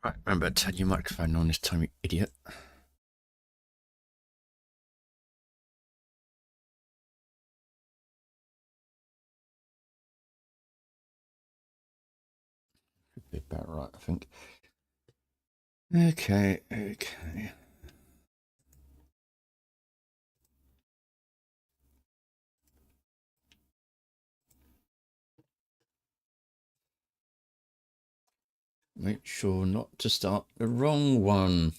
Right, remember to turn your microphone on this time, you idiot. Should be about right, I think. Okay. Make sure not to start the wrong one.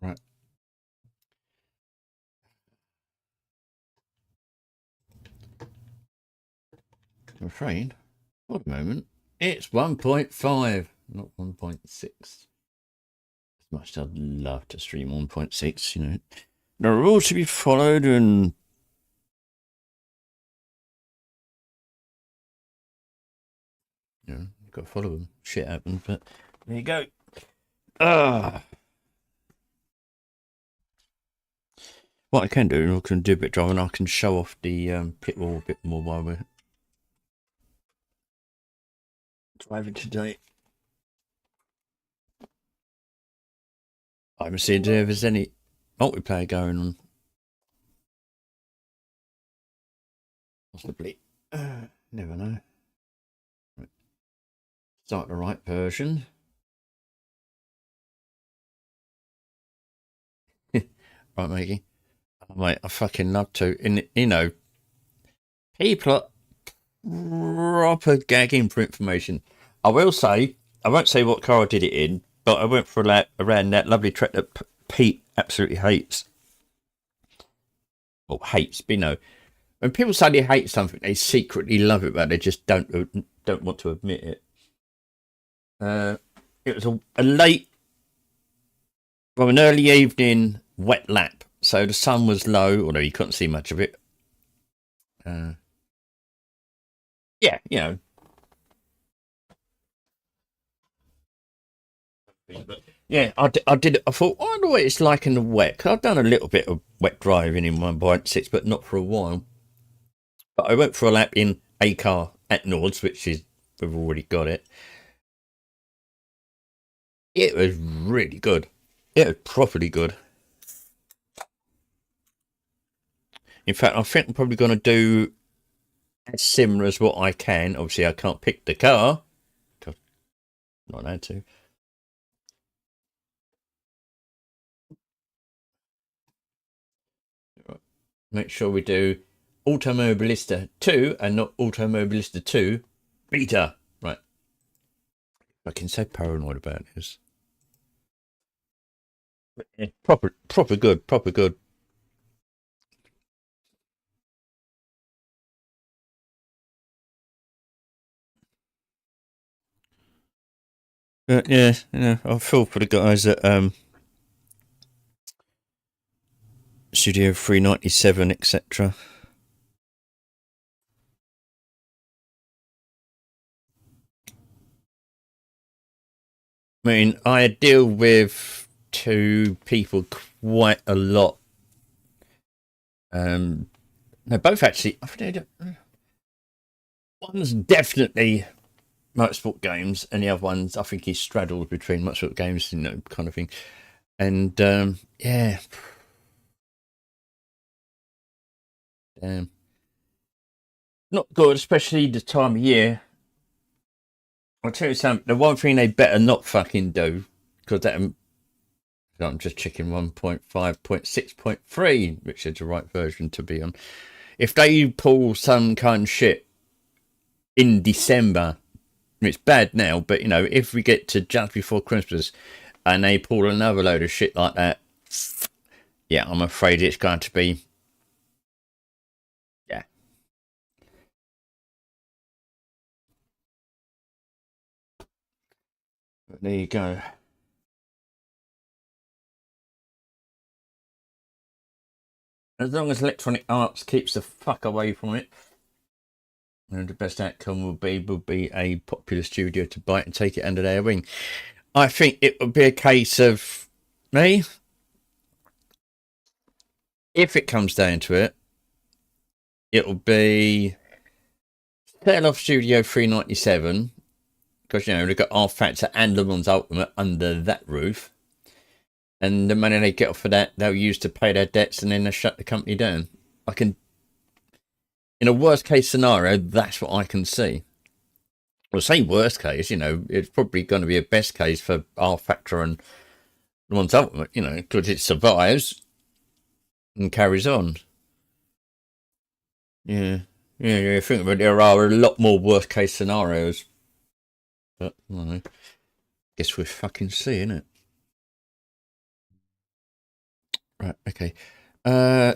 Right. I'm afraid, for the moment, it's 1.5, not 1.6. As much as I'd love to stream 1.6, you know. There are rules to be followed and... You know, you've got to follow them. Shit happens, but there you go. What I can do, I can do a bit of driving. I can show off the pit wall a bit more while we're driving today. I haven't seen if there's any multiplayer going on. Possibly. Never know. Right. Start the right version. Right, Maggie. Oh, mate, I fucking love to. And, you know, people are proper gagging for information. I will say, I won't say what car I did it in, but I went for a lap around that lovely track that Pete absolutely hates. Well, hates, but you know, when people say they hate something, they secretly love it, but they just don't want to admit it. It was a late, well, an early evening wet lap, so the sun was low, although you couldn't see much of it. Yeah, you know. Yeah, I did. I thought, I wonder what it's like in the wet. Because I've done a little bit of wet driving in 1.6, but not for a while. But I went for a lap in a car at Nords, which is, we've already got it. It was really good. It was properly good. In fact, I think I'm probably going to do as similar as what I can. Obviously, I can't pick the car. I'm not allowed to. Make sure we do Automobilista 2 and not Automobilista 2 Beta. Right. I can so paranoid about this. Yeah, proper good. Yeah, I feel for the guys at Studio 397, etc. I mean, I deal with two people quite a lot. They're both actually. I think one's definitely motorsport games, and the other one's I think he straddles between motorsport games, you know, kind of thing. And yeah, damn, not good, especially the time of year. I'll tell you something. The one thing they better not fucking do, because that I'm just checking 1.5.6.3, which is the right version to be on. If they pull some kind of shit in December It's bad now, but you know, if we get to just before Christmas and they pull another load of shit like that, yeah, I'm afraid it's going to be, yeah. But there you go. As long as Electronic Arts keeps the fuck away from it, and the best outcome would be a popular studio to bite and take it under their wing. I think it would be a case of me, if it comes down to it, it'll be sell off Studio 397 because you know they've got R Factor and Le Mans Ultimate under that roof, and the money they get off of that they'll use to pay their debts, and then they shut the company down. I can, in a worst case scenario, that's what I can see. Well, say worst case, you know, it's probably going to be a best case for R Factor and Le Mans Ultimate, you know, because it survives and carries on. Yeah. Yeah, I think there are a lot more worst case scenarios. But, I don't know. Guess we'll fucking see, innit? Right, okay.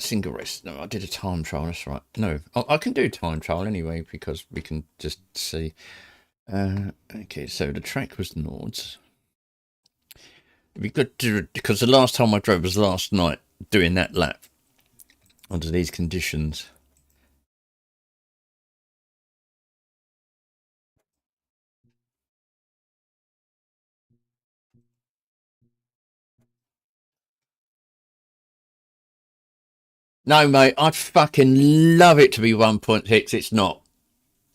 Single race. No, I did a time trial, that's right. No, I can do time trial anyway, because we can just see. Okay, so the track was Nords. It'd be good to, because the last time I drove was last night, doing that lap under these conditions. No, mate, I'd fucking love it to be 1.6. It's not.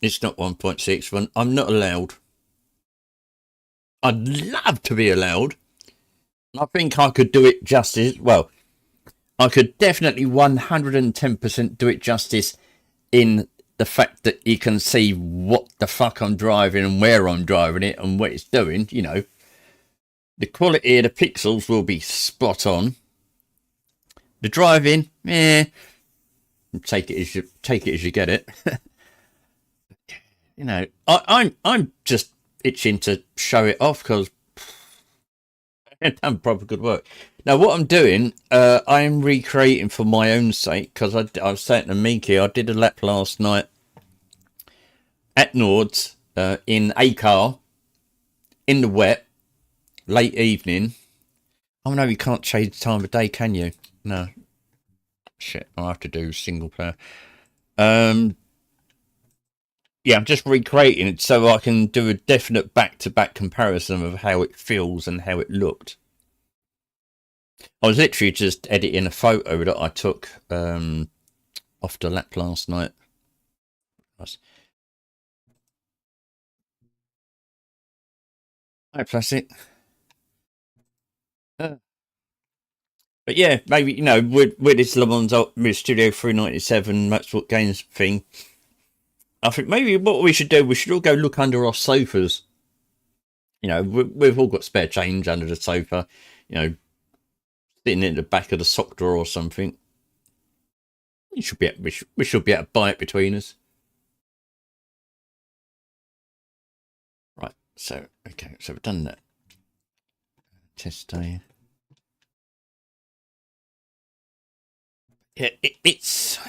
It's not 1.6. I'm not allowed. I'd love to be allowed. I think I could do it justice. Well, I could definitely 110% do it justice in the fact that you can see what the fuck I'm driving and where I'm driving it and what it's doing. You know, the quality of the pixels will be spot on. The driving, take it as you get it. You know, I'm just itching to show it off because I've done proper good work. Now, what I'm doing, I'm recreating for my own sake because I was saying to Miki, I did a lap last night at Nords in a car in the wet, late evening. Oh no, you can't change the time of day, can you? No. Shit, I'll have to do single player. Yeah, I'm just recreating it so I can do a definite back-to-back comparison of how it feels and how it looked. I was literally just editing a photo that I took off the lap last night. Hi, Plastic. But yeah, maybe, you know, with this Le Mans with Studio 397 Motorsport Games thing, I think maybe what we should do, we should all go look under our sofas. You know, we've all got spare change under the sofa, you know, sitting in the back of the sock drawer or something. We should be able to buy it between us. Right, so, okay, so we've done that. Test day. Yeah, it's,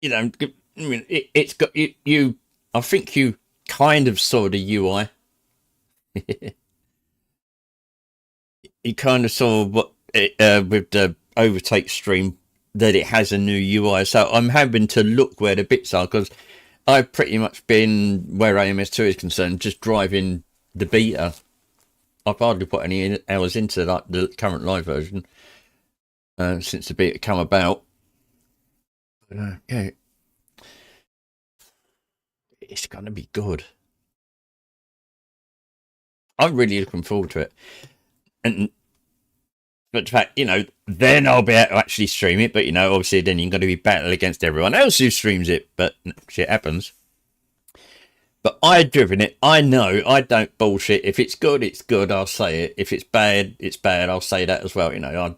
you know, I mean, it's got you. I think you kind of saw the UI. You kind of saw what with the overtake stream that it has a new UI. So I'm having to look where the bits are because I've pretty much been where AMS2 is concerned, just driving the beta. I've hardly put any hours into like the current live version since the beta come about. But, yeah, it's going to be good. I'm really looking forward to it. And but the fact, you know, then I'll be able to actually stream it. But you know, obviously, then you're going to be battle against everyone else who streams it. But shit happens. But I've driven it. I know. I don't bullshit. If it's good, it's good. I'll say it. If it's bad, it's bad. I'll say that as well. You know,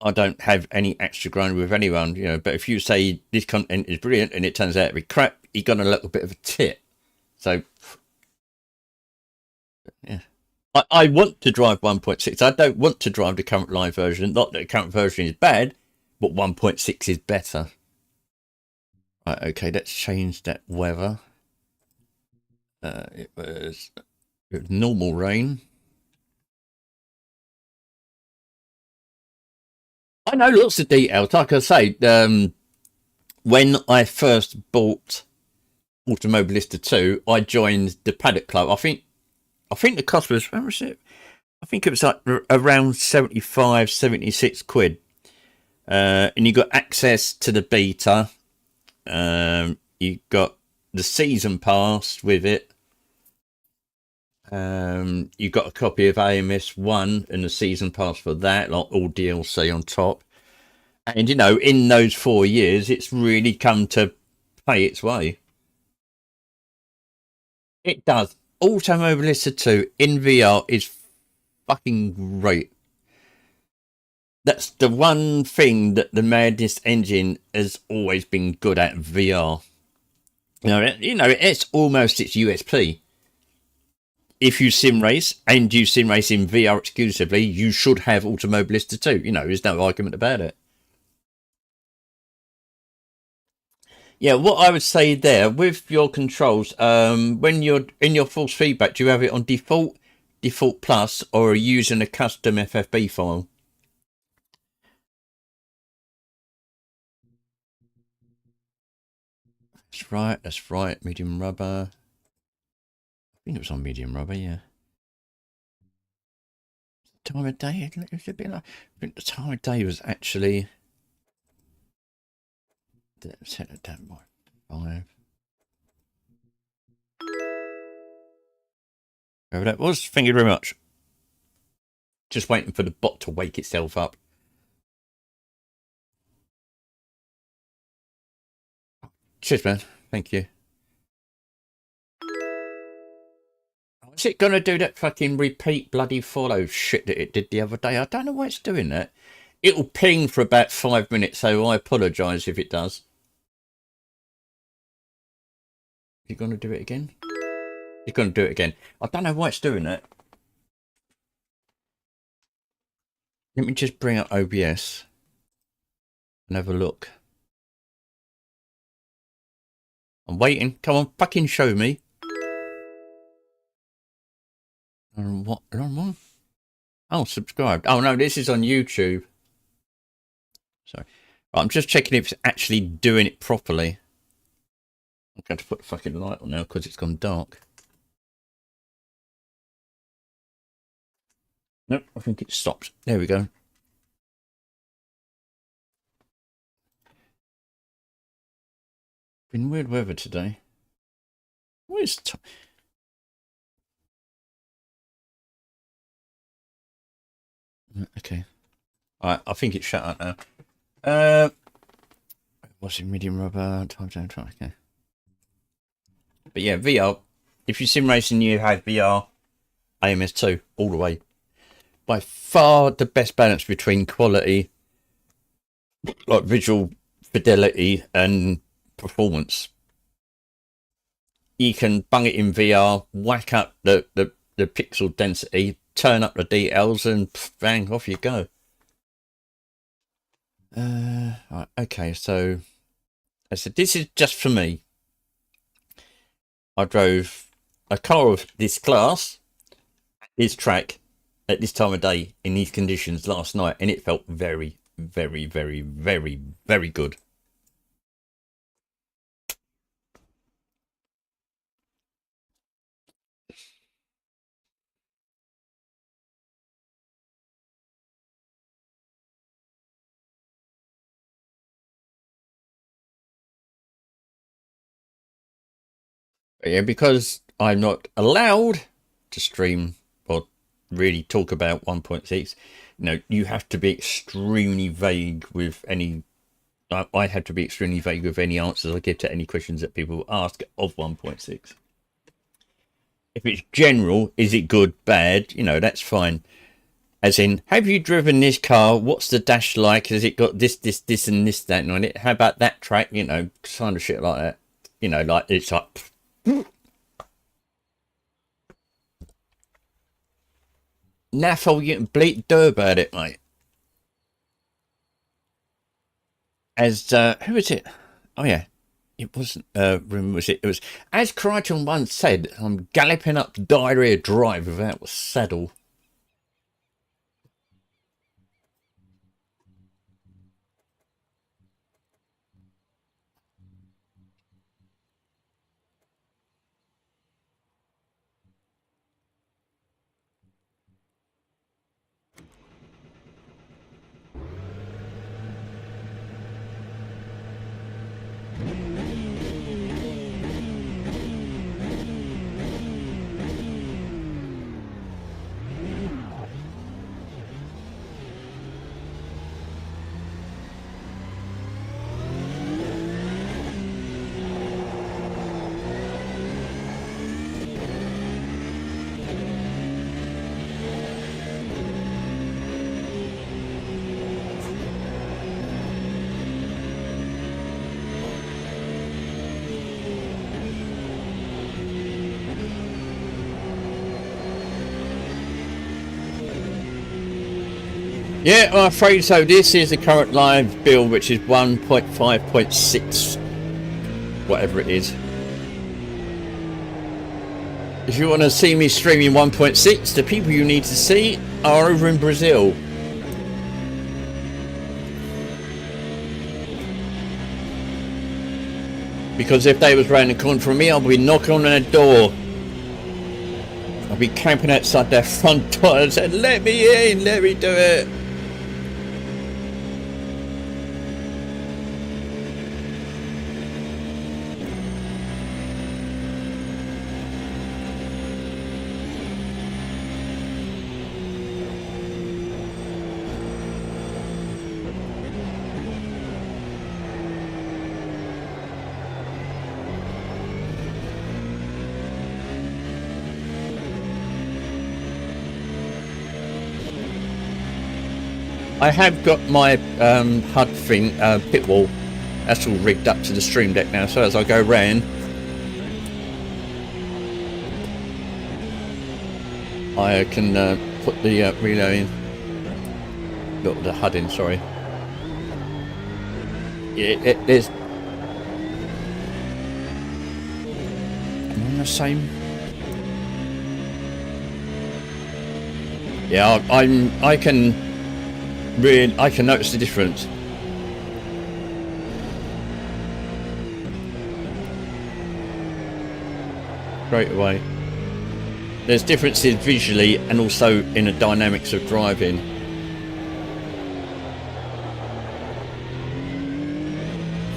I don't have any extra grind with anyone, you know. But if you say this content is brilliant and it turns out to be crap, you're got a little bit of a tit. So, yeah. I want to drive 1.6. I don't want to drive the current live version. Not that the current version is bad, but 1.6 is better. Right, okay, let's change that weather. It was normal rain. I know lots of details. Like I say, when I first bought Automobilista 2, I joined the Paddock Club. I think the cost was, how much was it? I think it was like around 75, 76 quid. And you got access to the beta. You got the season pass with it. You got a copy of AMS 1 and the season pass for that, like all DLC on top. And, you know, in those 4 years, it's really come to pay its way. It does. Automobilista 2 in VR is fucking great. That's the one thing that the Madness engine has always been good at, VR. You know, it's almost its USP. If you sim race and you sim race in VR exclusively, you should have Automobilista 2. You know, there's no argument about it. Yeah, what I would say there with your controls, when you're in your force feedback, do you have it on default, default plus, or are you using a custom FFB file? That's right, medium rubber. I think it was on medium rubber, yeah. Time of day, it's a bit like, I think the time of day was actually, set it down by 5. Whoever that was, thank you very much. Just waiting for the bot to wake itself up. Cheers, man. Thank you. Is it going to do that fucking repeat bloody follow shit that it did the other day? I don't know why it's doing that. It'll ping for about 5 minutes, so I apologise if it does. You're going to do it again? You're going to do it again. I don't know why it's doing that. Let me just bring up OBS and have a look. I'm waiting. Come on, fucking show me. What? Oh, subscribed. Oh, no, this is on YouTube. Sorry. Right, I'm just checking if it's actually doing it properly. I'm going to put the fucking light on now because it's gone dark. Nope, I think it stopped. There we go. Been weird weather today. Where's okay. Alright, I think it's shut up now. What's it, medium rubber, time down, okay. But yeah, VR, if you're sim racing, you have VR, AMS 2, all the way. By far the best balance between quality, like visual fidelity and performance. You can bung it in VR, whack up the pixel density, turn up the details, and bang, off you go. Right, okay, so I said this is just for me. I drove a car of this class, this track, at this time of day, in these conditions last night, and it felt very, very, very, very, very good. But yeah, because I'm not allowed to stream or really talk about 1.6, you know, you have to be extremely vague with any. I have to be extremely vague with any answers I give to any questions that people ask of 1.6. If it's general, is it good, bad? You know, that's fine. As in, have you driven this car? What's the dash like? Has it got this, and this, that, on it? How about that track? You know, kind of shit like that. You know, like it's like. Naff all you can bleat do about it, mate. As who was it? Oh yeah, it wasn't. Was it? It was as Crichton once said. I'm galloping up Diarrhea Drive without a saddle. Yeah, I'm afraid so. This is the current live build, which is 1.5.6, whatever it is. If you want to see me streaming 1.6, the people you need to see are over in Brazil. Because if they was round the corner from me, I'll be knocking on their door. I'll be camping outside their front door and saying, let me in, let me do it. I have got my HUD thing, pit wall, that's all rigged up to the stream deck now, so as I go round, I can put the relay in, got the HUD in, sorry. Yeah, there's... Am I on the same? Yeah, I can notice the difference. Straight away. There's differences visually and also in the dynamics of driving.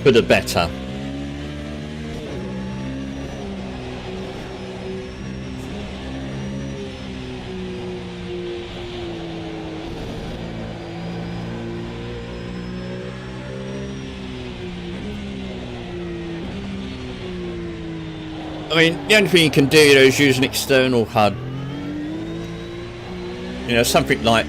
For the better. I mean, the only thing you can do is use an external HUD. You know, something like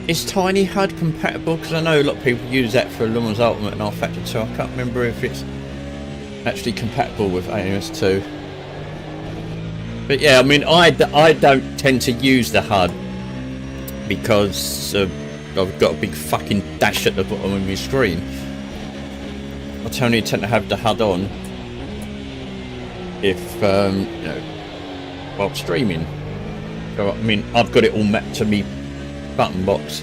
is Tiny HUD compatible? Because I know a lot of people use that for Le Mans Ultimate and R-Factor 2. I can't remember if it's actually compatible with AMS 2. But yeah, I mean, I don't tend to use the HUD because I've got a big fucking dash at the bottom of my screen. I only tend to have the HUD on if you know, while streaming. So I mean, I've got it all mapped to me button box,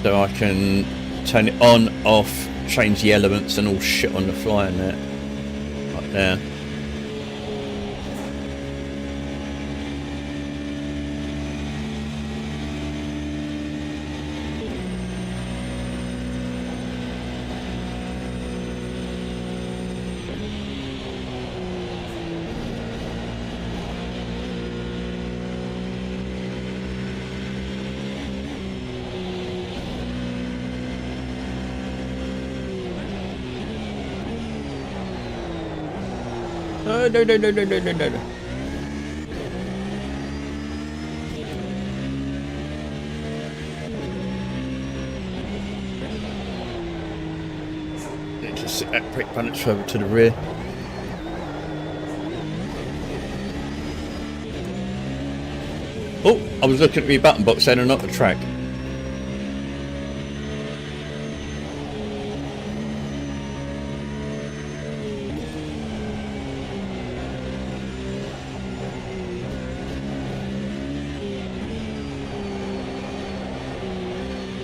so I can turn it on, off, change the elements and all shit on the fly and that, right there. Oh, no, no, no, no, no, no, no, no. Need to sit that brake balance further to the rear. Oh, I was looking at my button box then and not the track.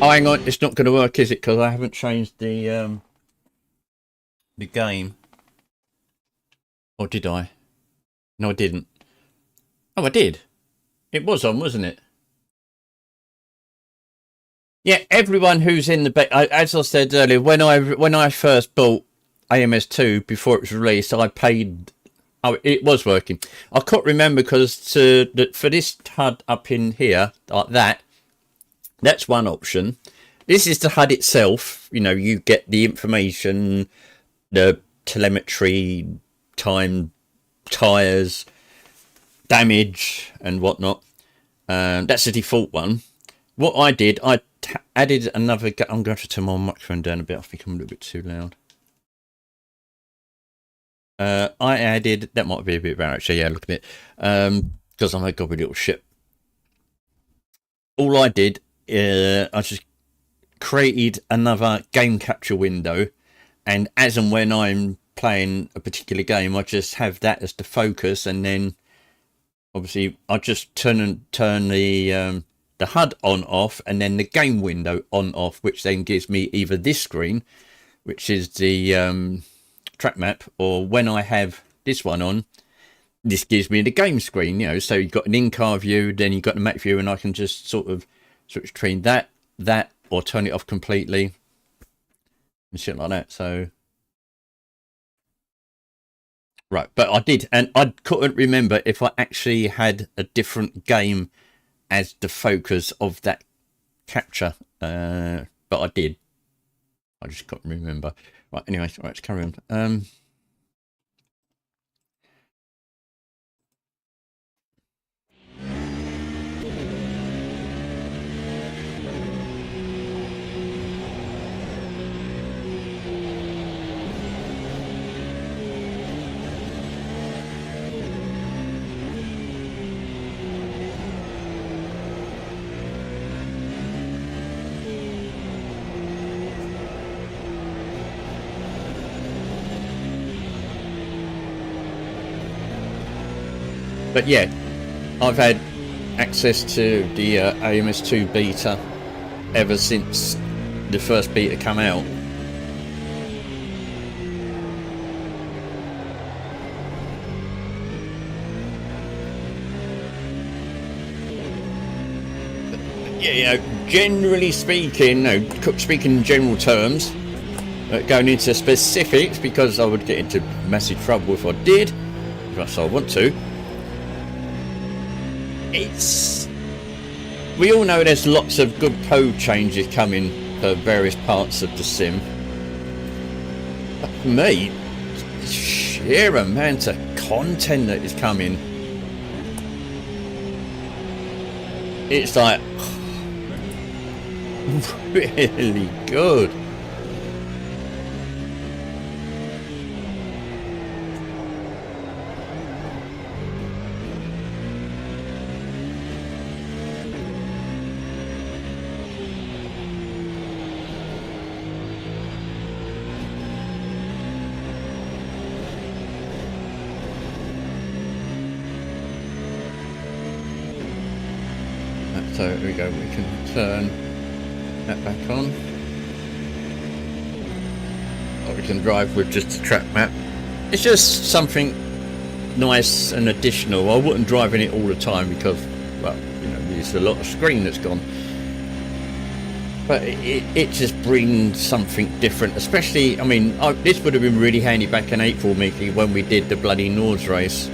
Oh, hang on, it's not going to work, is it? Because I haven't changed the game. Or did I? No, I didn't. Oh, I did. It was on, wasn't it? Yeah, everyone who's in the as I said earlier, when I first bought AMS 2 before it was released, I paid. Oh, it was working. I couldn't remember because for this HUD up in here like that. That's one option. This is the HUD itself. You know, you get the information, the telemetry, time, tyres, damage, and whatnot. That's the default one. What I did, I added another. I'm going to turn my microphone down a bit. I think I'm a little bit too loud. I added. That might be a bit better actually. Yeah, look at it. Because I'm a gobby little shit. All I did. I just created another game capture window, and as and when I'm playing a particular game, I just have that as the focus, and then obviously I just turn the HUD on off, and then the game window on off, which then gives me either this screen, which is the track map, or when I have this one on, this gives me the game screen. You know, so you've got an in-car view, then you've got the map view, and I can just sort of switch between that, or turn it off completely and shit like that. So, right, but I did, and I couldn't remember if I actually had a different game as the focus of that capture, but I did. I just couldn't remember. Right, anyway, right, let's carry on. But yeah, I've had access to the AMS2 beta ever since the first beta came out. Yeah, you know, generally speaking, speaking in general terms, going into specifics, because I would get into massive trouble if I did, plus I want to. We all know there's lots of good code changes coming for various parts of the sim. But for me, the sheer amount of content that is coming, it's like really good. So here we go, we can turn that back on. Or we can drive with just a track map. It's just something nice and additional. I wouldn't drive in it all the time because, well, you know, there's a lot of screen that's gone. But it just brings something different, especially, I mean, this would have been really handy back in April, Mickey, when we did the bloody Nords race.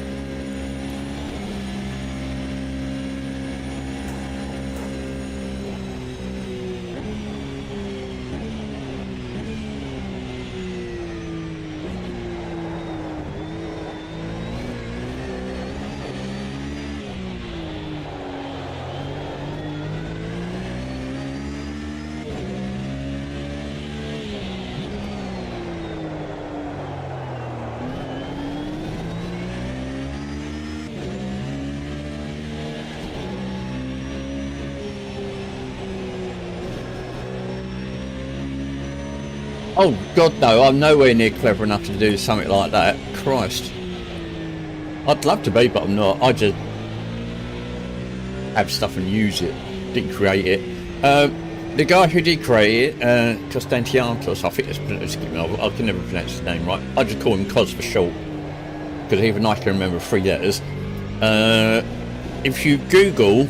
Oh God, no! I'm nowhere near clever enough to do something like that. Christ, I'd love to be, but I'm not. I just have stuff and use it. Didn't create it. The guy who did create it, Constantinos, I think I can never pronounce his name right. I just call him Cos for short, because even I can remember 3 letters. If you Google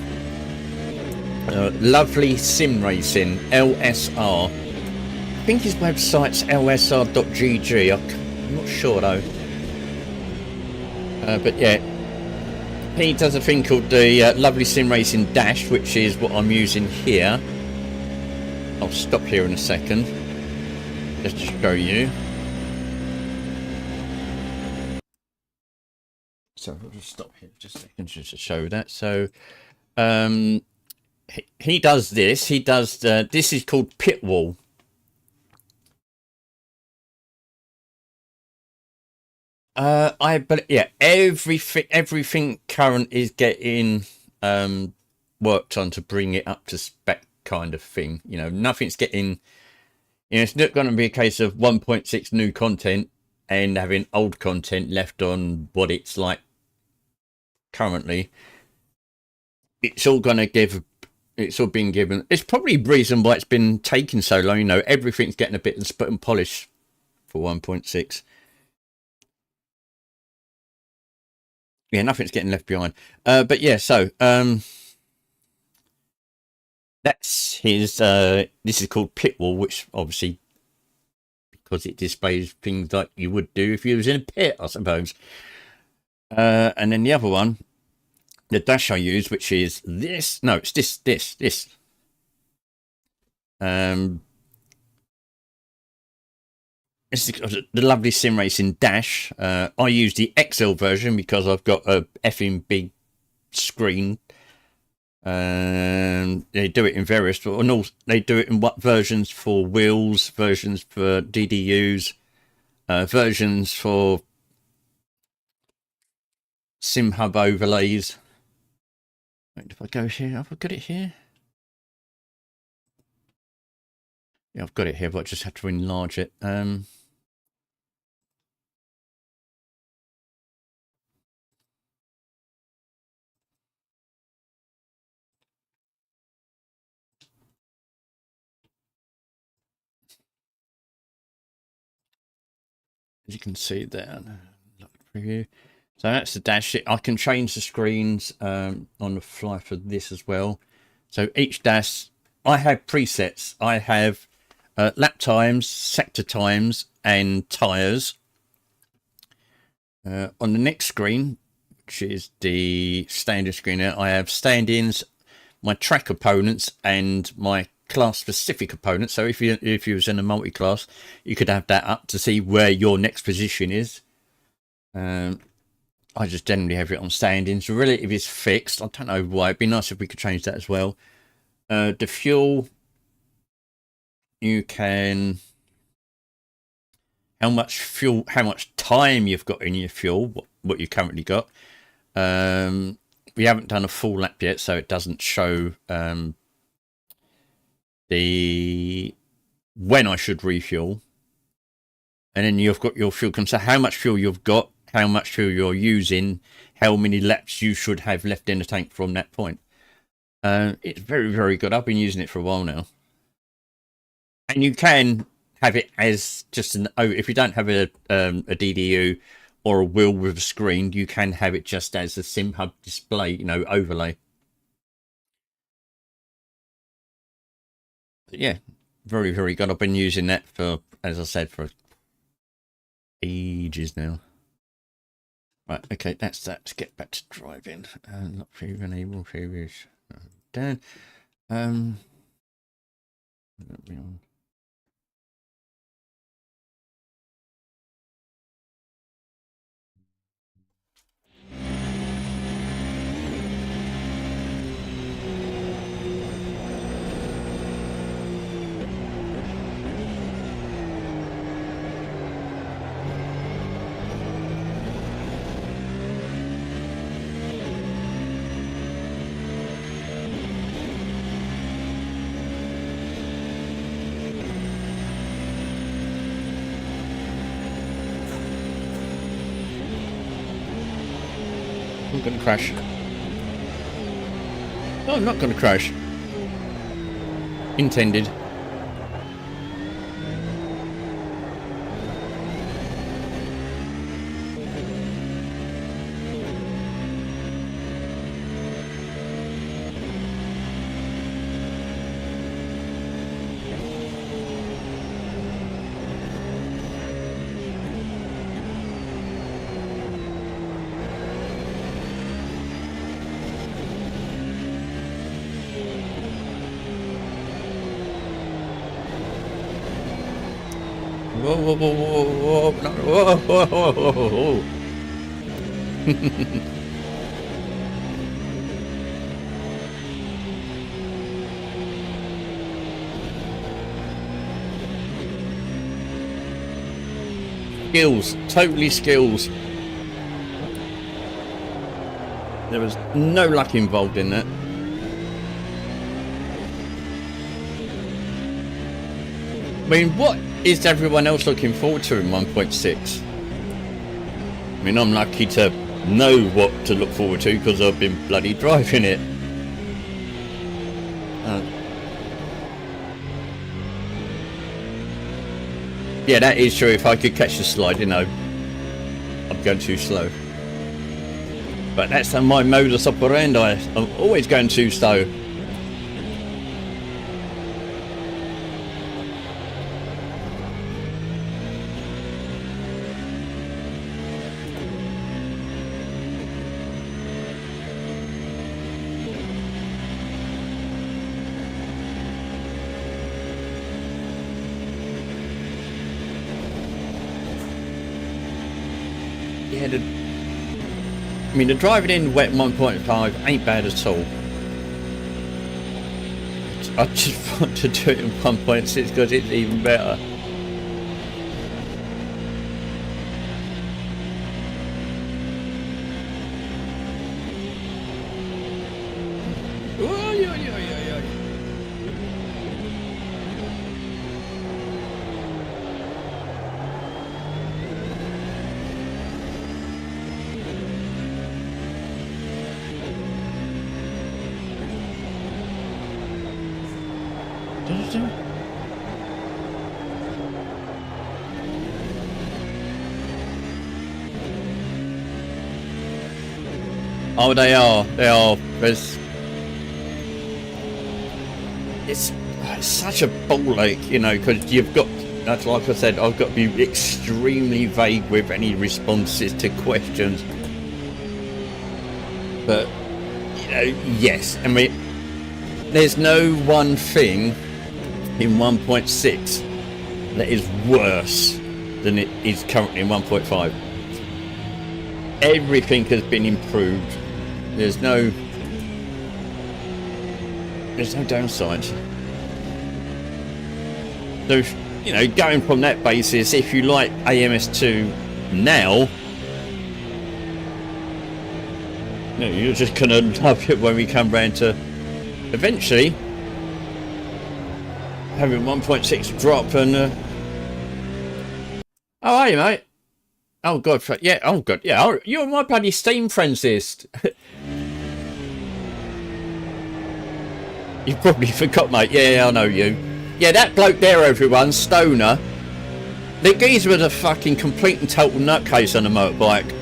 Lovely Sim Racing, LSR, I think his website's lsr.gg, I'm not sure though. But yeah, he does a thing called the Lovely Sim Racing Dash, which is what I'm using here. I'll stop here in a second, just to show you. So I'll just stop here just a second just to show that. So he does this. He does this is called Pit Wall. But yeah, everything current is getting worked on to bring it up to spec, kind of thing. You know, nothing's getting. You know, it's not going to be a case of 1.6 new content and having old content left on what it's like currently. It's all going to give. It's all been given. It's probably the reason why it's been taking so long. You know, everything's getting a bit of spit and polish for 1.6. Yeah, nothing's getting left behind. But yeah, so that's his. This is called Pit Wall, which obviously, because it displays things like you would do if you was in a pit, I suppose. And then the other one, the dash I use, which is this. No, it's this. This. This is the Lovely Sim Racing Dash. I use the XL version because I've got a effing big screen. They do it in various, and also they do it in what versions for wheels, versions for DDUs, versions for Sim Hub overlays. Wait, if I go here, have I got it here? Yeah, I've got it here, but I just have to enlarge it. As you can see there, preview. So that's the dash. I can change the screens on the fly for this as well. So each dash, I have presets. I have lap times, sector times, and tyres. On the next screen, which is the standard screen, I have stand-ins, my track opponents, and my class-specific opponents. So if you was in a multi-class, you could have that up to see where your next position is. I just generally have it on stand-ins. The relative is fixed. I don't know why. It'd be nice if we could change that as well. The fuel, you can, how much fuel, how much time you've got in your fuel, what you currently got. We haven't done a full lap yet, so it doesn't show the when I should refuel. And then you've got your fuel, so how much fuel you've got, how much fuel you're using, how many laps you should have left in the tank from that point. It's very, very good. I've been using it for a while now. And you can have it as just an, if you don't have a DDU or a wheel with a screen, you can have it just as a Sim Hub display, you know, overlay. But yeah, very, very good. I've been using that for, as I said, for ages now. Right, okay, that's that. Let's get back to driving. Not preview enable, previews. Done. I'm going to crash. No, I'm not going to crash. Intended. Whoa, whoa, whoa, whoa, whoa, no, whoa, whoa, whoa, whoa, whoa. Skills, totally skills. There was no luck involved in that. I mean, what is everyone else looking forward to in 1.6? I mean, I'm lucky to know what to look forward to because I've been bloody driving it. Yeah, that is true. If I could catch the slide, you know, I'm going too slow. But that's my modus operandi. I'm always going too slow. Yeah, I mean, the driving in wet 1.5 ain't bad at all. I just want to do it in 1.6 because it's even better. Oh, they are. They are. It's such a ball ache, you know, because you've got. That's like I said. I've got to be extremely vague with any responses to questions. But you know, yes. I mean, there's no one thing in 1.6 that is worse than it is currently in 1.5. Everything has been improved. There's no downsides. So, you know, going from that basis, if you like AMS2 now, you know, you're just gonna love it when we come round to eventually having 1.6 drop and how are you, mate? Oh god, yeah, oh god, yeah, oh, you're my bloody Steam friends list. You probably forgot, mate. Yeah, I know you. Yeah, that bloke there, everyone, Stoner. The geezer was a fucking complete and total nutcase on a motorbike.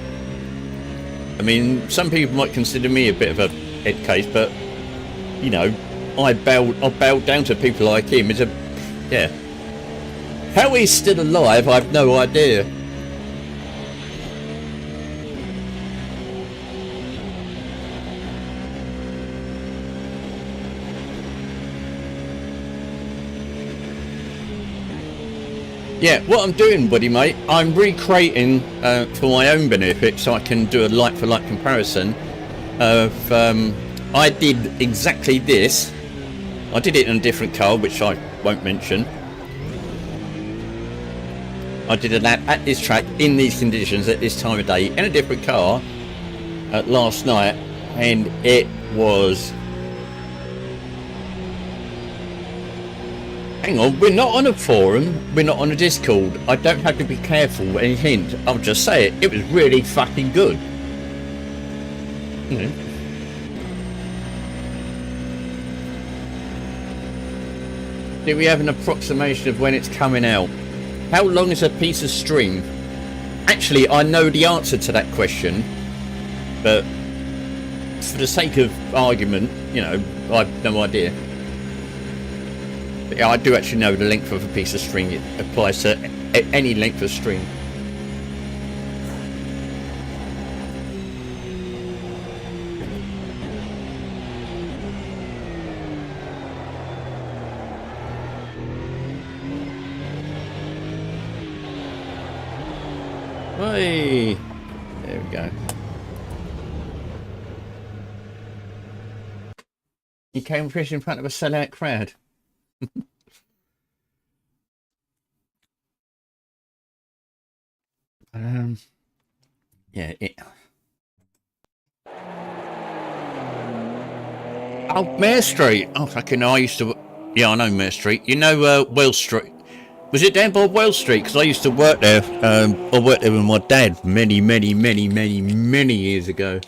I mean, some people might consider me a bit of a head case, but you know, I bowed down to people like him. It's a, yeah. How he's still alive, I've no idea. Yeah, what I'm doing, buddy, mate, I'm recreating for my own benefit, so I can do a like-for-like comparison of. I did exactly this. I did it in a different car, which I won't mention. I did a lap at this track in these conditions at this time of day in a different car last night, and it was. Hang on, we're not on a forum, we're not on a Discord. I don't have to be careful with any hint. I'll just say it. It was really fucking good. You know. Do we have an approximation of when it's coming out? How long is a piece of string? Actually, I know the answer to that question, but for the sake of argument, you know, I have no idea. But yeah, I do actually know the length of a piece of string. It applies to any length of string. Hey, there we go. You came fish in front of a sellout crowd. Yeah. Oh, Mare Street. Oh, fucking! I used to. Yeah, I know Mare Street. You know, Wells Street. Was it down by Wells Street? Because I used to work there. I worked there with my dad many years ago.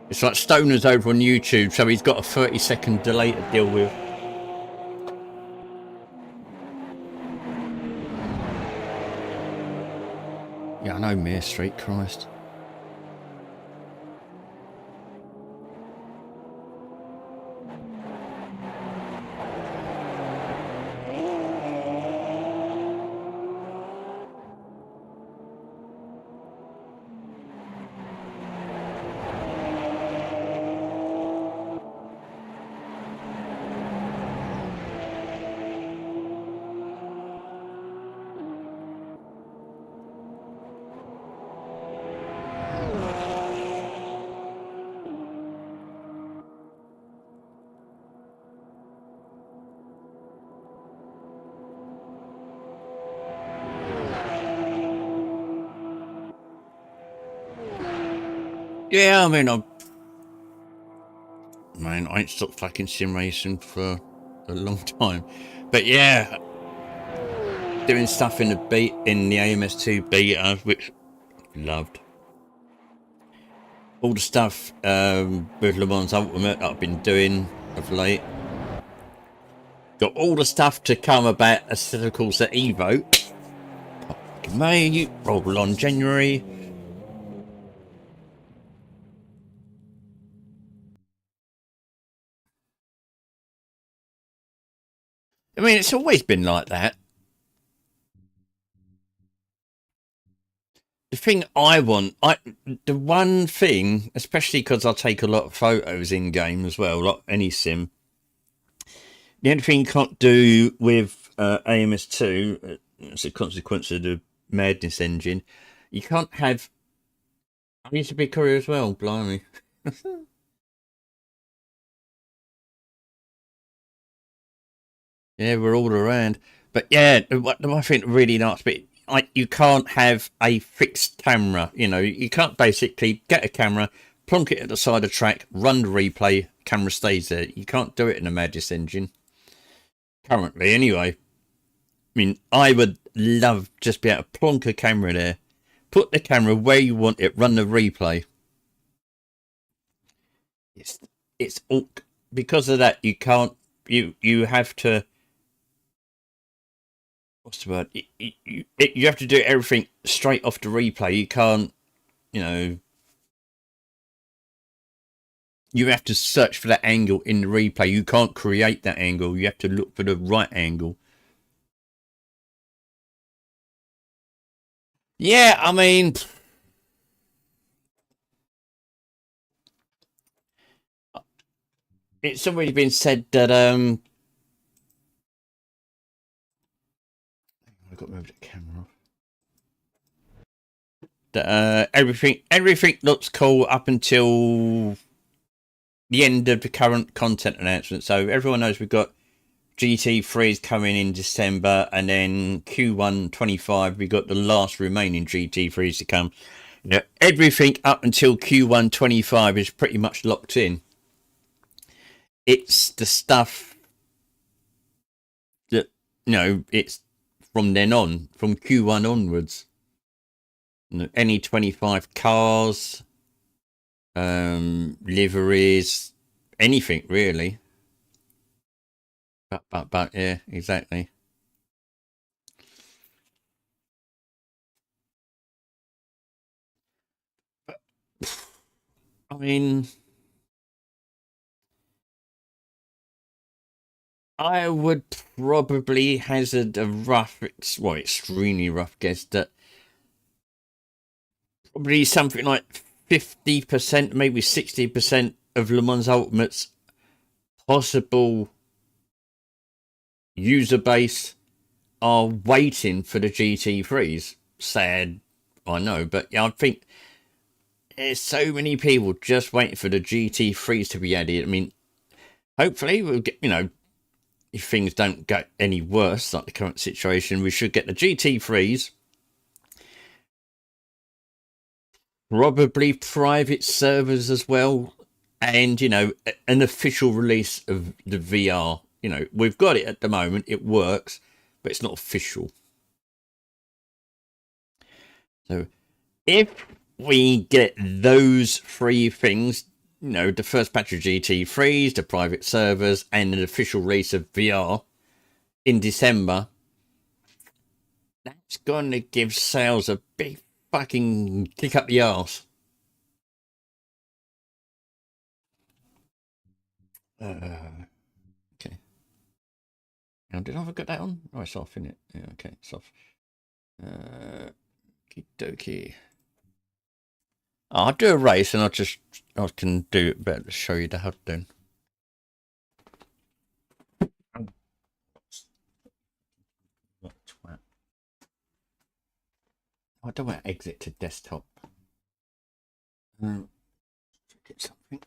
It's like Stoner's over on YouTube, so he's got a 30-second delay to deal with. Yeah, I know Mare Street, Christ. Yeah, I mean, I ain't stopped fucking sim racing for a long time, but yeah, doing stuff in the AMS2 beta, which I loved. All the stuff with Le Mans Ultimate that I've been doing of late. Got all the stuff to come about aestheticals at Evo. May roll on January. I mean, it's always been like that. The thing I want, the one thing, especially because I take a lot of photos in game as well, like any sim. The only thing you can't do with AMS2, as a consequence of the Madness engine, you can't have. I need to be courier as well, blimey. Yeah, we're all around. But yeah, what I think really nice bit, you can't have a fixed camera. You know, you can't basically get a camera, plonk it at the side of the track, run the replay, camera stays there. You can't do it in a Madness engine. Currently, anyway. I mean, I would love just be able to plonk a camera there, put the camera where you want it, run the replay. It's all because of that. You can't. You have to. What's the word? You have to do everything straight off the replay. You can't. You know. You have to search for that angle in the replay. You can't create that angle. You have to look for the right angle. Yeah, I mean, it's already been said that I've got to move the camera off. That everything looks cool up until the end of the current content announcement. So everyone knows we've got GT3s coming in December, and then Q1 25 we got the last remaining GT3s to come. You know, everything up until Q1 25 is pretty much locked in. it's the stuff that, it's from then on, from Q1 onwards. Any 25 cars, liveries, anything really. But yeah, exactly. I mean, I would probably hazard a extremely rough guess that probably something like 50%, maybe 60% of Le Mans Ultimate's possible user base are waiting for the GT3s. Sad, I know, but yeah, I think there's so many people just waiting for the GT3s to be added. I mean, hopefully we'll get, if things don't get any worse, like the current situation, we should get the GT3s, probably private servers as well, and, an official release of the VR. We've got it at the moment, it works, but it's not official. So if we get those three things, the first batch of GT3s, the private servers, and an official release of VR in December, that's going to give sales a big fucking kick up the arse. Okay. Now, did I ever get that on? Oh, it's off, isn't it? Yeah, okay, it's off. Okie dokie. I'll do a race and I can do it better to show you the HUD then. I don't want to exit to desktop. Get something.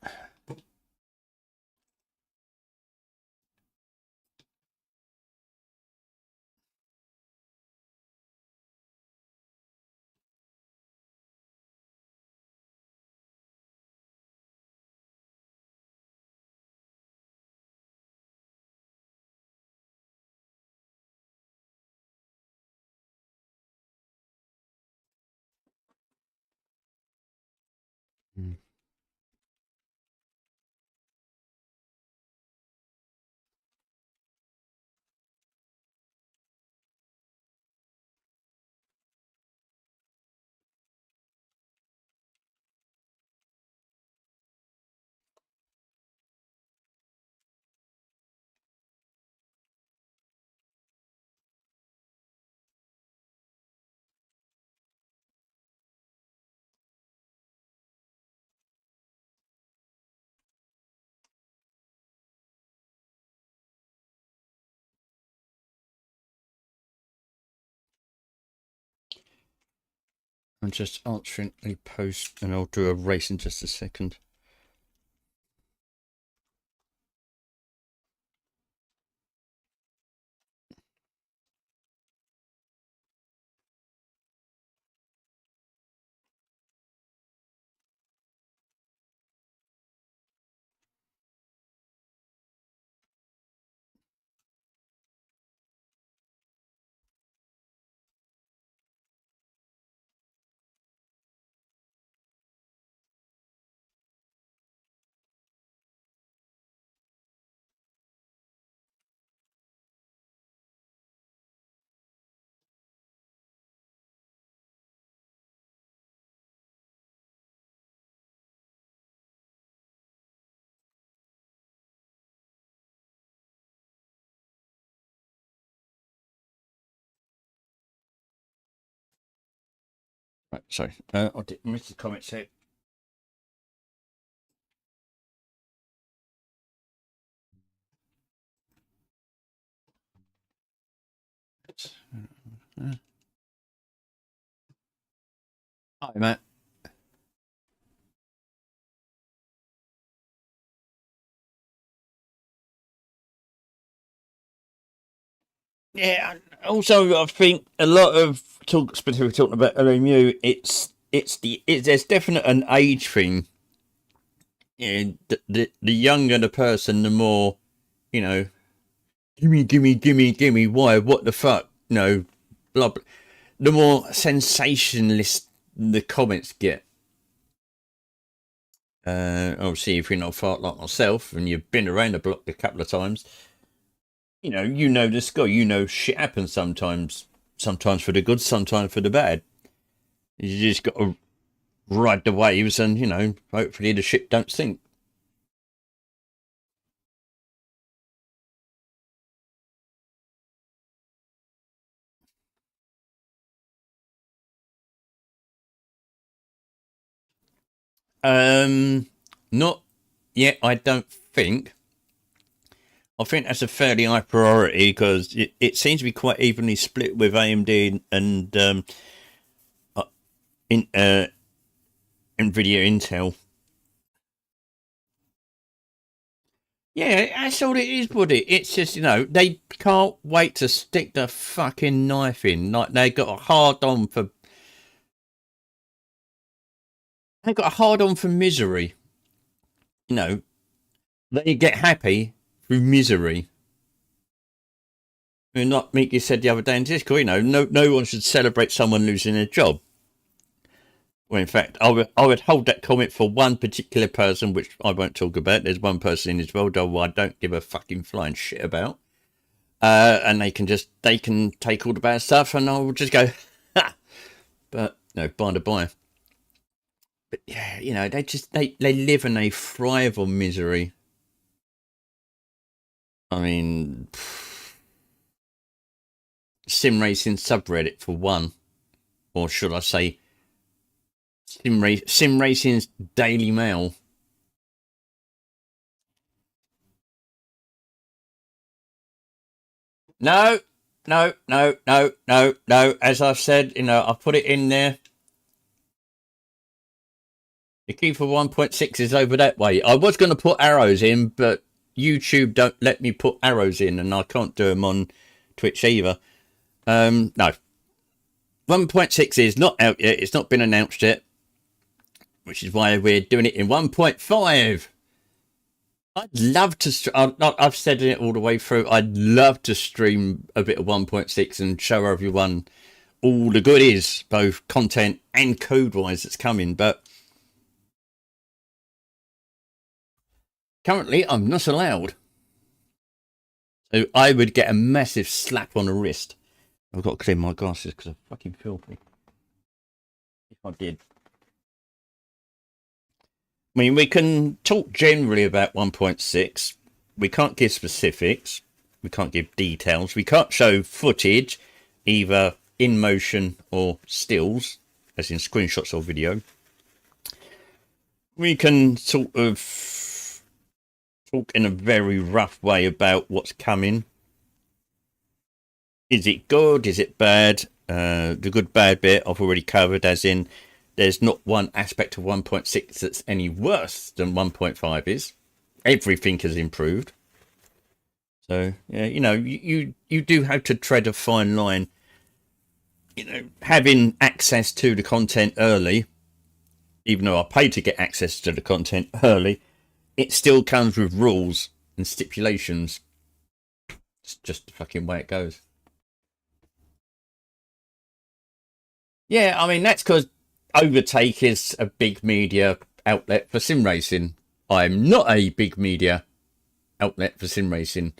I'm just answering a post and I'll do a race in just a second. Right, sorry. I did miss the comments here. Hi, Matt. Yeah. Also, I think a lot of specifically talking about LMU, there's definite an age thing the younger the person, the more, you know, gimme, why, what the fuck, blah, blah. The more sensationalist the comments get. Obviously, if you're not a fart like myself and you've been around the block a couple of times, you know the score. You know shit happens sometimes. Sometimes for the good, sometimes for the bad. You just got to ride the waves, and hopefully the ship don't sink. Not yet. I don't think. I think that's a fairly high priority because it seems to be quite evenly split with AMD and in Nvidia Intel. Yeah, that's all it is, buddy. It's just they can't wait to stick the fucking knife in. Like they got a hard on for misery. They get happy through misery. I mean, like Mickey said the other day in Discord, no one should celebrate someone losing their job. Well, in fact, I would hold that comment for one particular person, which I won't talk about. There's one person in this world who I don't give a fucking flying shit about. And they can take all the bad stuff, and I'll just go, ha! But no, by the by. But yeah, they live and they thrive on misery. I mean, sim racing subreddit for one, or should I say, sim racing's Daily Mail. No. As I've said, I put it in there. The key for 1.6 is over that way. I was going to put arrows in, but YouTube don't let me put arrows in, and I can't do them on Twitch either. No. 1.6 is not out yet. It's not been announced yet, which is why we're doing it in 1.5. I'd love to. I've said it all the way through. I'd love to stream a bit of 1.6 and show everyone all the goodies, both content and code-wise, that's coming. But currently, I'm not allowed. So I would get a massive slap on the wrist. I've got to clean my glasses because I'm fucking filthy. If I did. I mean, we can talk generally about 1.6. We can't give specifics. We can't give details. We can't show footage, either in motion or stills, as in screenshots or video. We can sort of talk in a very rough way about what's coming. Is it good? Is it bad? The good, bad bit I've already covered, as in there's not one aspect of 1.6 that's any worse than 1.5 is. Everything has improved. So, yeah, you do have to tread a fine line. Having access to the content early, even though I paid to get access to the content early, it still comes with rules and stipulations. It's just the fucking way it goes. Yeah, I mean, that's because Overtake is a big media outlet for sim racing. I'm not a big media outlet for sim racing,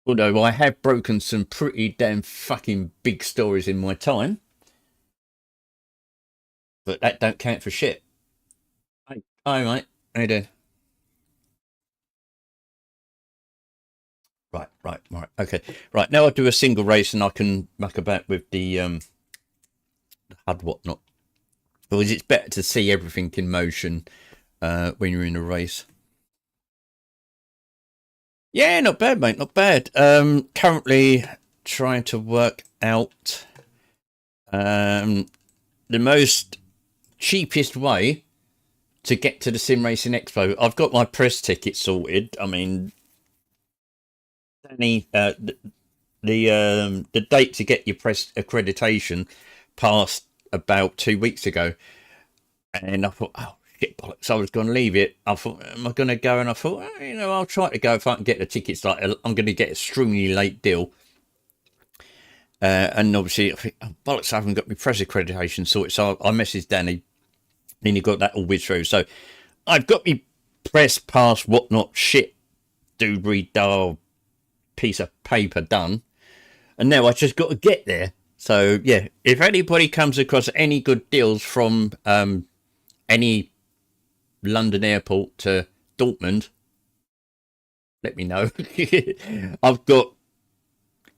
although I have broken some pretty damn fucking big stories in my time. But that don't count for shit. Hi, mate. How you doing? Right. Okay. Right, now I'll do a single race and I can muck about with the HUD whatnot. Because it's better to see everything in motion when you're in a race. Yeah, not bad, mate. Not bad. Currently trying to work out the most cheapest way to get to the Sim Racing Expo. I've got my press ticket sorted. I mean, Danny, the date to get your press accreditation passed about 2 weeks ago, and I thought, oh shit bollocks, I was going to leave it. I thought, am I going to go? And I thought, I'll try to go if I can get the tickets. Like, I'm going to get an extremely late deal. And obviously, I think, oh, bollocks, I haven't got my press accreditation sorted. So I messaged Danny, and he got that all whizzed through. So I've got my press pass, whatnot, shit, doobly-dar piece of paper done. And now I just got to get there. So, yeah, if anybody comes across any good deals from any London airport to Dortmund, let me know. I've got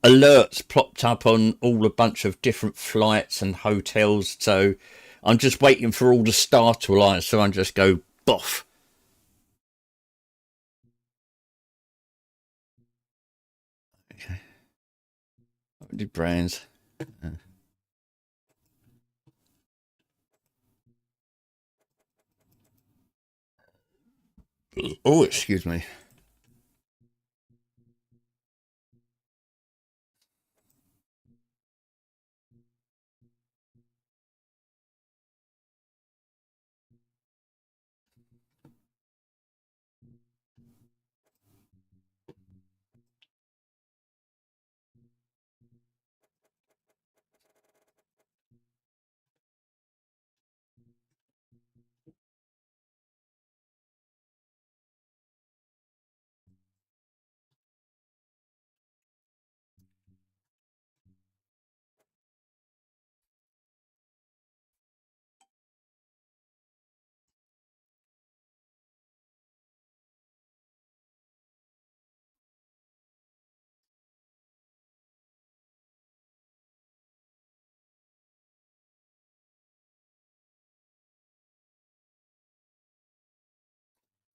alerts plopped up on all a bunch of different flights and hotels. So I'm just waiting for all the stars to align. So I just go, boff. Okay. What did brands? Oh, excuse me.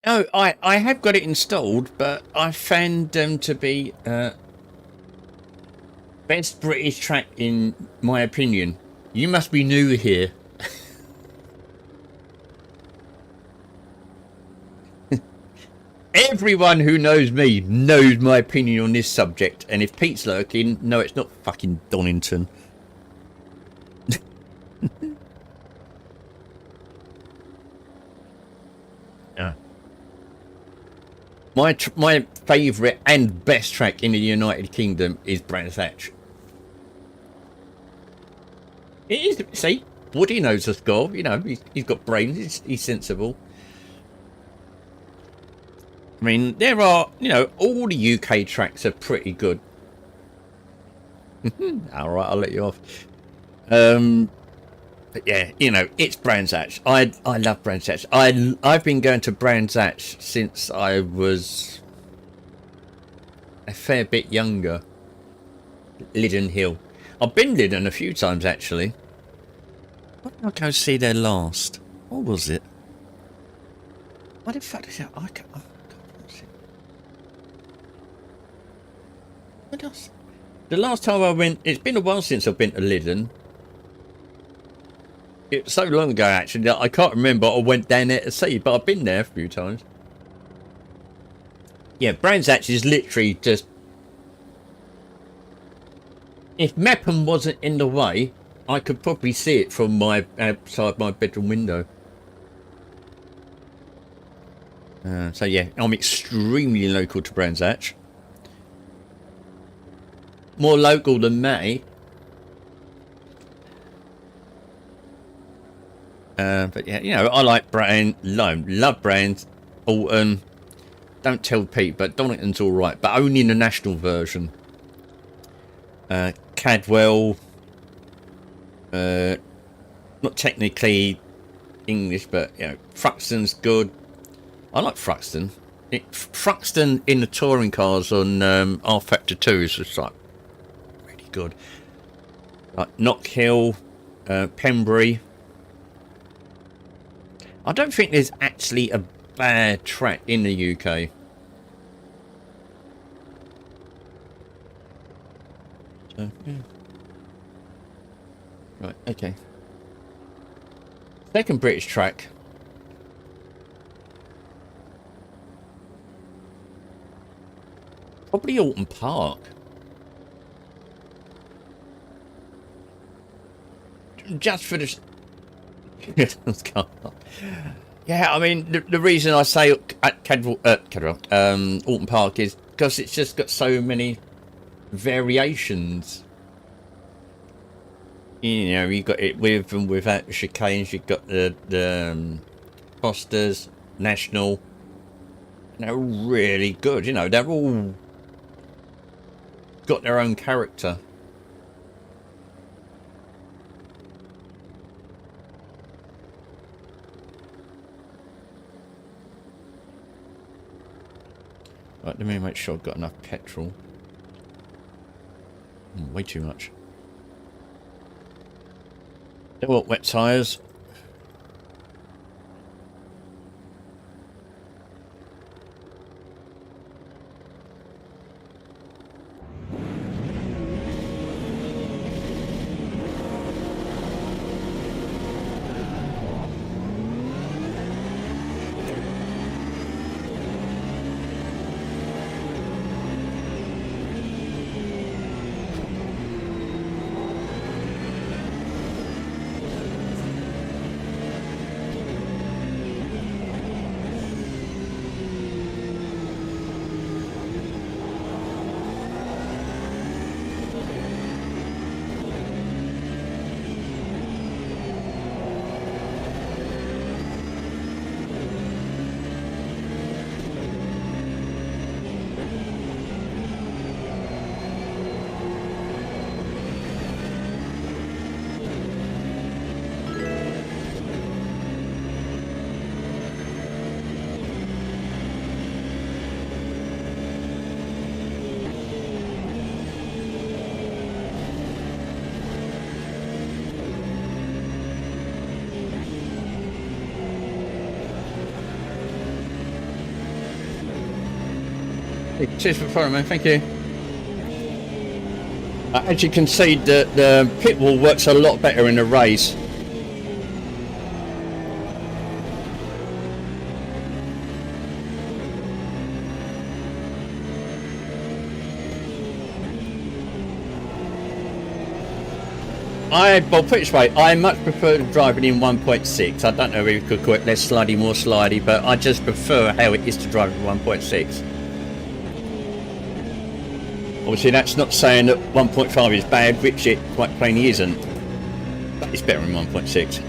No, I have got it installed, but I found them to be best British track in my opinion. You must be new here. Everyone who knows me knows my opinion on this subject, and if Pete's lurking, no, it's not fucking Donington. Yeah. My favourite and best track in the United Kingdom is Brands Hatch. It is. See, Woody knows the score. You know, he's got brains. He's sensible. I mean, there are, all the UK tracks are pretty good. All right, I'll let you off. But yeah, it's Brands Hatch. I love Brands Hatch. I've been going to Brands Hatch since I was a fair bit younger. Liddon Hill. I've been Liddon a few times actually. What did I go see there last? What was it? What the fuck is it? I can't. Oh, God, what else? The last time I went, it's been a while since I've been to Liddon. It was so long ago actually that I can't remember I went down there to see, but I've been there a few times. Yeah, Brands Hatch is literally just... If Mepham wasn't in the way, I could probably see it from my outside my bedroom window. So yeah, I'm extremely local to Brands Hatch. More local than May. But yeah, I like love Brands, Alton. Don't tell Pete, but Donington's all right, but only in the national version. Cadwell, not technically English, but Fruxton's good. I like Fruxton. Fruxton in the touring cars on R Factor 2 is just like really good. Like Knockhill, Pembury. I don't think there's actually a bad track in the UK. So, yeah. Right, okay. Second British track. Probably Alton Park. Just for the... Yeah, I mean, the reason I say at Alton Park is because it's just got so many variations. You know, you got it with and without the chicanes. You've got the Fosters, National. And they're all really good. You know, they're all got their own character. Right, let me make sure I've got enough petrol. Way too much. They want wet tyres. Cheers for following, man. Thank you. As you can see, the pit wall works a lot better in a race. Well, put it this way, I much prefer driving in 1.6. I don't know if you could call it less slidey, more slidey, but I just prefer how it is to drive in 1.6. Obviously, that's not saying that 1.5 is bad, which it quite plainly isn't. But it's better in 1.6.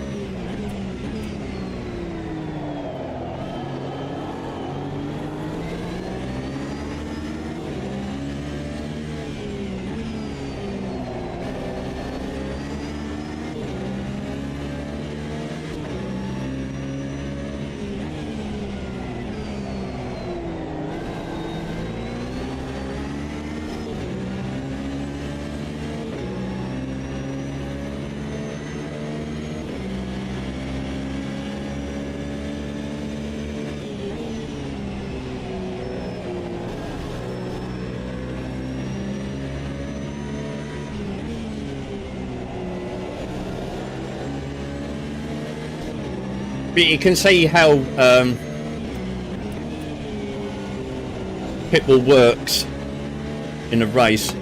But you can see how pit wall works in a race.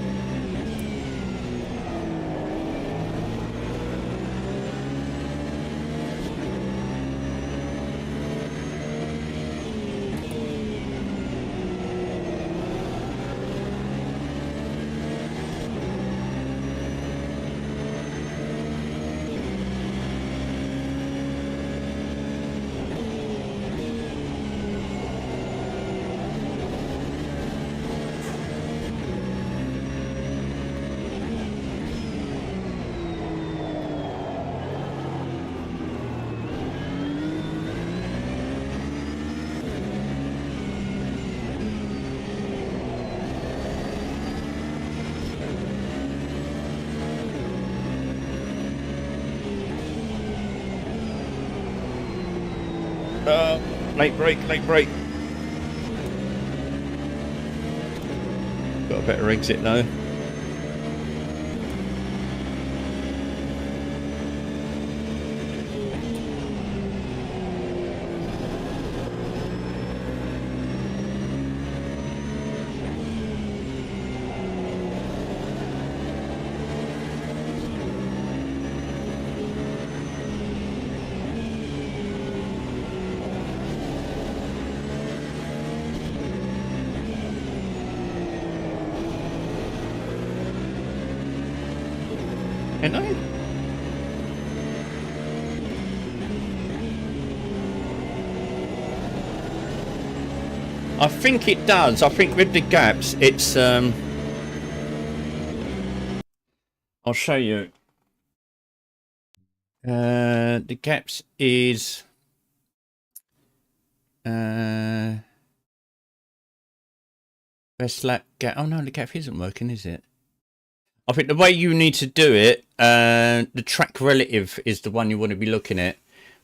Late break, late break. Got a better exit though. I think it does. I think with the gaps, it's I'll show you. The gaps is best lap gap. Oh no, the gap isn't working, is it? I think the way you need to do it, the track relative is the one you want to be looking at.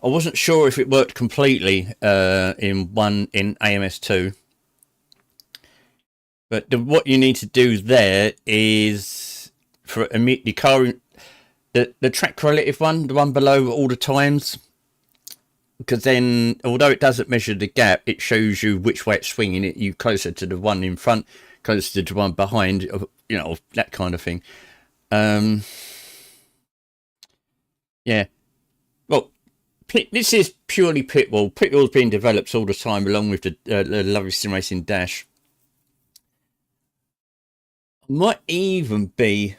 I wasn't sure if it worked completely in AMS 2. But what you need to do there is for the car, the track relative one, the one below all the times, because then although it doesn't measure the gap, it shows you which way it's swinging. It you closer to the one in front, closer to the one behind, you know, that kind of thing. Yeah. Well, this is purely Pitbull. Pitbull's being developed all the time, along with the lovely sim racing dash. Might even be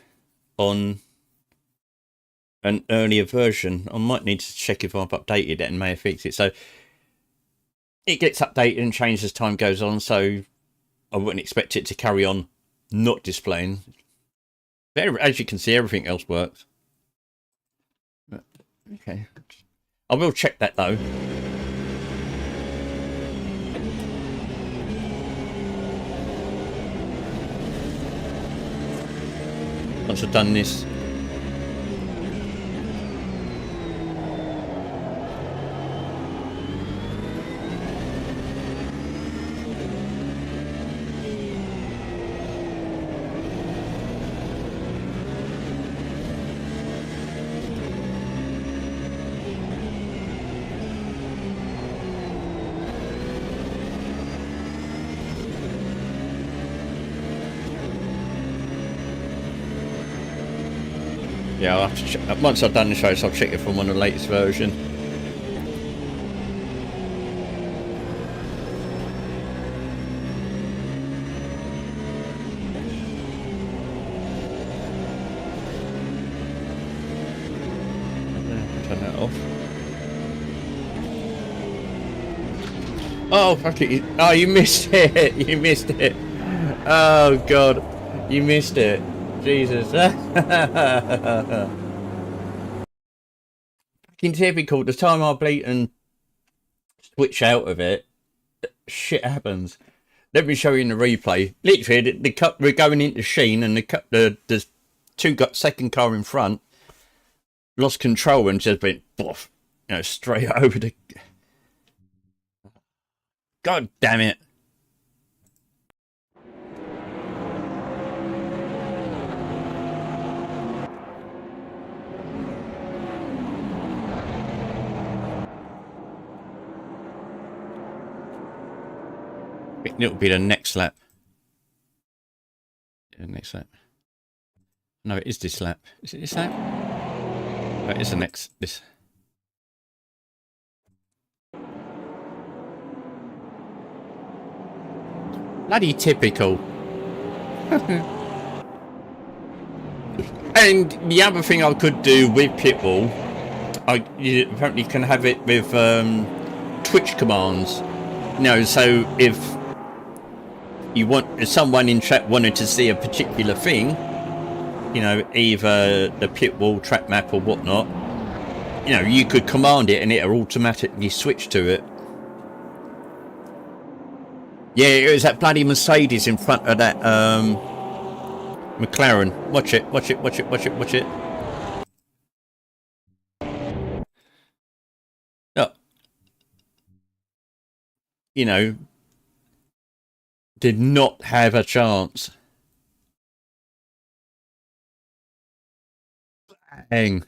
on an earlier version. I might need to check if I've updated it and may have fixed it. So it gets updated and changed as time goes on. So I wouldn't expect it to carry on not displaying. But as you can see, everything else works. Okay. I will check that though. Once I've done this. Yeah, I'll have to check. Once I've done this race, I'll check it from on the latest version. Turn that off. Oh, fuck it. Oh, you missed it. You missed it. Oh, God. You missed it. Jesus. Fucking typical. The time I bleat and switch out of it, shit happens. Let me show you in the replay. Literally, the cup we're going into Sheen, and the second car in front lost control and just went, boff, you know, straight over the. God damn it. It'll be the next lap. The next lap. No, it is this lap. Is it this lap? No, it is the next. This. Bloody typical. And the other thing I could do with Pitbull, you apparently can have it with Twitch commands. You know, so if someone in chat wanted to see a particular thing, you know, either the Pitbull track map or whatnot, you know, you could command it and it'll automatically switch to it. Yeah, it was that bloody Mercedes in front of that McLaren. Watch it, watch it, watch it, watch it, watch it. Look. You know, did not have a chance. Bang.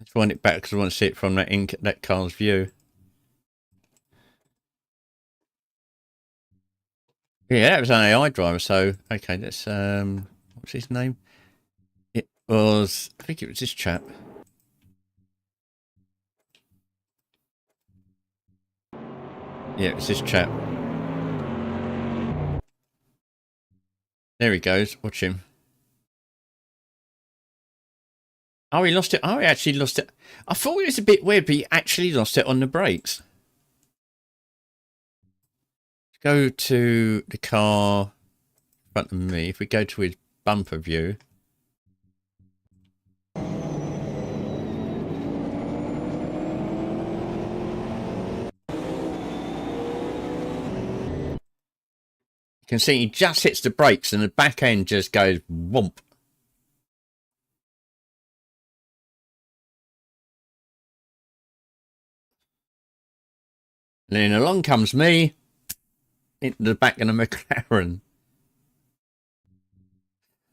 Let's wind it back because I want to see it from that car's view. Yeah, that was an AI driver, so okay, let's what's his name? It was, I think it was this chap. Yeah, it was this chap. There he goes, watch him. Oh, he lost it. Oh, he actually lost it. I thought it was a bit weird, but he actually lost it on the brakes. Go to the car in front of me. If we go to his bumper view. You can see he just hits the brakes and the back end just goes whomp. And then along comes me into the back of the McLaren.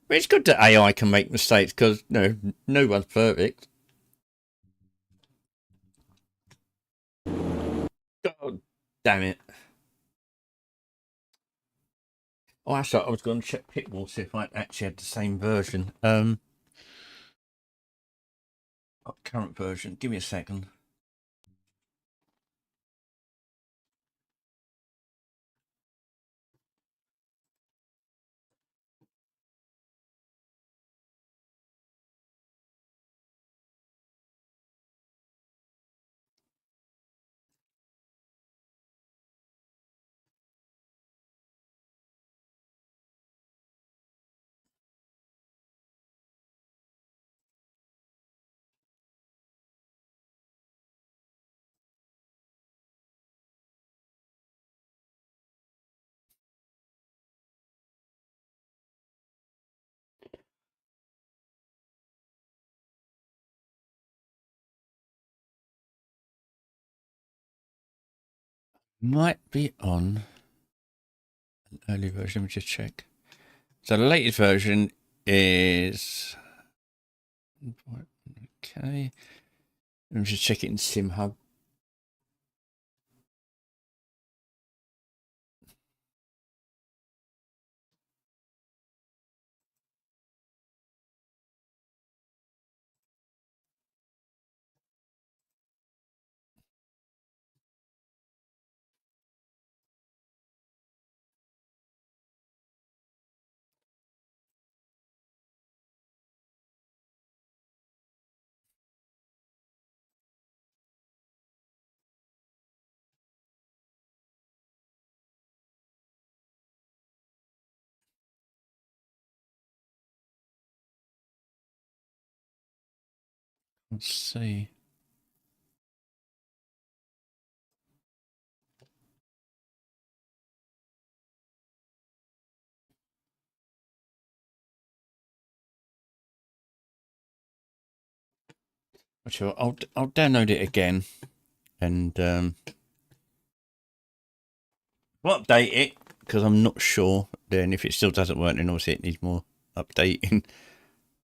But it's good that AI can make mistakes because no one's perfect. God damn it. Oh, that's right. I was going to check Pitbull, see if I actually had the same version. Current version. Give me a second. Might be on an early version. Let me just check. So the latest version is okay. Let me just check it in SimHub. Let's see. Sure, I'll download it again and we'll update it because I'm not sure. Then if it still doesn't work, then obviously it needs more updating.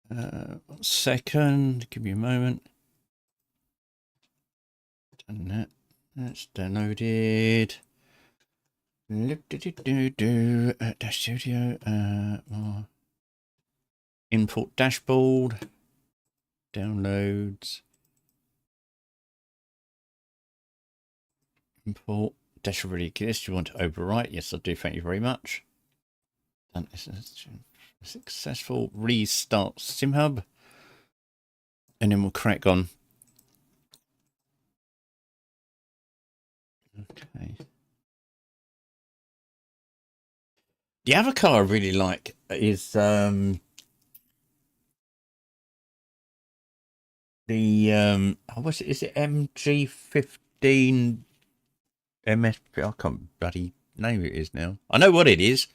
1 second, give me a moment. Done that. That's downloaded. Dash Studio. Import dashboard. Downloads. Import. Dash already exists. You want to overwrite? Yes, I do. Thank you very much. Done. Successful. Restart SimHub. And then we'll crack on. Okay. The other car I really like is what's it? Is it MG15 MS? I can't bloody name it is now. I know what it is.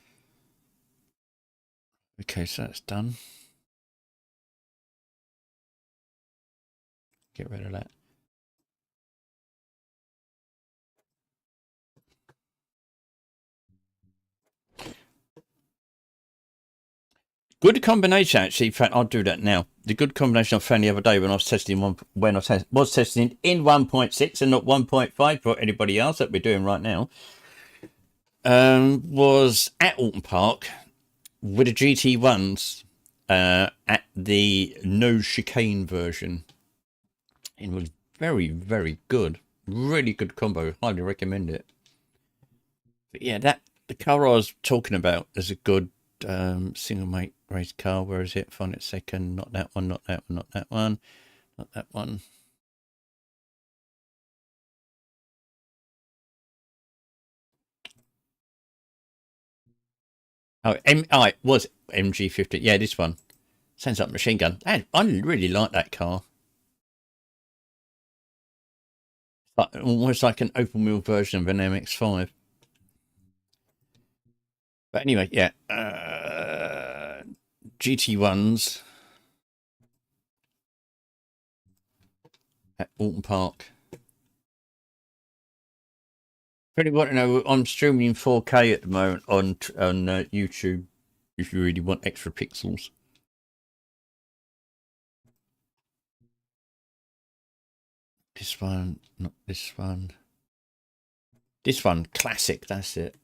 Okay, so that's done. Get rid of that. Good combination, actually. In fact, I'll do that now. The good combination I found the other day when I was testing was testing in 1.6 and not 1.5 for anybody else that we're doing right now. Was at Alton Park with the GT1s at the no chicane version. It was very, very good. Really good combo. Highly recommend it. But yeah, the car I was talking about is a good single mate race car. Where is it? Find it second. Not that one. Not that one. Not that one. Not that one. Oh, it was MG50. Yeah, this one. Sounds like a machine gun. I really like that car. Almost like an open wheel version of an MX-5. But anyway, yeah. GT1s at Alton Park. If you want to know, I'm streaming in 4K at the moment on YouTube. If you really want extra pixels. This one, not this one. This one, classic. That's it.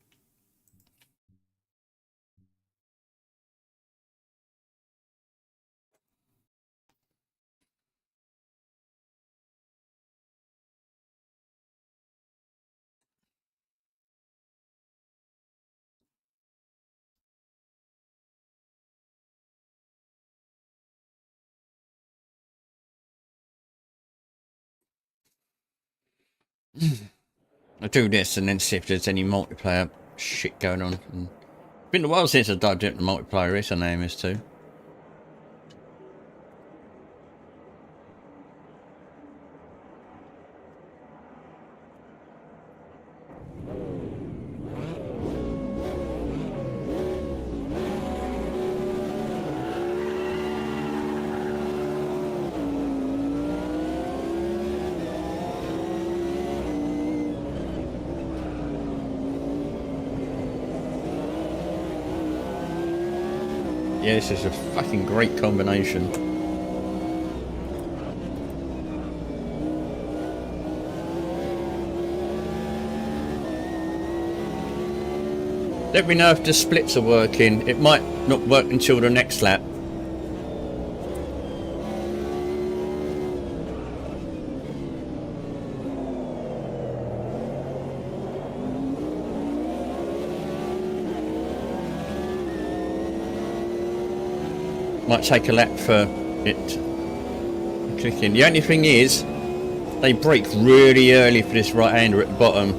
I do this and then see if there's any multiplayer shit going on. And it's been a while since I've dived into multiplayer race on AMS 2. Yeah, this is a fucking great combination. Let me know if the splits are working. It might not work until the next lap. Might take a lap for it clicking. The only thing is, they brake really early for this right-hander at the bottom.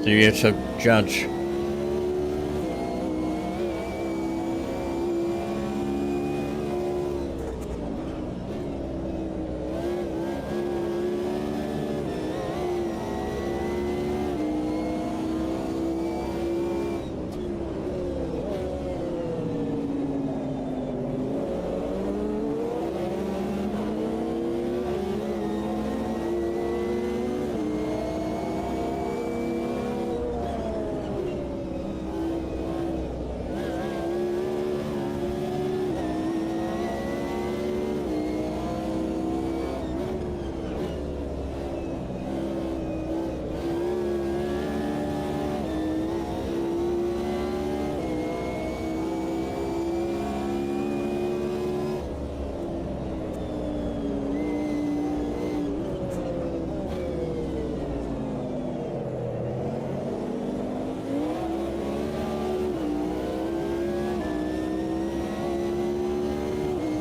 So you have to judge.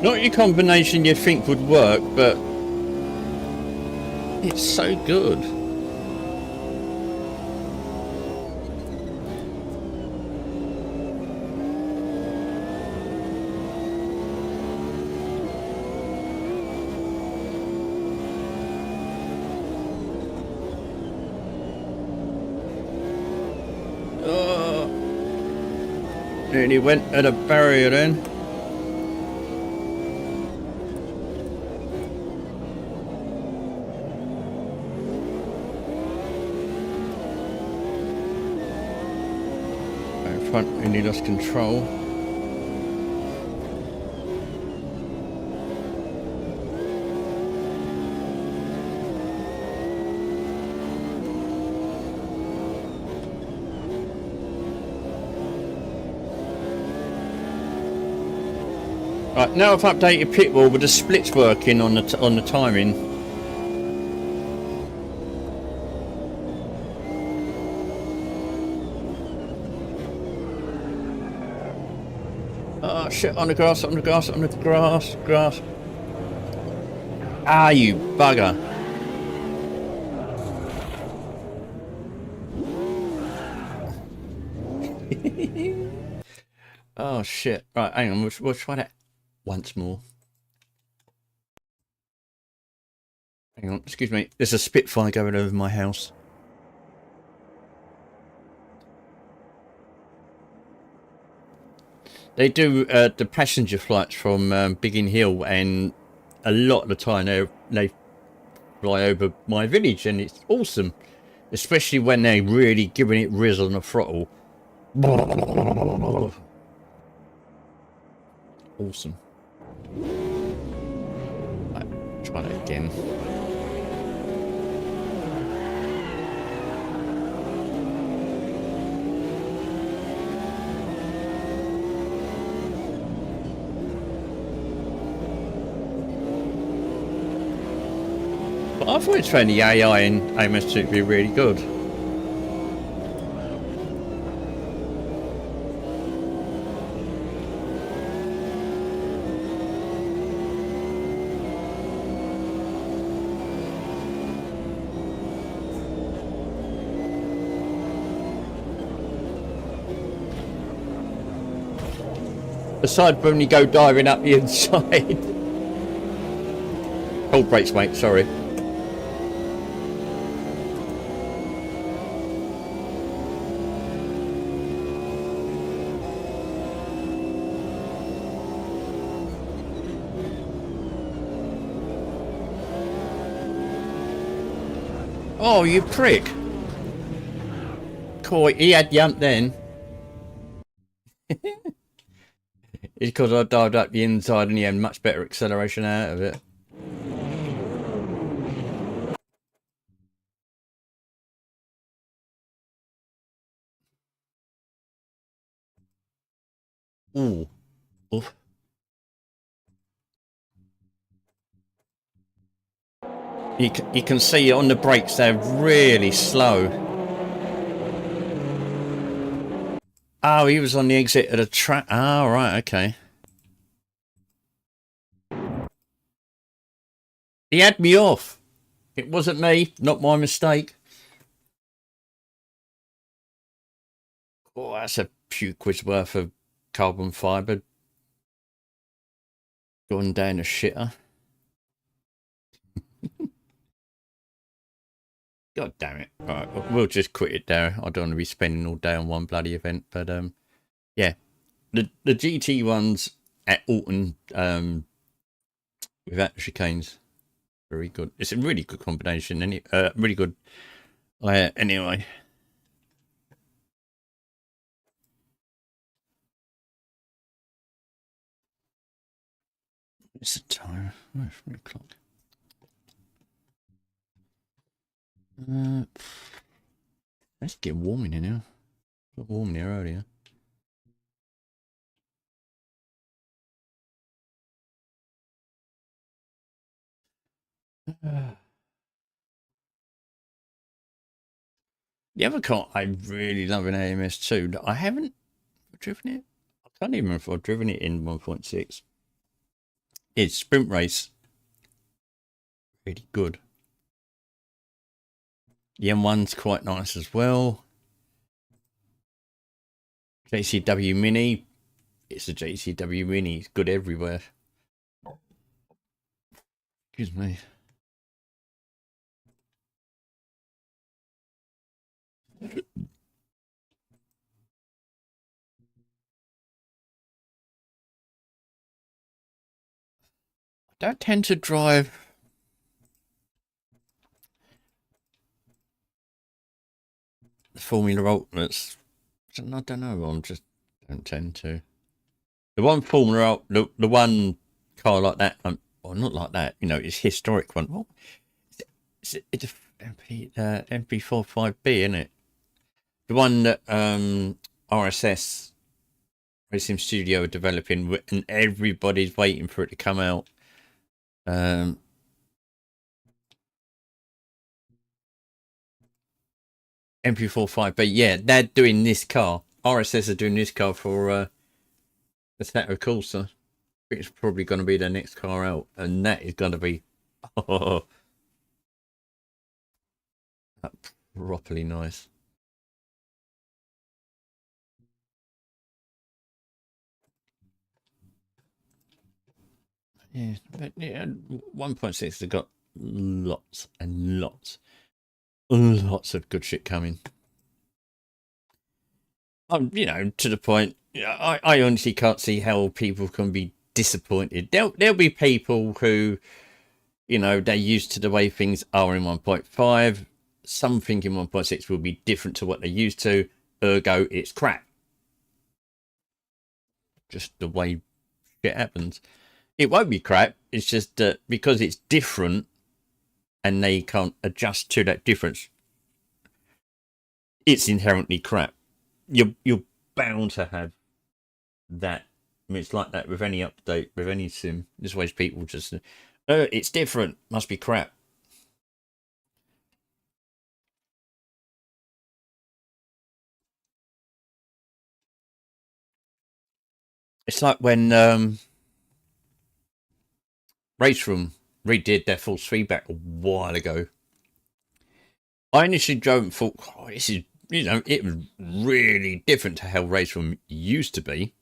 Not your combination you'd think would work, but it's so good. Oh, nearly went at a barrier then. Front, and he lost control. Right, now I've updated pit wall with the splits working on the timing. Oh shit, on the grass, on the grass, on the grass, grass. Ah, you bugger. Oh shit. Right, hang on, we'll try that once more. Hang on, excuse me. There's a Spitfire going over my house. They do the passenger flights from Biggin Hill, and a lot of the time they fly over my village, and it's awesome. Especially when they're really giving it Riz on the throttle. Awesome. Right, try that again. But I've always found the AI in AMS 2 to be really good. Aside from when you go diving up the inside. Cold brakes, mate, sorry. Oh, you prick. Coy, he had yump then. It's because I dived up the inside and he had much better acceleration out of it. Ooh. Oof. You can see on the brakes they're really slow. Oh, he was on the exit of the track. Oh, right, okay. He had me off. It wasn't me, not my mistake. Oh, that's a few quid's worth of carbon fibre gone down a shitter. God damn it. Alright, we'll just quit it there. I don't want to be spending all day on one bloody event, but yeah. The GT ones at Alton without the chicanes, very good. It's a really good combination, really good. Anyway. It's the time. Oh, 3 o'clock. Let's get warm in here now. It got warm in here earlier. The other car I really love in AMS 2 that I haven't driven it. I can't even remember if I've driven it in 1.6. It's Sprint Race. Really good. The M1's quite nice as well. JCW Mini. It's a JCW Mini. It's good everywhere. Excuse me. I don't tend to drive the Formula Ultimates. I don't know. I just don't tend to. The one Formula, the one car like that, or not like that, you know, it's historic one. What? It's a MP45B, isn't it? The one that RSS Racing Studio are developing, and everybody's waiting for it to come out. MP45B, yeah, they're doing this car. RSS are doing this car for The Sato Corsa. It's probably going to be the next car out, and that is going to be properly nice. Yeah, but yeah, 1.6 have got lots and lots of good shit coming. You know, to the point, I honestly can't see how people can be disappointed. There'll be people who, you know, they're used to the way things are in 1.5. Something in 1.6 will be different to what they're used to. Ergo, it's crap. Just the way shit happens. It won't be crap. It's just that because it's different and they can't adjust to that difference, it's inherently crap. You're bound to have that. I mean, it's like that with any update, with any sim. This way people just, it's different, must be crap. It's like when Race Room redid their full feedback a while ago. I initially drove and thought, oh, this is, you know, it was really different to how Race Room used to be.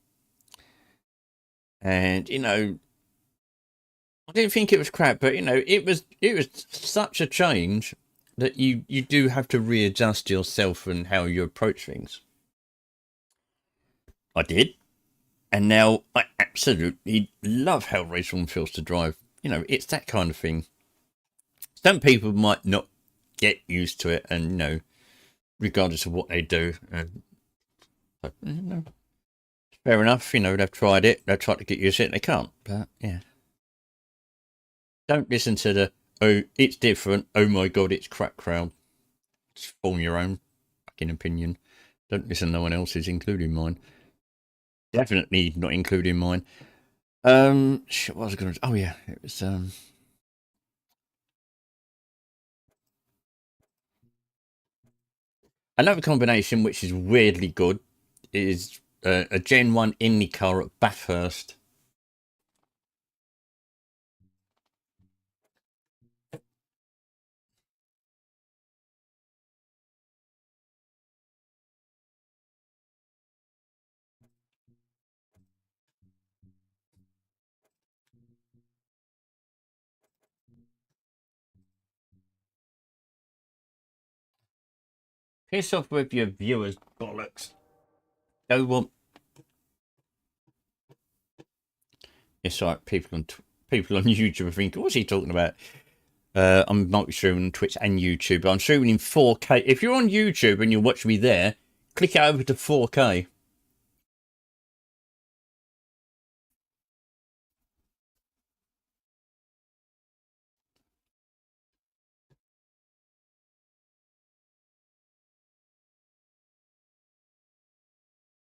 And, you know, I didn't think it was crap, but, you know, it was such a change that you do have to readjust yourself and how you approach things. I did. And now I absolutely love how Race Room feels to drive. You know, it's that kind of thing. Some people might not get used to it, and, you know, regardless of what they do. But, you know, fair enough. You know, they've tried it. They've tried to get used to it. They can't. But, yeah. Don't listen to the, oh, it's different. Oh, my God, it's crap crowd. Just form your own fucking opinion. Don't listen to no one else's, including mine. Definitely not including mine. Shit, what was I going to... Oh, yeah. It was, another combination, which is weirdly good, is a Gen 1 Indy car at Bathurst. Piss off with your viewers, bollocks. Go want... It's like people on YouTube are thinking, what's he talking about? I'm multi-streaming on Twitch and YouTube. I'm streaming in 4K. If you're on YouTube and you're watching me there, click it over to 4K.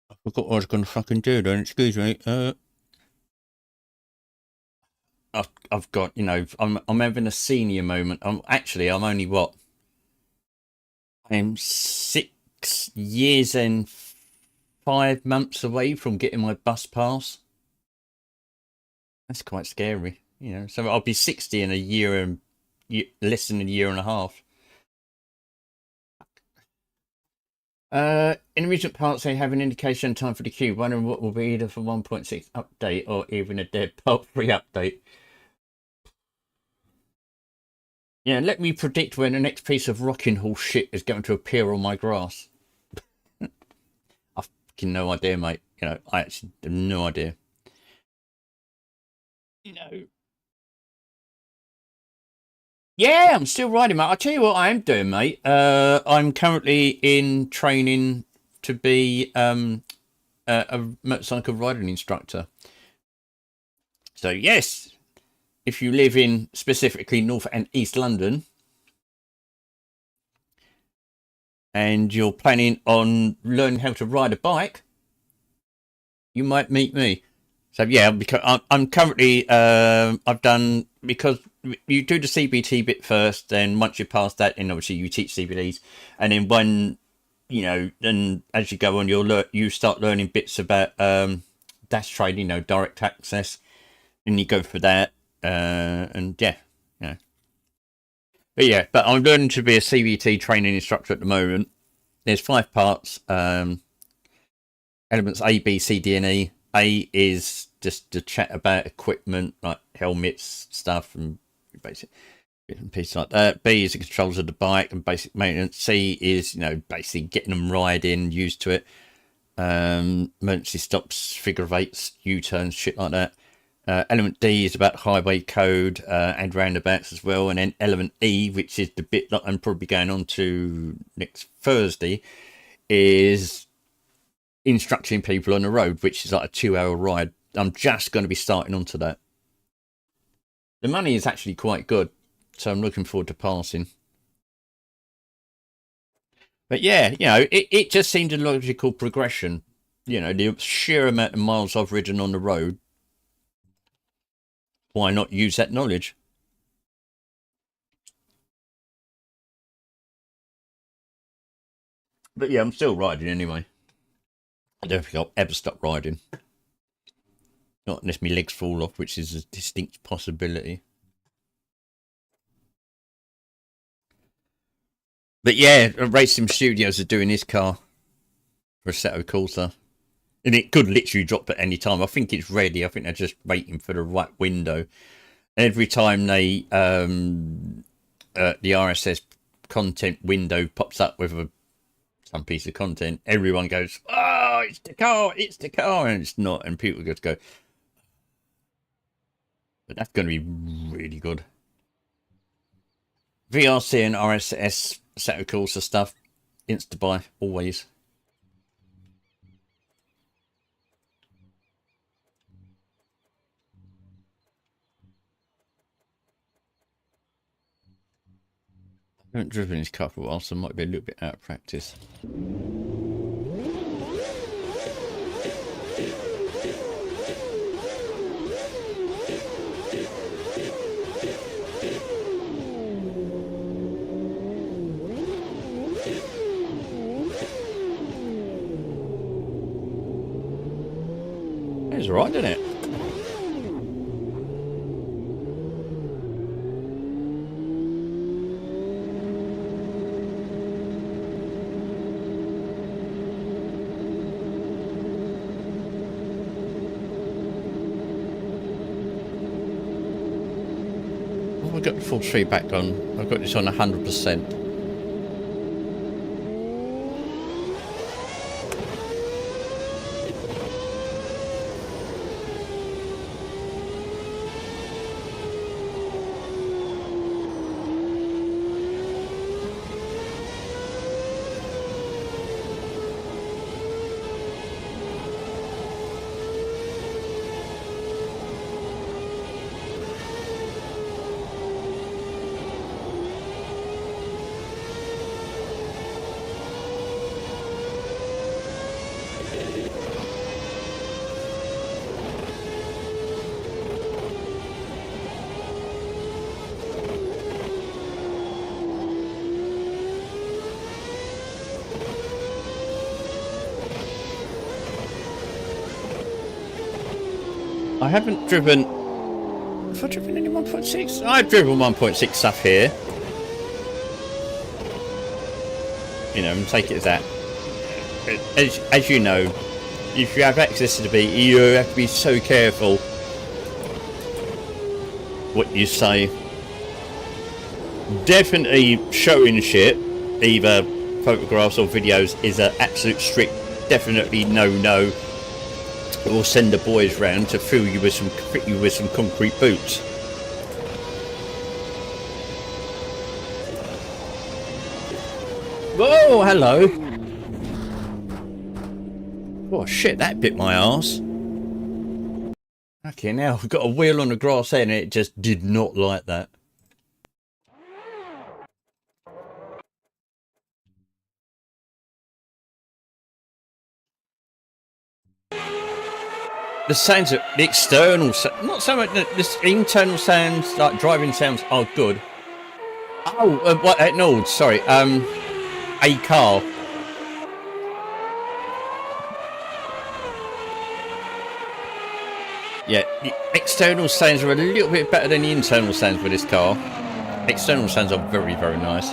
I forgot what I was going to fucking do then. Excuse me. I've got, you know, I'm having a senior moment. I'm only what? I'm 6 years and 5 months away from getting my bus pass. That's quite scary, you know. So I'll be 60 in a year and less than a year and a half. In recent parts, they have an indication time for the cube. Wondering what will be either for 1.6 update or even a Dead Part 3 update. Yeah, let me predict when the next piece of rocking horse shit is going to appear on my grass. I've fucking no idea, mate. You know, I actually have no idea. You know. Yeah, I'm still riding, mate. I'll tell you what I am doing, mate. I'm currently in training to be a motorcycle riding instructor. So, yes, if you live in specifically North and East London and you're planning on learning how to ride a bike, you might meet me. So yeah, because I'm currently I've done, because you do the CBT bit first, then once you pass that, then obviously you teach CBTs, and then when, you know, then as you go on, you start learning bits about dash training, you know, direct access, and you go for that, and yeah, you know. But I'm learning to be a CVT training instructor at the moment. There's 5 parts, elements A, B, C, D, and E. A is just to chat about equipment like helmets, stuff, and basic bits and pieces like that. B is the controls of the bike and basic maintenance. C is, you know, basically getting them riding, used to it. Emergency stops, figure of eights, U-turns, shit like that. Element D is about highway code and roundabouts as well. And then element E, which is the bit that I'm probably going on to next Thursday, is instructing people on the road, which is like a 2-hour ride. I'm just going to be starting onto that. The money is actually quite good, so I'm looking forward to passing. But yeah, you know, it just seemed a logical progression. You know, the sheer amount of miles I've ridden on the road, why not use that knowledge? But yeah, I'm still riding anyway. I don't think I'll ever stop riding. Not unless my legs fall off, which is a distinct possibility. But yeah, Racing Studios are doing this car for Assetto Corsa. And it could literally drop at any time. I think it's ready. I think they're just waiting for the right window. Every time they the RSS content window pops up with some piece of content, everyone goes, "Oh, it's the car," and it's not, and people just go. But that's going to be really good. VRC and RSS Assetto Corsa stuff, insta buy always. I haven't driven this car for a while, so I might be a little bit out of practice. It's alright, isn't it? I've got the full street back on. I've got this on 100%. I haven't driven. Have I driven any 1.6? I've driven 1.6 stuff here. You know, and take it as that. As you know, if you have access to the beat, you have to be so careful what you say. Definitely showing shit, either photographs or videos, is an absolute strict, definitely no. We'll send the boys round to fit you with some concrete boots. Whoa, hello. Oh shit, that bit my arse. Okay, now we've got a wheel on the grass there and it just did not like that. The sounds of the external, not so much the internal sounds, like driving sounds, are good. Oh, what? No, sorry. A car. Yeah, the external sounds are a little bit better than the internal sounds with this car. External sounds are very, very nice.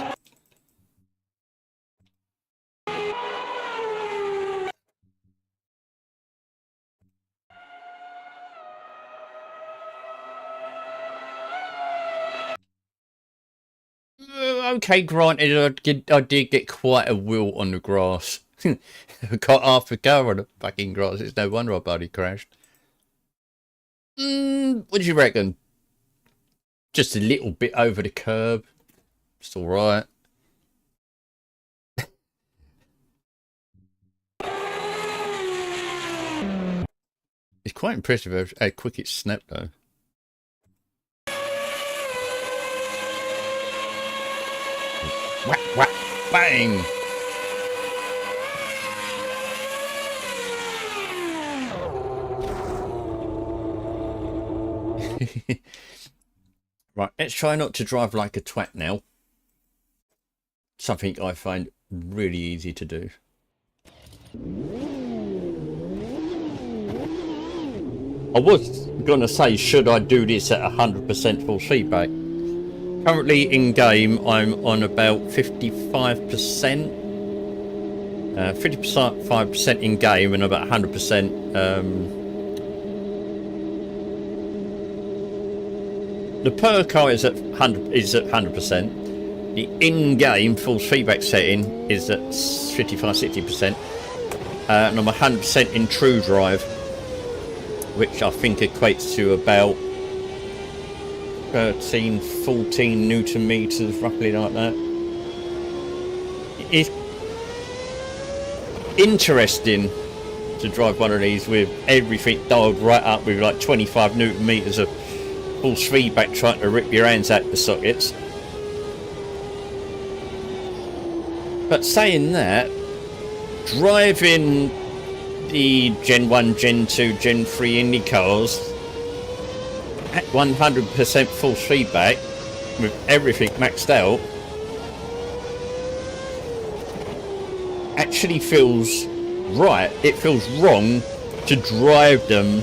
Okay, granted, I did get quite a wheel on the grass. I got half a car on the fucking grass. It's no wonder I bloody crashed. What do you reckon? Just a little bit over the curb. It's alright. It's quite impressive how quick it snapped though. Whack, whack, bang! Right, let's try not to drive like a twat now. Something I find really easy to do. I was gonna say, should I do this at 100% full feedback? Currently in game, I'm on about 55%. 55% in game and about 100%. The per car is at 100%. The in-game full feedback setting is at 55-60%, and I'm 100% in true drive, which I think equates to about 13-14 Newton meters, roughly like that. It's interesting to drive one of these with everything dialed right up with like 25 Newton meters of full feedback, trying to rip your hands out the sockets. But saying that, driving the Gen 1, Gen 2, Gen 3 Indy cars at 100% full feedback with everything maxed out actually feels right. It feels wrong to drive them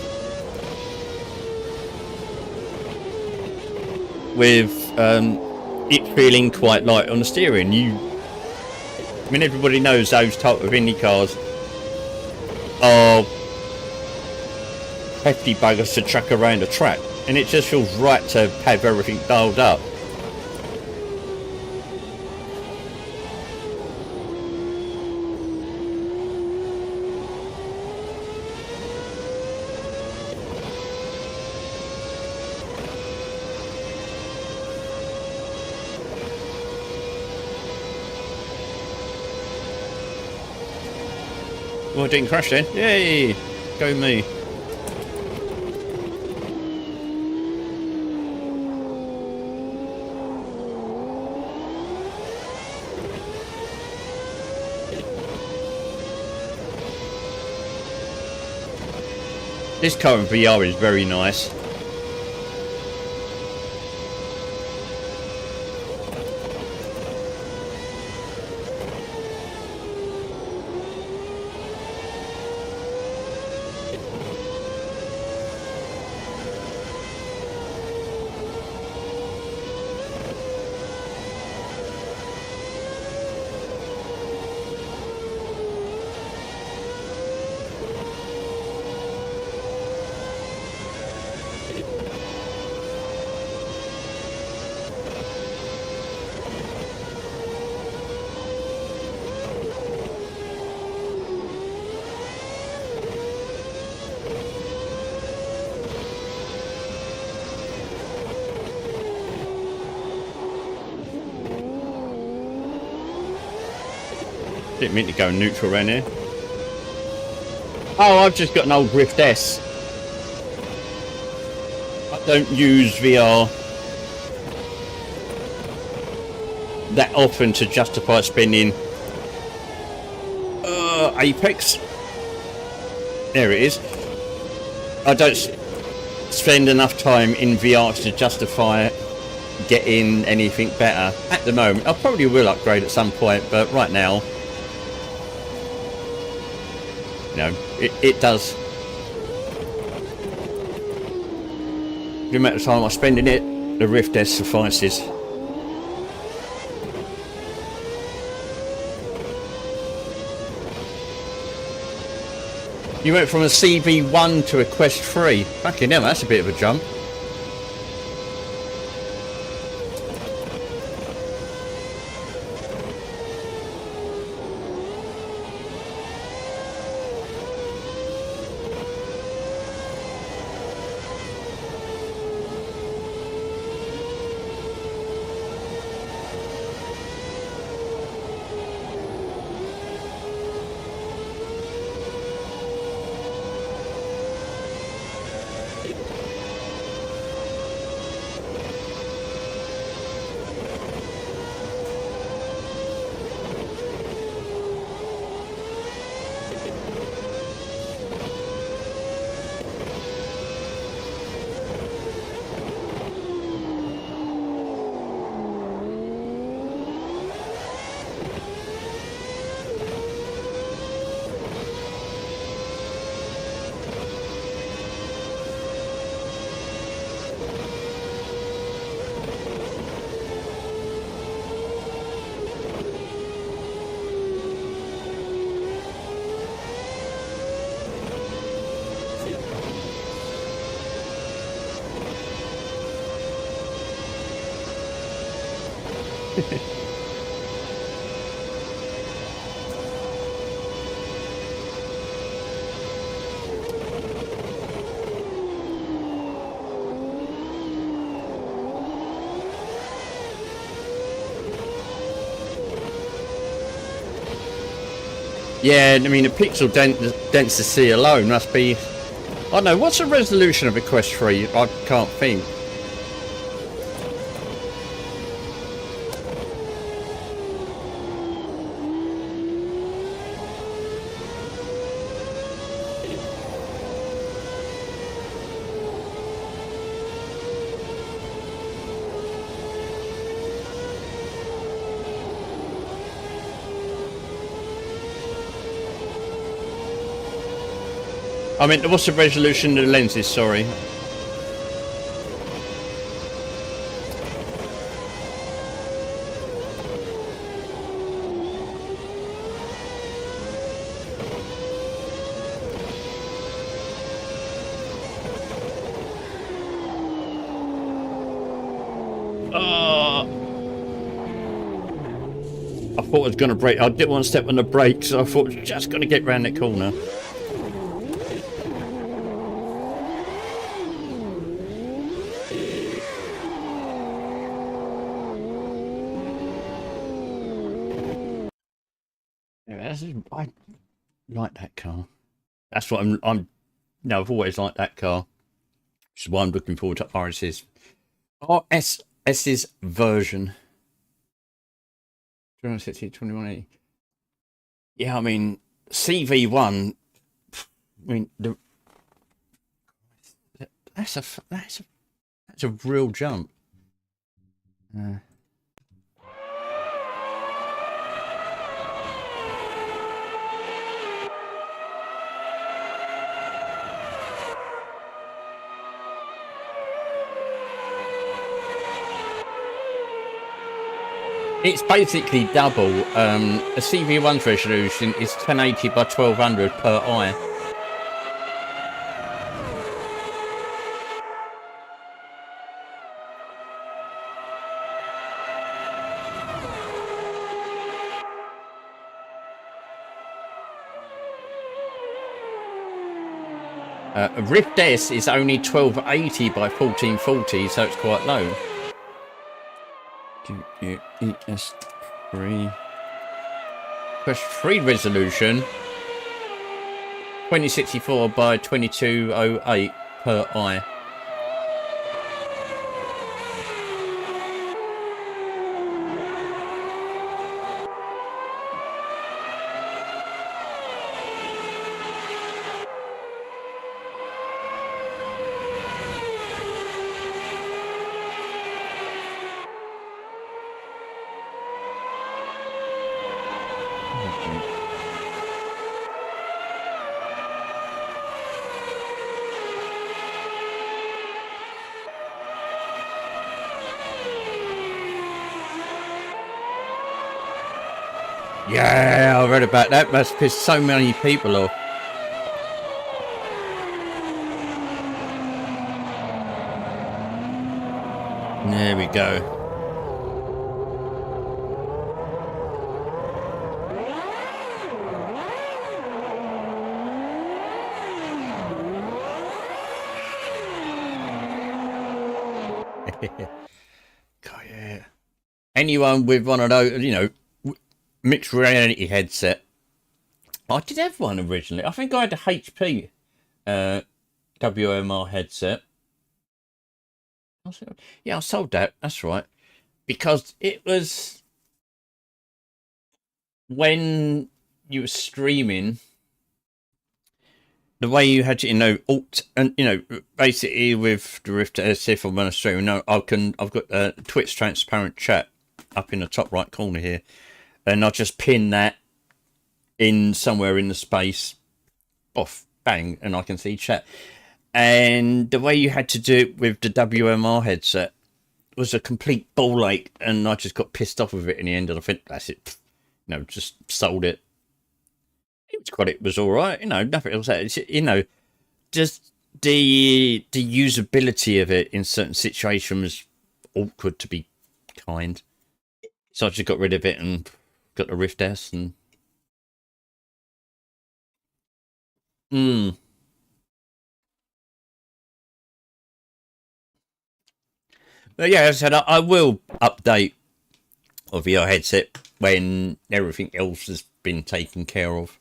with it feeling quite light on the steering. I mean, everybody knows those type of Indy cars are hefty buggers to truck around a track, and it just feels right to have everything dialed up. Well, I didn't crash then. Yay! Go me. This car in VR is very nice. Didn't mean to go neutral around here. Oh, I've just got an old Rift S. I don't use VR that often to justify spending Apex. There it is. I don't spend enough time in VR to justify getting anything better at the moment. I probably will upgrade at some point, but right now, you know, it does The amount of time I spend in it, the Rift S suffices. You went from a CV1 to a Quest 3. Fucking hell, that's a bit of a jump. Yeah, I mean the pixel density alone must be... I don't know, what's the resolution of a Quest 3? I can't think. I mean, what's the resolution of the lenses, sorry? I thought I was going to brake. I didn't want to step on the brakes, so I thought I was just going to get round the corner. I like that car. That's what I'm. No, I've always liked that car. Which is why I'm looking forward to RS's version. 260, 2180. Yeah, I mean CV1. I mean that's a real jump. It's basically double. A CV1's resolution is 1080 by 1200 per eye. Rift S is only 1280 by 1440, so it's quite low. ES3. Quest 3 resolution 2064 by 2208 per eye. Yeah, I read about that. Must piss so many people off. There we go. God, yeah. Anyone with one of those, you know, mixed reality headset. I did have one originally. I think I had a HP WMR headset. Yeah, I sold that. That's right. Because it was when you were streaming, the way you had to, you know, alt and, you know, basically with the Rift as if I'm on a stream. No, I've got Twitch transparent chat up in the top right corner here, and I'll just pin that in somewhere in the space, off, bang, and I can see chat. And the way you had to do it with the WMR headset was a complete ball ache, and I just got pissed off with it in the end. And I think that's it. You know, just sold it. It was all right. You know, nothing else. It's, you know, just the usability of it in certain situations was awkward, to be kind. So I just got rid of it and got the Rift S and. But yeah, as I said, I will update a VR headset when everything else has been taken care of.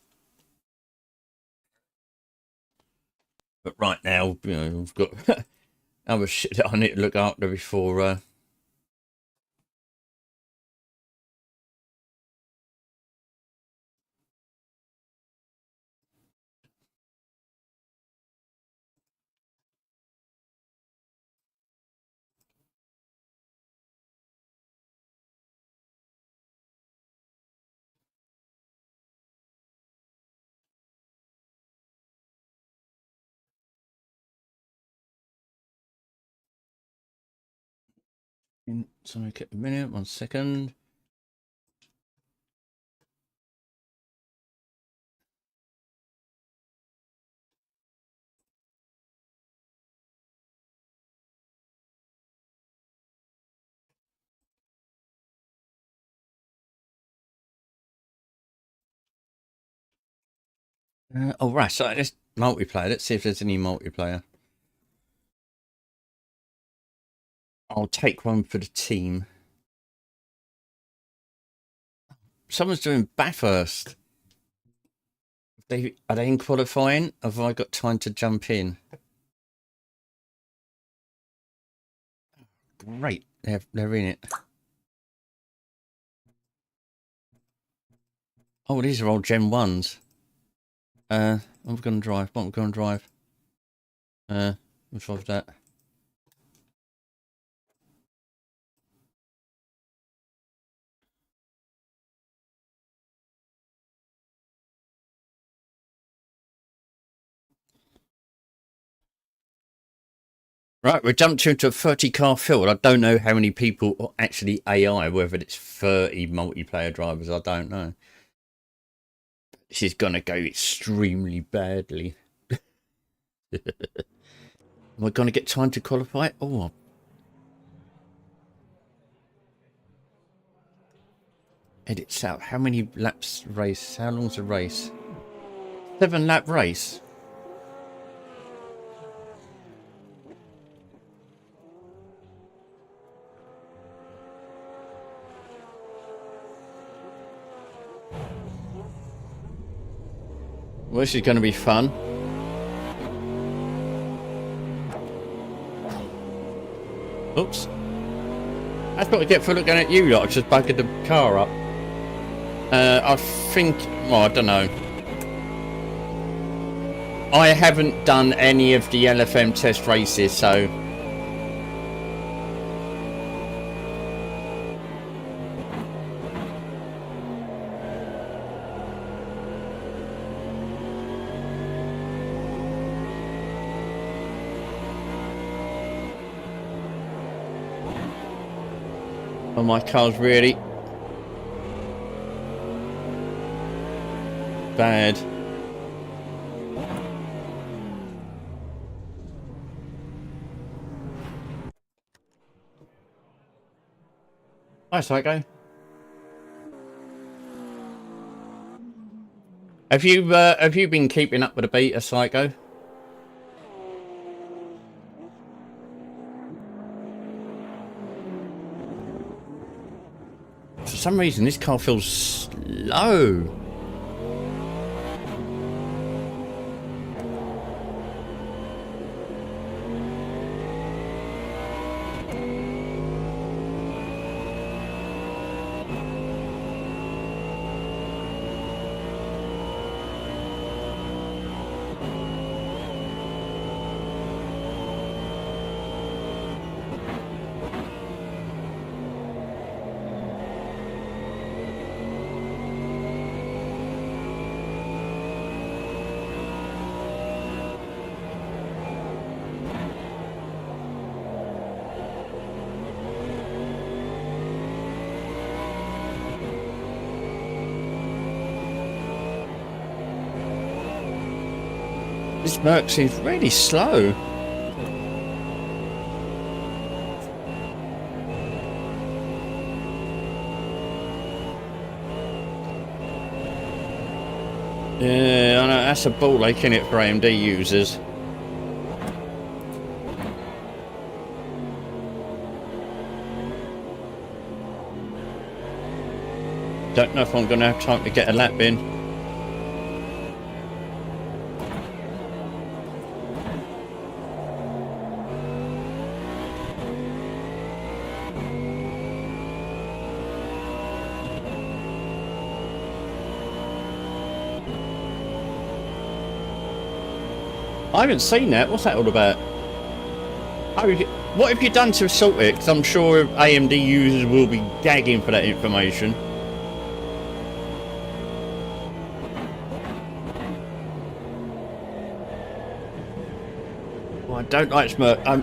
But right now, you know, we've got other shit that I need to look after before. Sorry, a minute, 1 second. Oh, right, so let's multiplayer. Let's see if there's any multiplayer. I'll take one for the team. Someone's doing Bathurst. Are they in qualifying? Have I got time to jump in? Great, they're in it. Oh, these are all Gen 1s. I'm going to drive. What am I going to drive? Which one's that? Right, we jumped into a 30-car field. I don't know how many people are actually AI, whether it's 30 multiplayer drivers, I don't know. This is going to go extremely badly. Am I going to get time to qualify? Oh. Edits out. How many laps race? How long's a race? 7-lap race. Well, this is going to be fun. Oops. That's what I get for looking at you lot. I just buggered the car up. I think... Well, I don't know. I haven't done any of the LFM test races, so... Oh, my car's really... bad. Hi, Psycho. Have you been keeping up with the beta, Psycho? For some reason, this car feels slow. This Merc seems really slow. Yeah, I know, that's a ball ache, isn't it, for AMD users? Don't know if I'm going to have time to get a lap in. I haven't seen that. What's that all about? What have you done to sort it? Because I'm sure AMD users will be gagging for that information. Well, I don't like smirk. I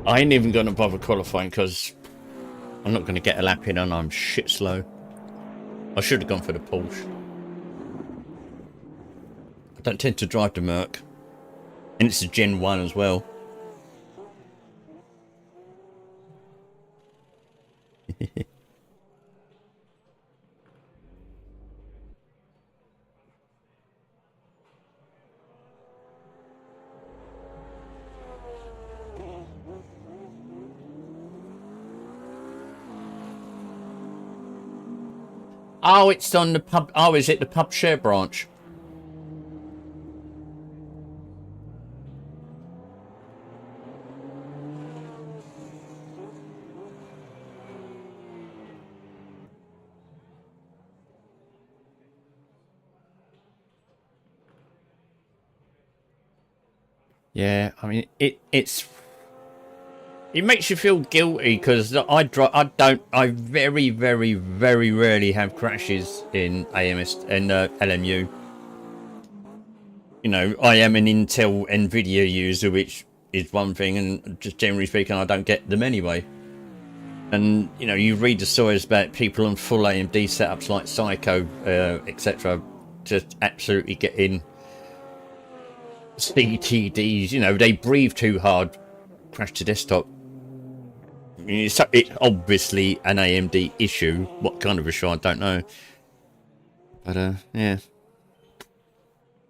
ain't even going to bother qualifying because I'm not going to get a lap in and I'm shit slow. I should have gone for the Porsche. I don't tend to drive the Merc. And it's a Gen 1 as well. Oh, it's on the pub. Oh, is it the pub share branch? Yeah, I mean it makes you feel guilty because I very rarely have crashes in AMS and LMU. You know, I am an Intel Nvidia user, which is one thing, and just generally speaking, I don't get them anyway. And you know, you read the stories about people on full AMD setups like Psycho, etc., just absolutely getting CTDs. You know, they breathe too hard, crash to desktop. I mean, it's obviously an AMD issue. What kind of issue, I don't know. But yeah,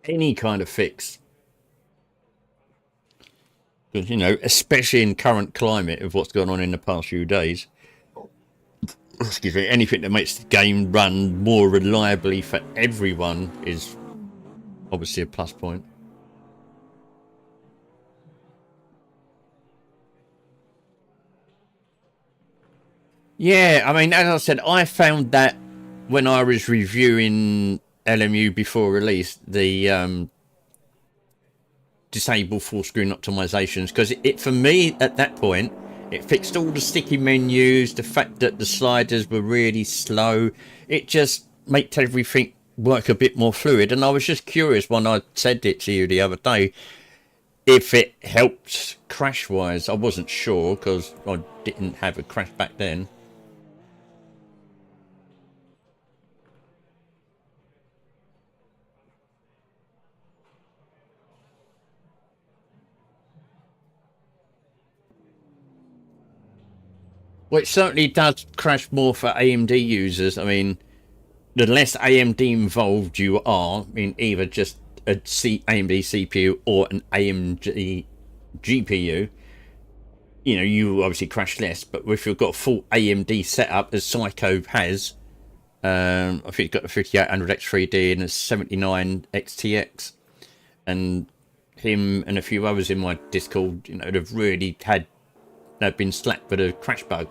any kind of fix. Because, you know, especially in current climate of what's gone on in the past few days. Excuse me, anything that makes the game run more reliably for everyone is obviously a plus point. Yeah, I mean, as I said, I found that when I was reviewing LMU before release, the disable full screen optimizations, because it for me at that point, it fixed all the sticky menus, the fact that the sliders were really slow. It just made everything work a bit more fluid. And I was just curious when I said it to you the other day, if it helped crash wise. I wasn't sure because I didn't have a crash back then. Well, it certainly does crash more for AMD users. I mean, the less AMD involved you are in either just AMD CPU or an AMD GPU, you know, you obviously crash less. But if you've got a full AMD setup, as Psycho has, I think it's got the 5800 X3D and a 79 XTX, and him and a few others in my Discord, you know, they've really they've been slapped with a crash bug.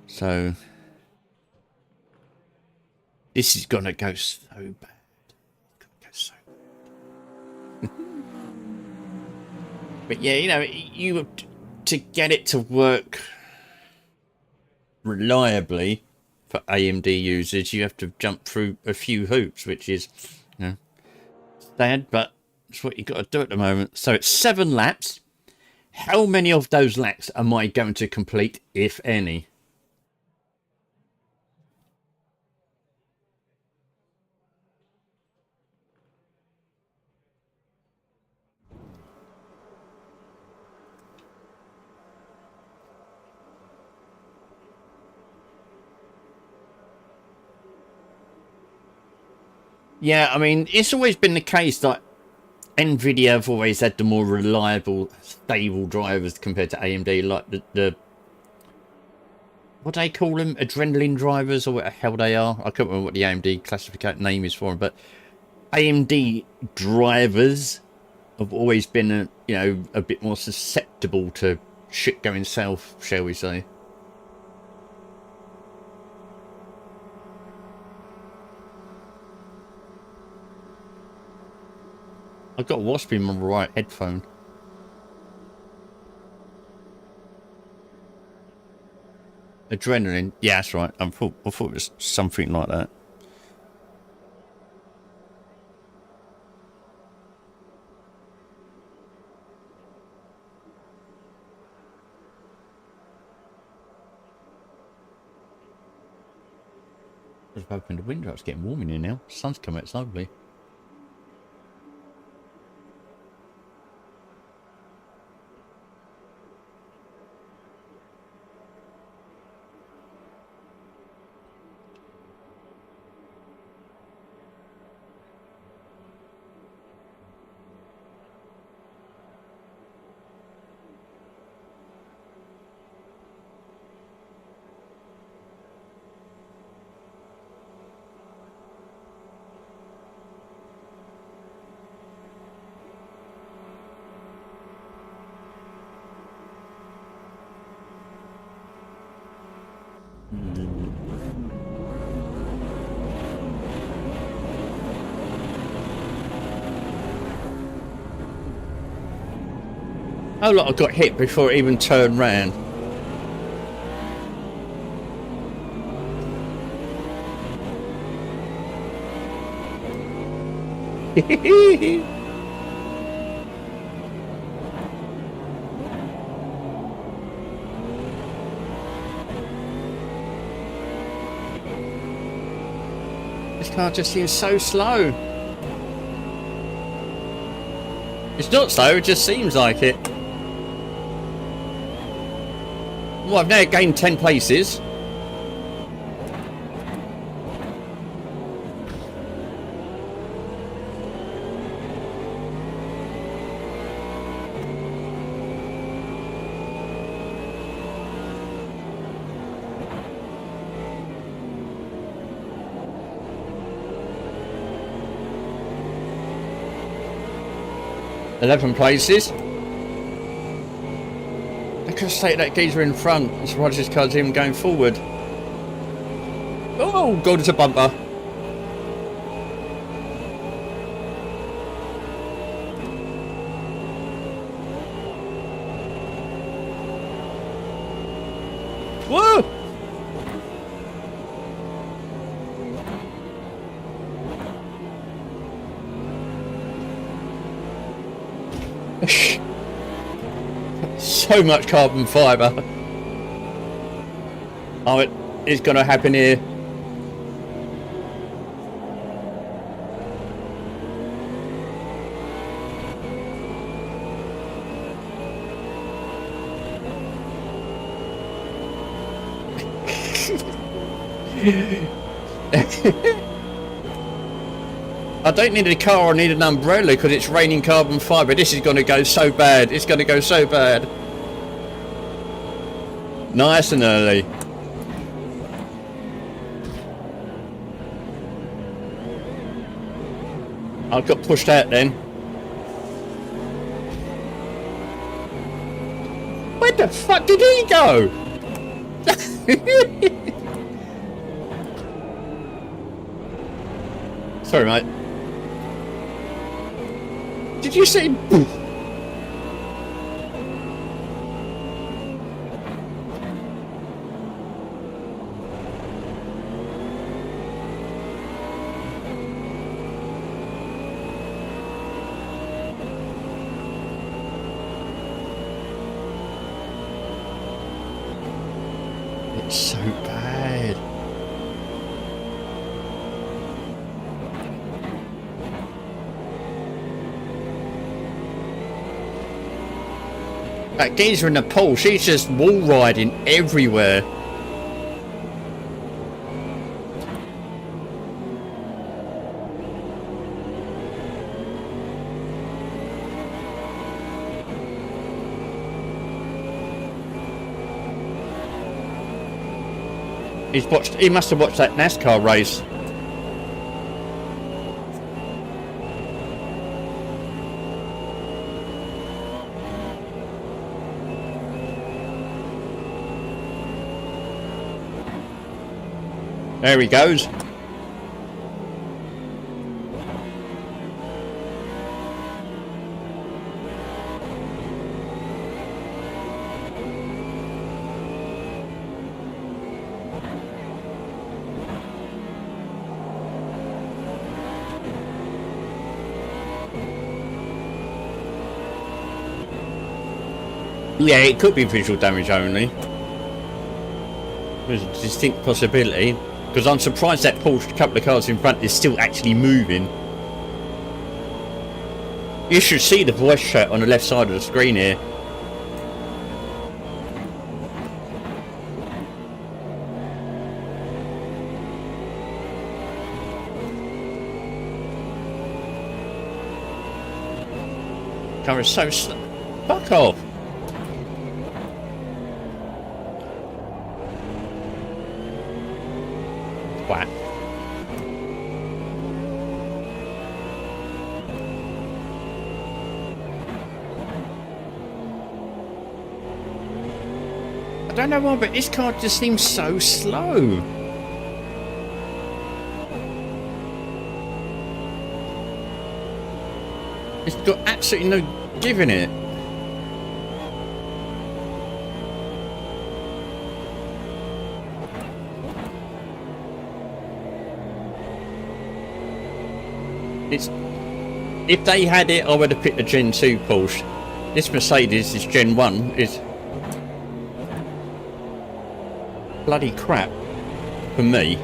So this is gonna go so bad. It's gonna go so bad. But yeah, you know, to get it to work reliably for AMD users, you have to jump through a few hoops, which is, you know, sad, but it's what you got to do at the moment. So it's 7 laps. How many of those laps am I going to complete, if any? Yeah, I mean, it's always been the case that NVIDIA have always had the more reliable, stable drivers compared to AMD, like the what do they call them? Adrenaline drivers, or what the hell they are? I can't remember what the AMD classification name is for them, but AMD drivers have always been, you know, a bit more susceptible to shit going south, shall we say. I've got a wasp in my right headphone. Adrenaline. Yeah, that's right. I thought it was something like that. I've opened the window. It's getting warm in here now. The sun's come out. It's lovely. Oh look, I got hit before it even turned round. This car just seems so slow. It's not slow, it just seems like it. Well, I've now gained 10 places. $11 places. I could have that geezer in front. I'm surprised this car's even going forward. Oh, God, it's a bumper. Whoa! So much carbon fibre. Oh, it is going to happen here. I don't need a car, I need an umbrella because it's raining carbon fibre. This is going to go so bad. It's going to go so bad. Nice and early. I got pushed out then. Where the fuck did he go? Sorry, mate. Did you see? It's so bad. That geezer in the pool, she's just wall riding everywhere. He must have watched that NASCAR race. There he goes. Yeah, it could be visual damage only. There's a distinct possibility. Because I'm surprised that Porsche, a couple of cars in front, is still actually moving. You should see the voice chat on the left side of the screen here. Car is so slow. Fuck off. Wow. I don't know why, but this car just seems so slow. It's got absolutely no give in it. If they had it, I would have picked the Gen 2 Porsche. This Mercedes, this Gen 1, is bloody crap for me.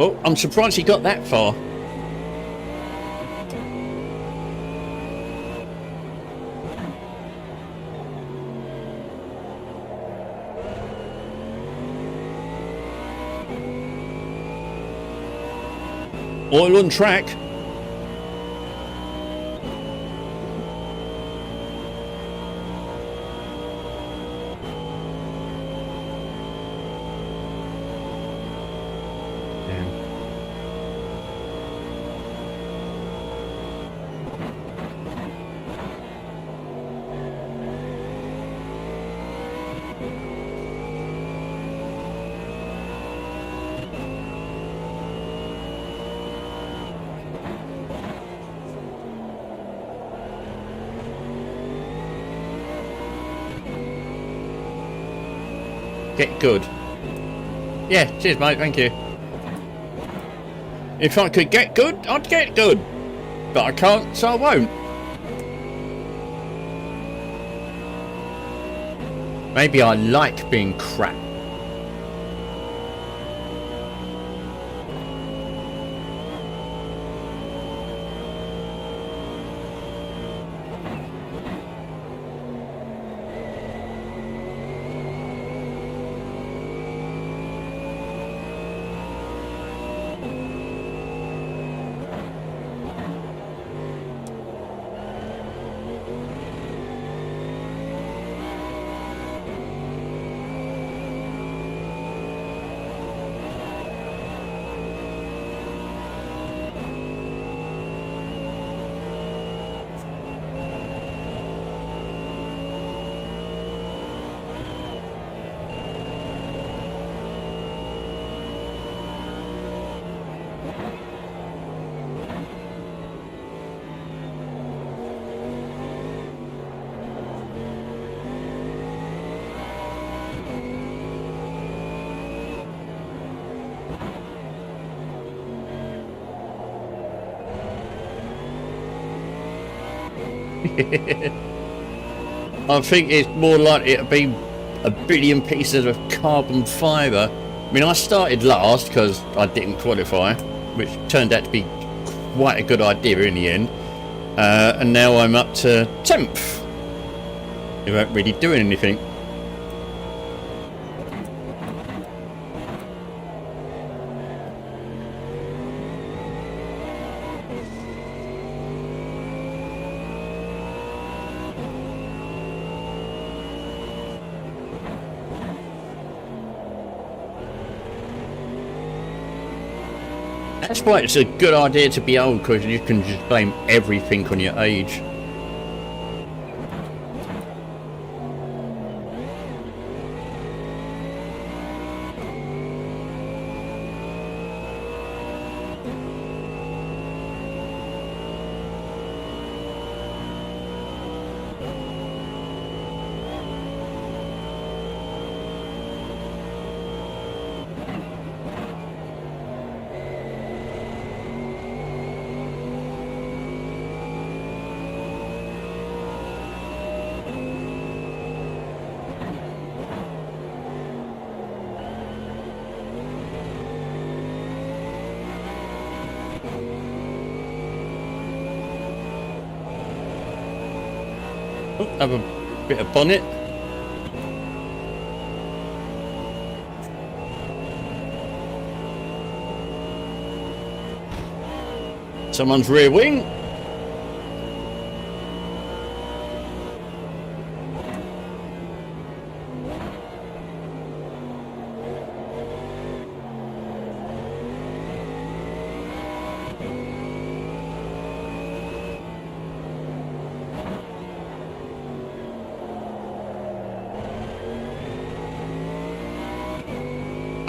Oh, I'm surprised he got that far. Oil on track. Get good. Yeah, cheers, mate. Thank you. If I could get good, I'd get good. But I can't, so I won't. Maybe I like being crap. I think it's more likely to be a billion pieces of carbon fibre. I mean, I started last because I didn't qualify, which turned out to be quite a good idea in the end. And now I'm up to 10th without really doing anything. That's why it's a good idea to be old, because you can just blame everything on your age. Have a bit of bonnet. Someone's rear wing.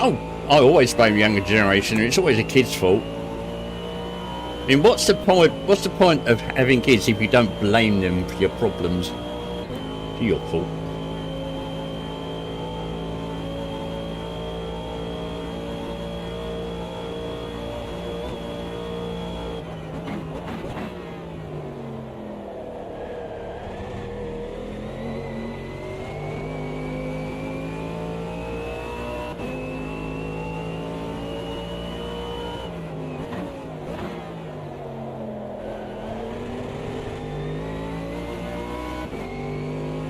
Oh, I always blame the younger generation. It's always a kid's fault. I mean, what's the point? What's the point of having kids if you don't blame them for your problems? It's your fault.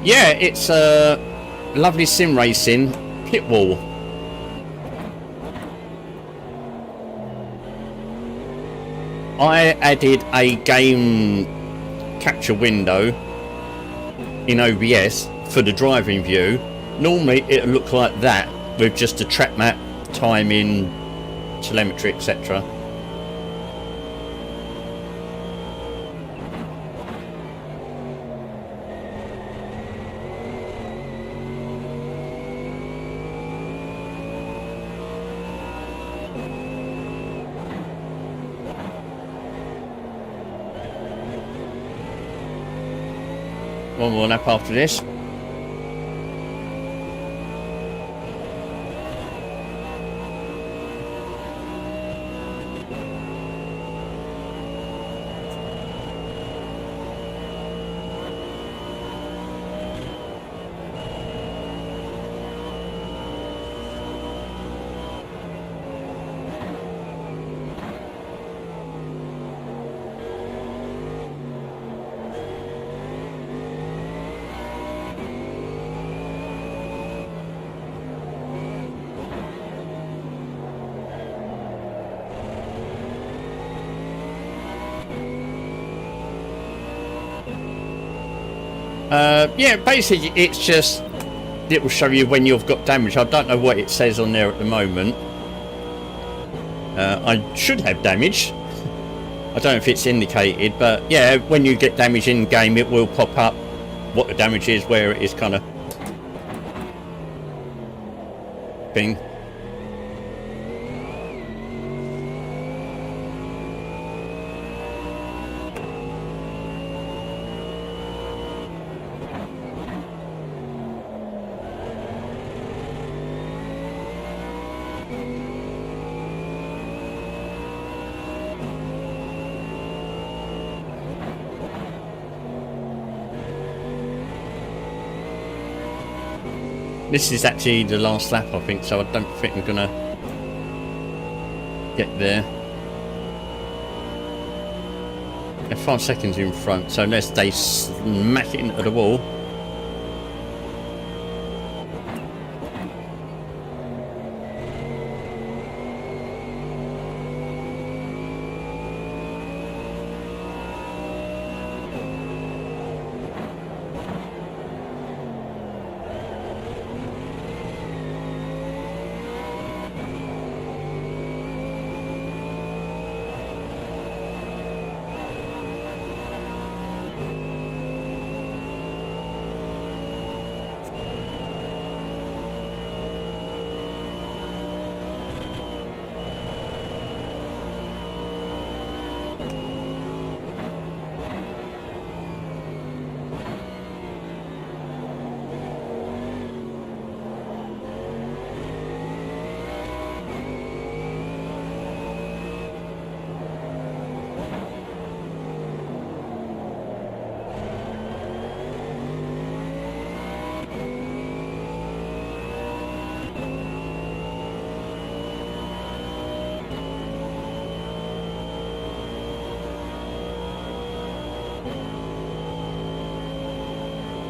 Yeah, it's lovely sim racing pit wall. I added a game capture window in OBS for the driving view. Normally it'll look like that with just a track map, timing, telemetry, etc. One more lap after this. Yeah, basically it's just, it will show you when you've got damage. I don't know what it says on there at the moment. I should have damage. I don't know if it's indicated, but yeah, when you get damage in game, it will pop up what the damage is, where it is, kind of thing. This is actually the last lap, I think, so I don't think we're gonna get there. They're 5 seconds in front, so unless they smack it into the wall.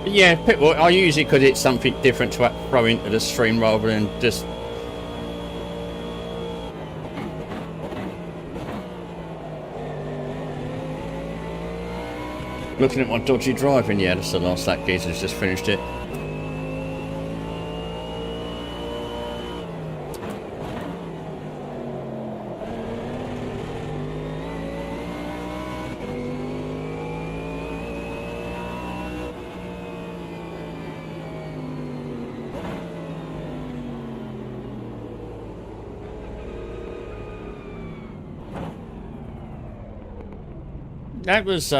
Yeah, Pitbull, I use it because it's something different to throw into the stream rather than just... Looking at my dodgy driving, yeah, that's the last lap. Geezer's just finished it. That was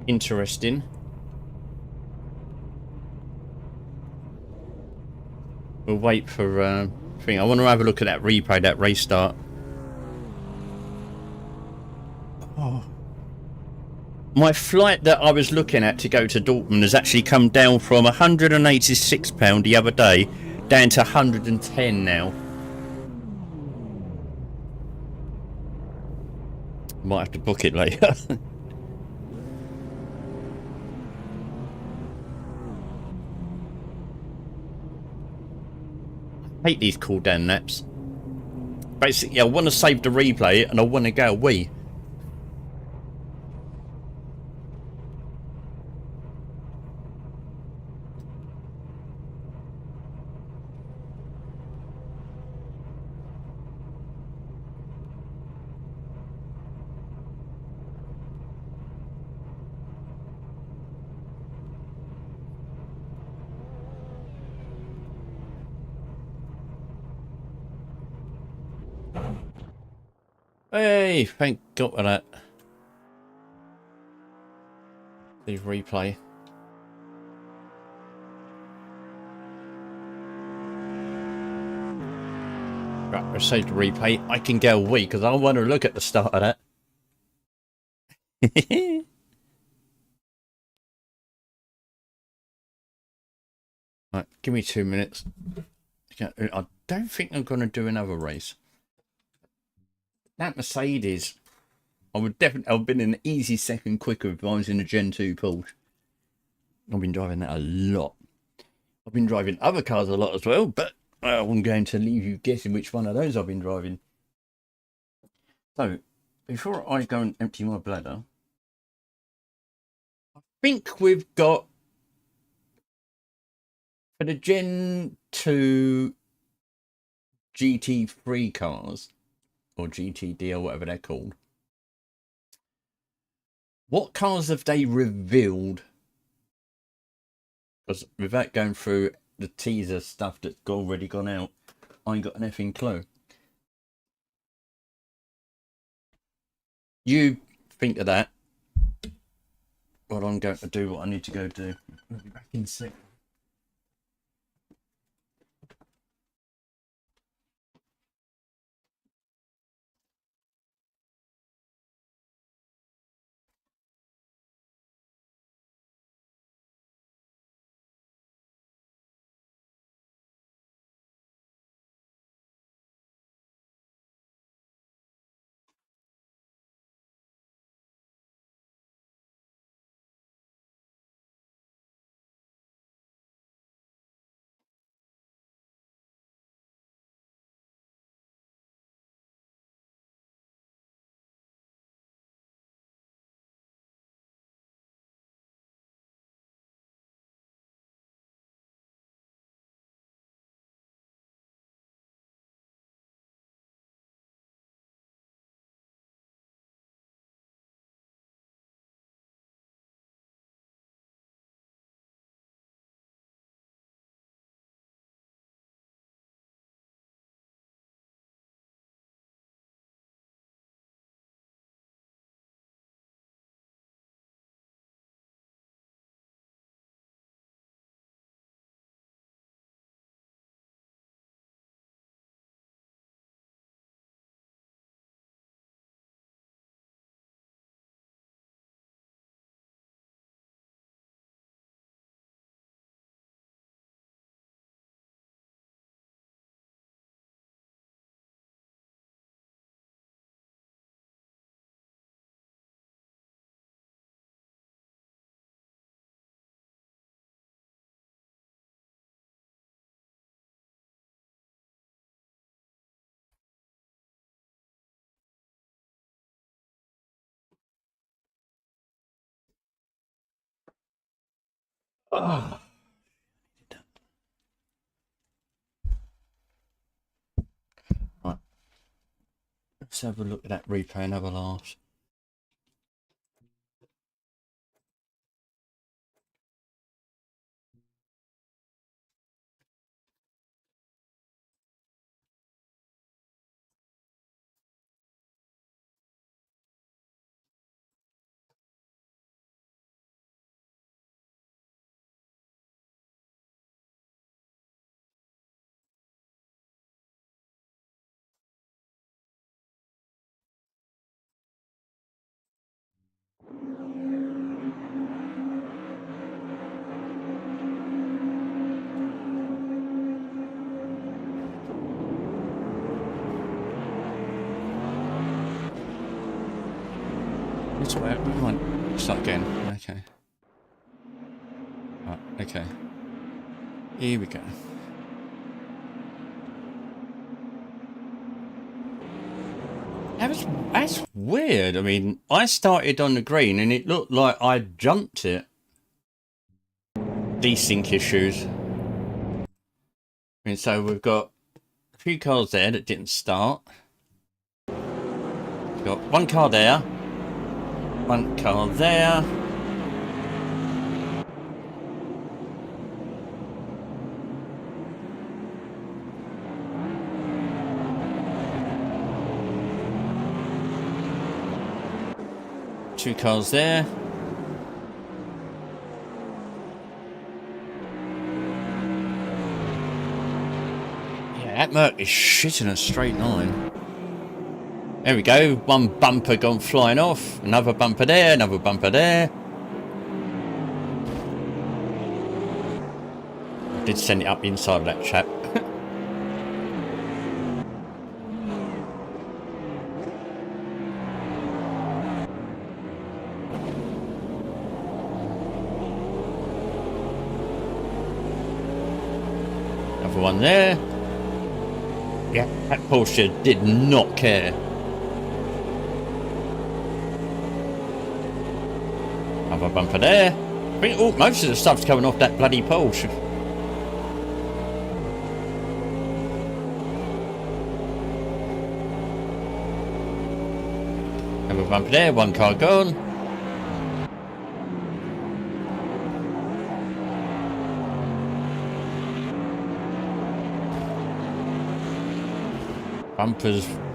interesting. We'll wait for thing. I want to have a look at that replay, that race start. Oh. My flight that I was looking at to go to Dortmund has actually come down from £186 the other day down to 110 now. Might have to book it later. I hate these cool down naps. Basically, I want to save the replay and I want to go away. Hey, thank God for that. The replay. Right, I'll save the replay. I can go away because I want to look at the start of that. Right, give me 2 minutes. I don't think I'm going to do another race. That Mercedes, I would definitely have been an easy second quicker if I was in a Gen 2 Porsche. I've been driving that a lot. I've been driving other cars a lot as well, but I'm going to leave you guessing which one of those I've been driving. So, before I go and empty my bladder, think we've got for the Gen 2 GT3 cars, or GTD or whatever they're called. What cars have they revealed? Because without going through the teaser stuff that's already gone out, I ain't got an effing clue. You think of that. Well, I'm going to do what I need to go do. I'll be back in a sec. Oh. Right. Let's have a look at that replay and have a laugh. It's where we want. Start again. Okay. Right. Okay. Here we go. That's weird. I mean, I started on the green and it looked like I jumped it. Desync issues. And so we've got a few cars there that didn't start. We've got one car there. One car there. Two cars there. Yeah, that Merc is shit in a straight line. There we go. One bumper gone flying off. Another bumper there. Another bumper there. I did send it up the inside of that chap. Another one there. Yeah, that Porsche did not care. Another bumper there. think most of the stuff's coming off that bloody Porsche. Have a bump there, one car gone.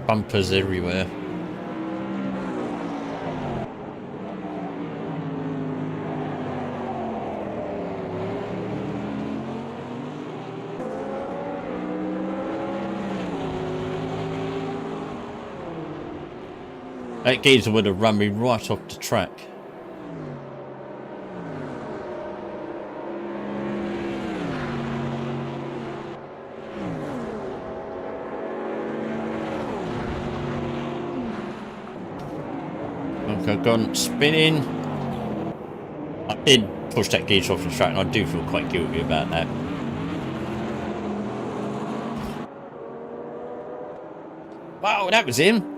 Bumpers everywhere. That geezer would have run me right off the track. Okay, gone spinning. I did push that geezer off the track, and I do feel quite guilty about that. Wow, that was him.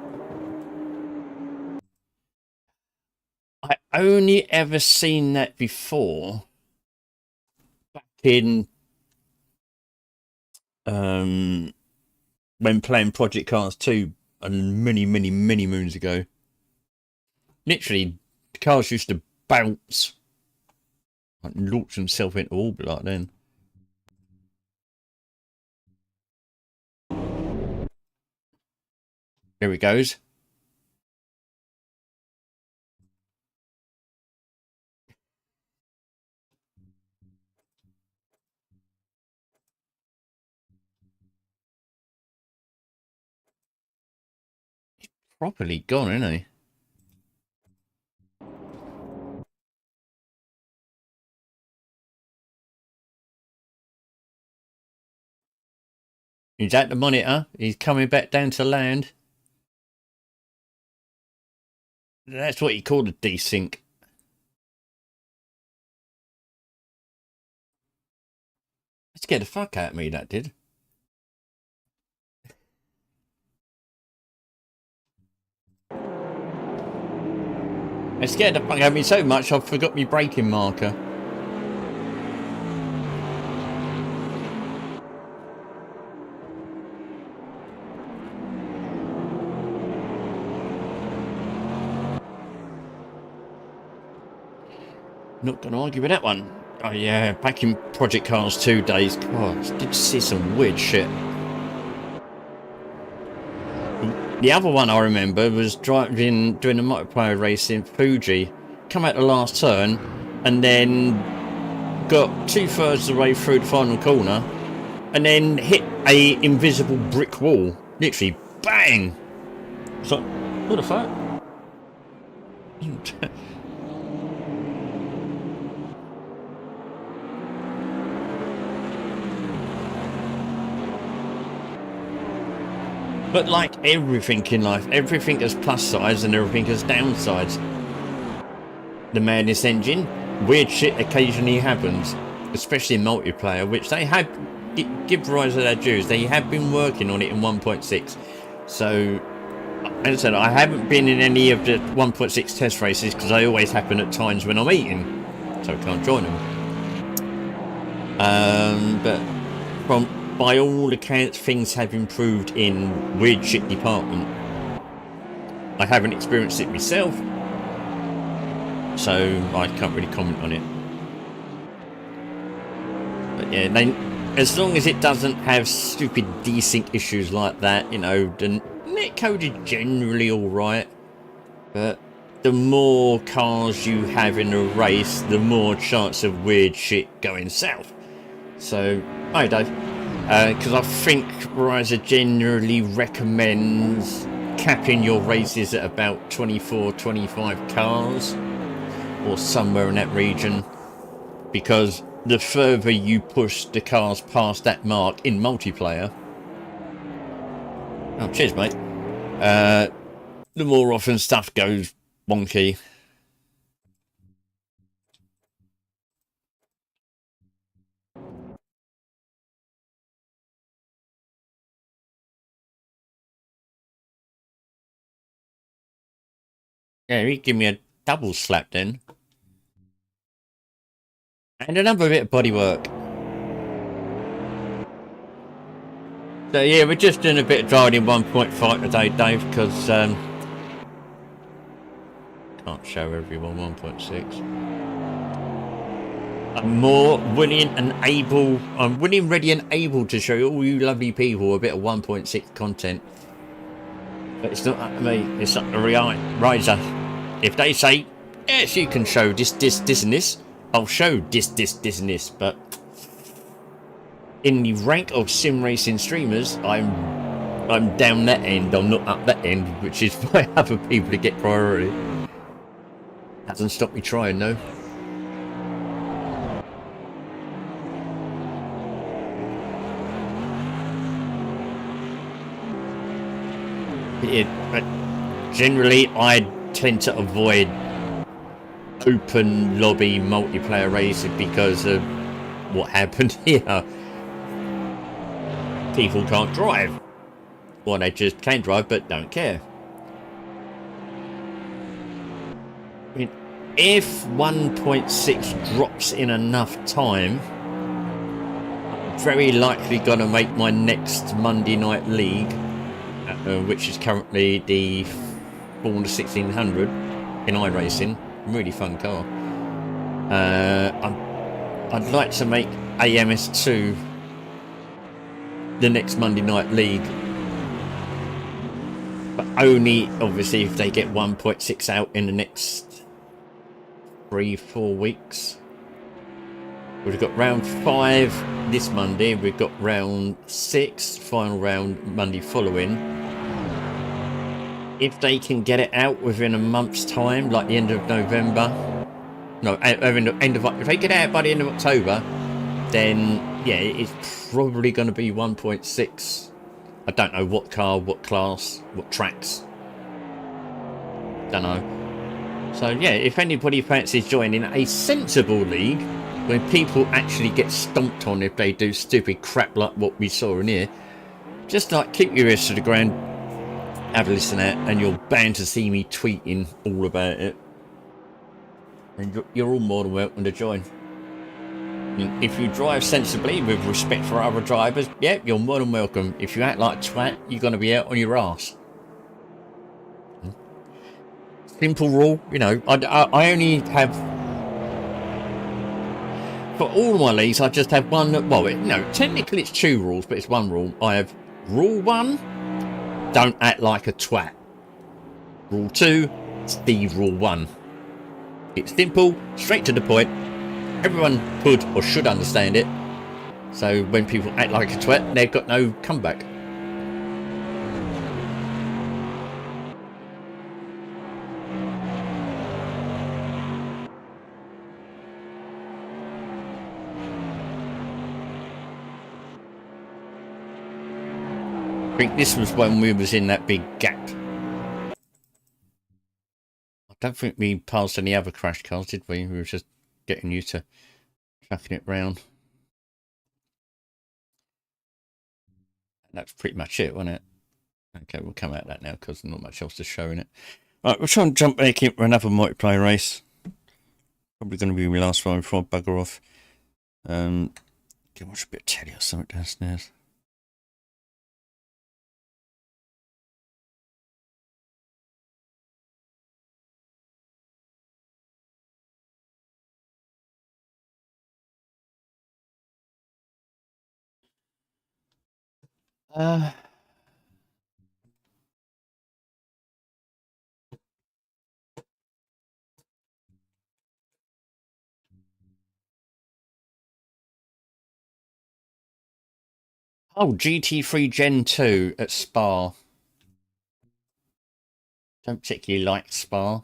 I only ever seen that before back in when playing Project Cars 2 and many moons ago. Literally, the cars used to bounce and launch themselves into orbit like then. There he goes. Properly gone, isn't he? He's at the monitor. He's coming back down to land. That's what he called a desync. It scared the fuck out of me, that did. It scared the fuck out of me so much I forgot my braking marker. Not going to argue with that one. Oh yeah, back in Project Cars 2 days, God, I did see some weird shit. The other one I remember was doing a multiplayer race in Fuji, come out the last turn, and then got 2/3 of the way through the final corner, and then hit a invisible brick wall. Literally, bang! It's like, what the fuck? But like everything in life, everything has plus sides and everything has downsides. The Madness engine, weird shit occasionally happens, especially in multiplayer, which they have, give rise to their dues, they have been working on it in 1.6. So, as I said, I haven't been in any of the 1.6 test races because they always happen at times when I'm eating, so I can't join them. But by all accounts, things have improved in weird shit department. I haven't experienced it myself, so I can't really comment on it. But yeah, as long as it doesn't have stupid desync issues like that, you know, the netcode is generally alright. But the more cars you have in a race, the more chance of weird shit going south. So, hi Dave. Because I think Riser generally recommends capping your races at about 24-25 cars or somewhere in that region, because the further you push the cars past that mark in multiplayer, oh cheers mate, the more often stuff goes wonky. Yeah, he give me a double slap then. And another bit of bodywork. So yeah, we're just doing a bit of driving in 1.5 today, Dave, because can't show everyone 1.6. I'm more willing and able. I'm willing, ready, and able to show all you lovely people a bit of 1.6 content. But it's not up to me. It's up to Riser. If they say yes, you can show this, and this, I'll show this, and this. But in the rank of sim racing streamers, I'm down that end. I'm not up that end, which is why other people to get priority. Hasn't stopped me trying, though. Generally, I tend to avoid open lobby multiplayer races because of what happened here. People can't drive. Or they just can drive but don't care. I mean, if 1.6 drops in enough time, I'm very likely going to make my next Monday Night League, which is currently the Formula 1600 in iRacing. Really fun car. I'd like to make AMS 2 the next Monday Night League, but only obviously if they get 1.6 out in the next 3-4 weeks. We've got round 5 this Monday. We've got round 6, final round Monday following. If they can get it out within a month's time, like the end of November, no, if they get it out by the end of October, then yeah, it's probably going to be 1.6. I don't know what car, what class, what tracks. Don't know. So yeah, if anybody fancies joining a sensible league where people actually get stomped on if they do stupid crap like what we saw in here, just like keep your ears to the ground, have a listen out, and you're bound to see me tweeting all about it. And you're all more than welcome to join. And if you drive sensibly with respect for other drivers, yeah, you're more than welcome. If you act like a twat, you're going to be out on your ass. Simple rule, you know. I only have, for all my leagues, I just have one. Well, no, technically it's 2 rules, but it's 1 rule. I have rule 1, don't act like a twat. Rule 2, Steve rule 1. It's simple, straight to the point. Everyone could or should understand it. So when people act like a twat, they've got no comeback. I think this was when we was in that big gap. I don't think we passed any other crash cars, did we? We were just getting used to chucking it round. And that's pretty much it, wasn't it? Okay, we'll come out of that now because there's not much else to show in it. Right, we'll try and jump back in for another multiplayer race. Probably going to be my last one before I bugger off. Can watch a bit of telly or something downstairs. Oh, GT3 Gen 2 at Spa. Don't particularly like Spa.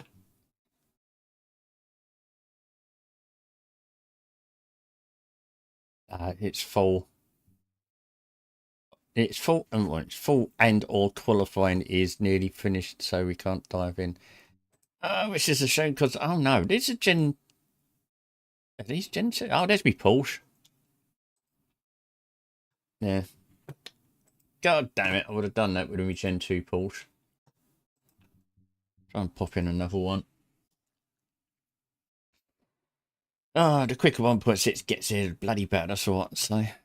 It's full. It's full, and or qualifying is nearly finished, so we can't dive in. Which is a shame because no, this is Gen. Are these Gen 2? Oh, there's me Porsche. Yeah. God damn it! I would have done that with me Gen 2 Porsche. Try and pop in another one. The quicker 1.6 gets here, bloody better, that's all I can say.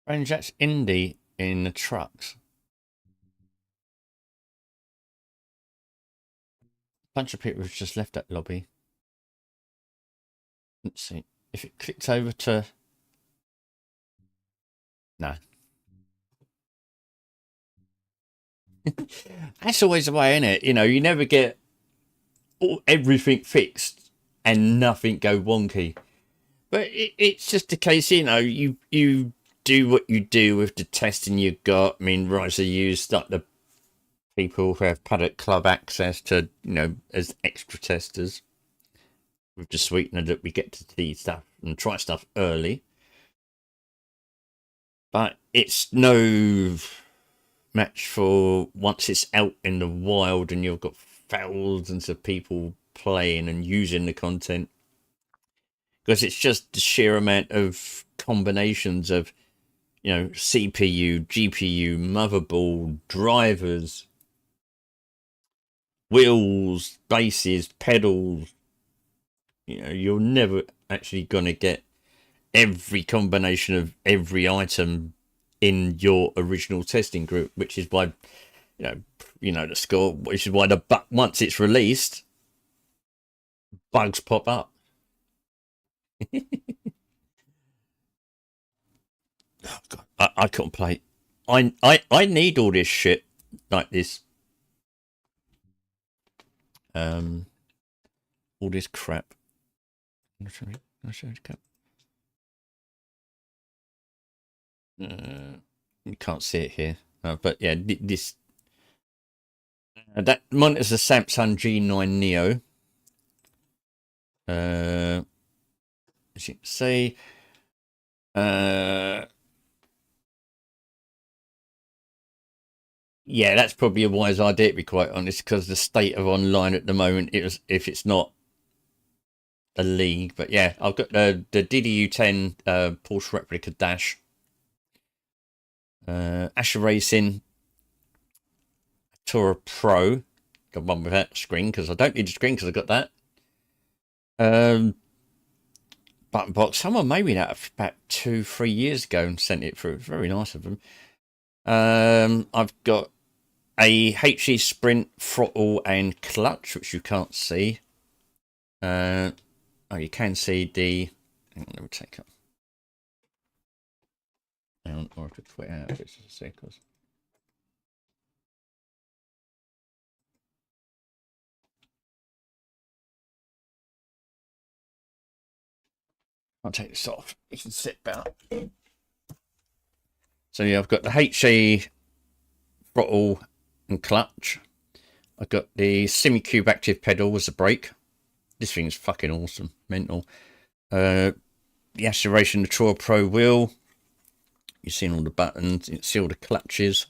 Range, that's Indy in the trucks. Bunch of people have just left that lobby. Let's see. If it clicks over to... No. That's always the way, isn't it? You know, you never get everything fixed and nothing go wonky. But it's just a case, you know, you do what you do with the testing you got. I mean, Riser used like the people who have Paddock Club access to, you know, as extra testers with the sweetener that we get to see stuff and try stuff early. But it's no match for once it's out in the wild and you've got thousands of people playing and using the content. Because it's just the sheer amount of combinations of, you know, CPU, GPU, motherboard, drivers, wheels, bases, pedals. You know, you're never actually going to get every combination of every item in your original testing group, which is why, you know the score, which is why once it's released, bugs pop up. Oh God, I couldn't play. I need all this shit like this. All this crap. I'll show you the cap. You can't see it here, but yeah, this that monitor's a Samsung G9 Neo. As you can see, yeah, that's probably a wise idea, to be quite honest, because the state of online at the moment, if it's not a league. But yeah, I've got the DDU10 Porsche replica dash, Asher Racing Tourer Pro, the one without a screen because I don't need a screen because I've got that. Button box. Someone made me that about 2-3 years ago and sent it through. It's very nice of them. I've got a HE Sprint throttle and clutch, which you can't see. Oh, you can see the. Hang on, let me take up. Hang on, or I could put it out if it's a second. I'll take this off. You can sit back. So yeah, I've got the HE throttle and clutch. I've got the Semi-Cube active pedal as a brake. This thing's fucking awesome. Mental. The Acceleration, the Tourer Pro wheel. You've seen all the buttons. You can see all the clutches.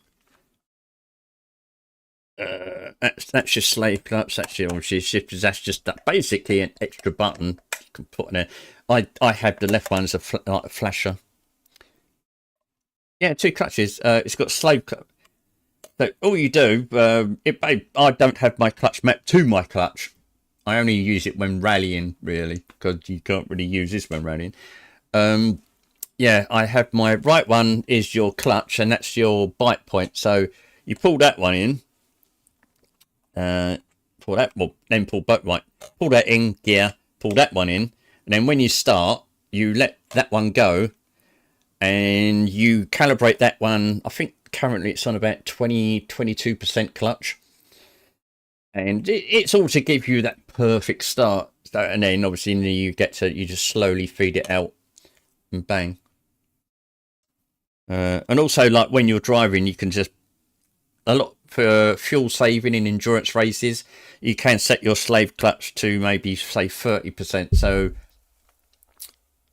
That's your slave clutch. That's your shifters. That's just that, basically an extra button you can put in there. I had the left one as like a flasher. Yeah, 2 clutches. It's got slave clutch. So all you do, I don't have my clutch mapped to my clutch. I only use it when rallying, really, because you can't really use this when rallying. Yeah, I have my right one is your clutch, and that's your bite point. So you pull that one in. Pull that, well, then pull both, right, pull that in gear, pull that one in, and then when you start, you let that one go, and you calibrate that one. I think currently it's on about 22% clutch, and it's all to give you that perfect start. So, and then obviously you just slowly feed it out, and bang. And also, like when you're driving, you can just a lot for fuel saving in endurance races. You can set your slave clutch to maybe say 30%, so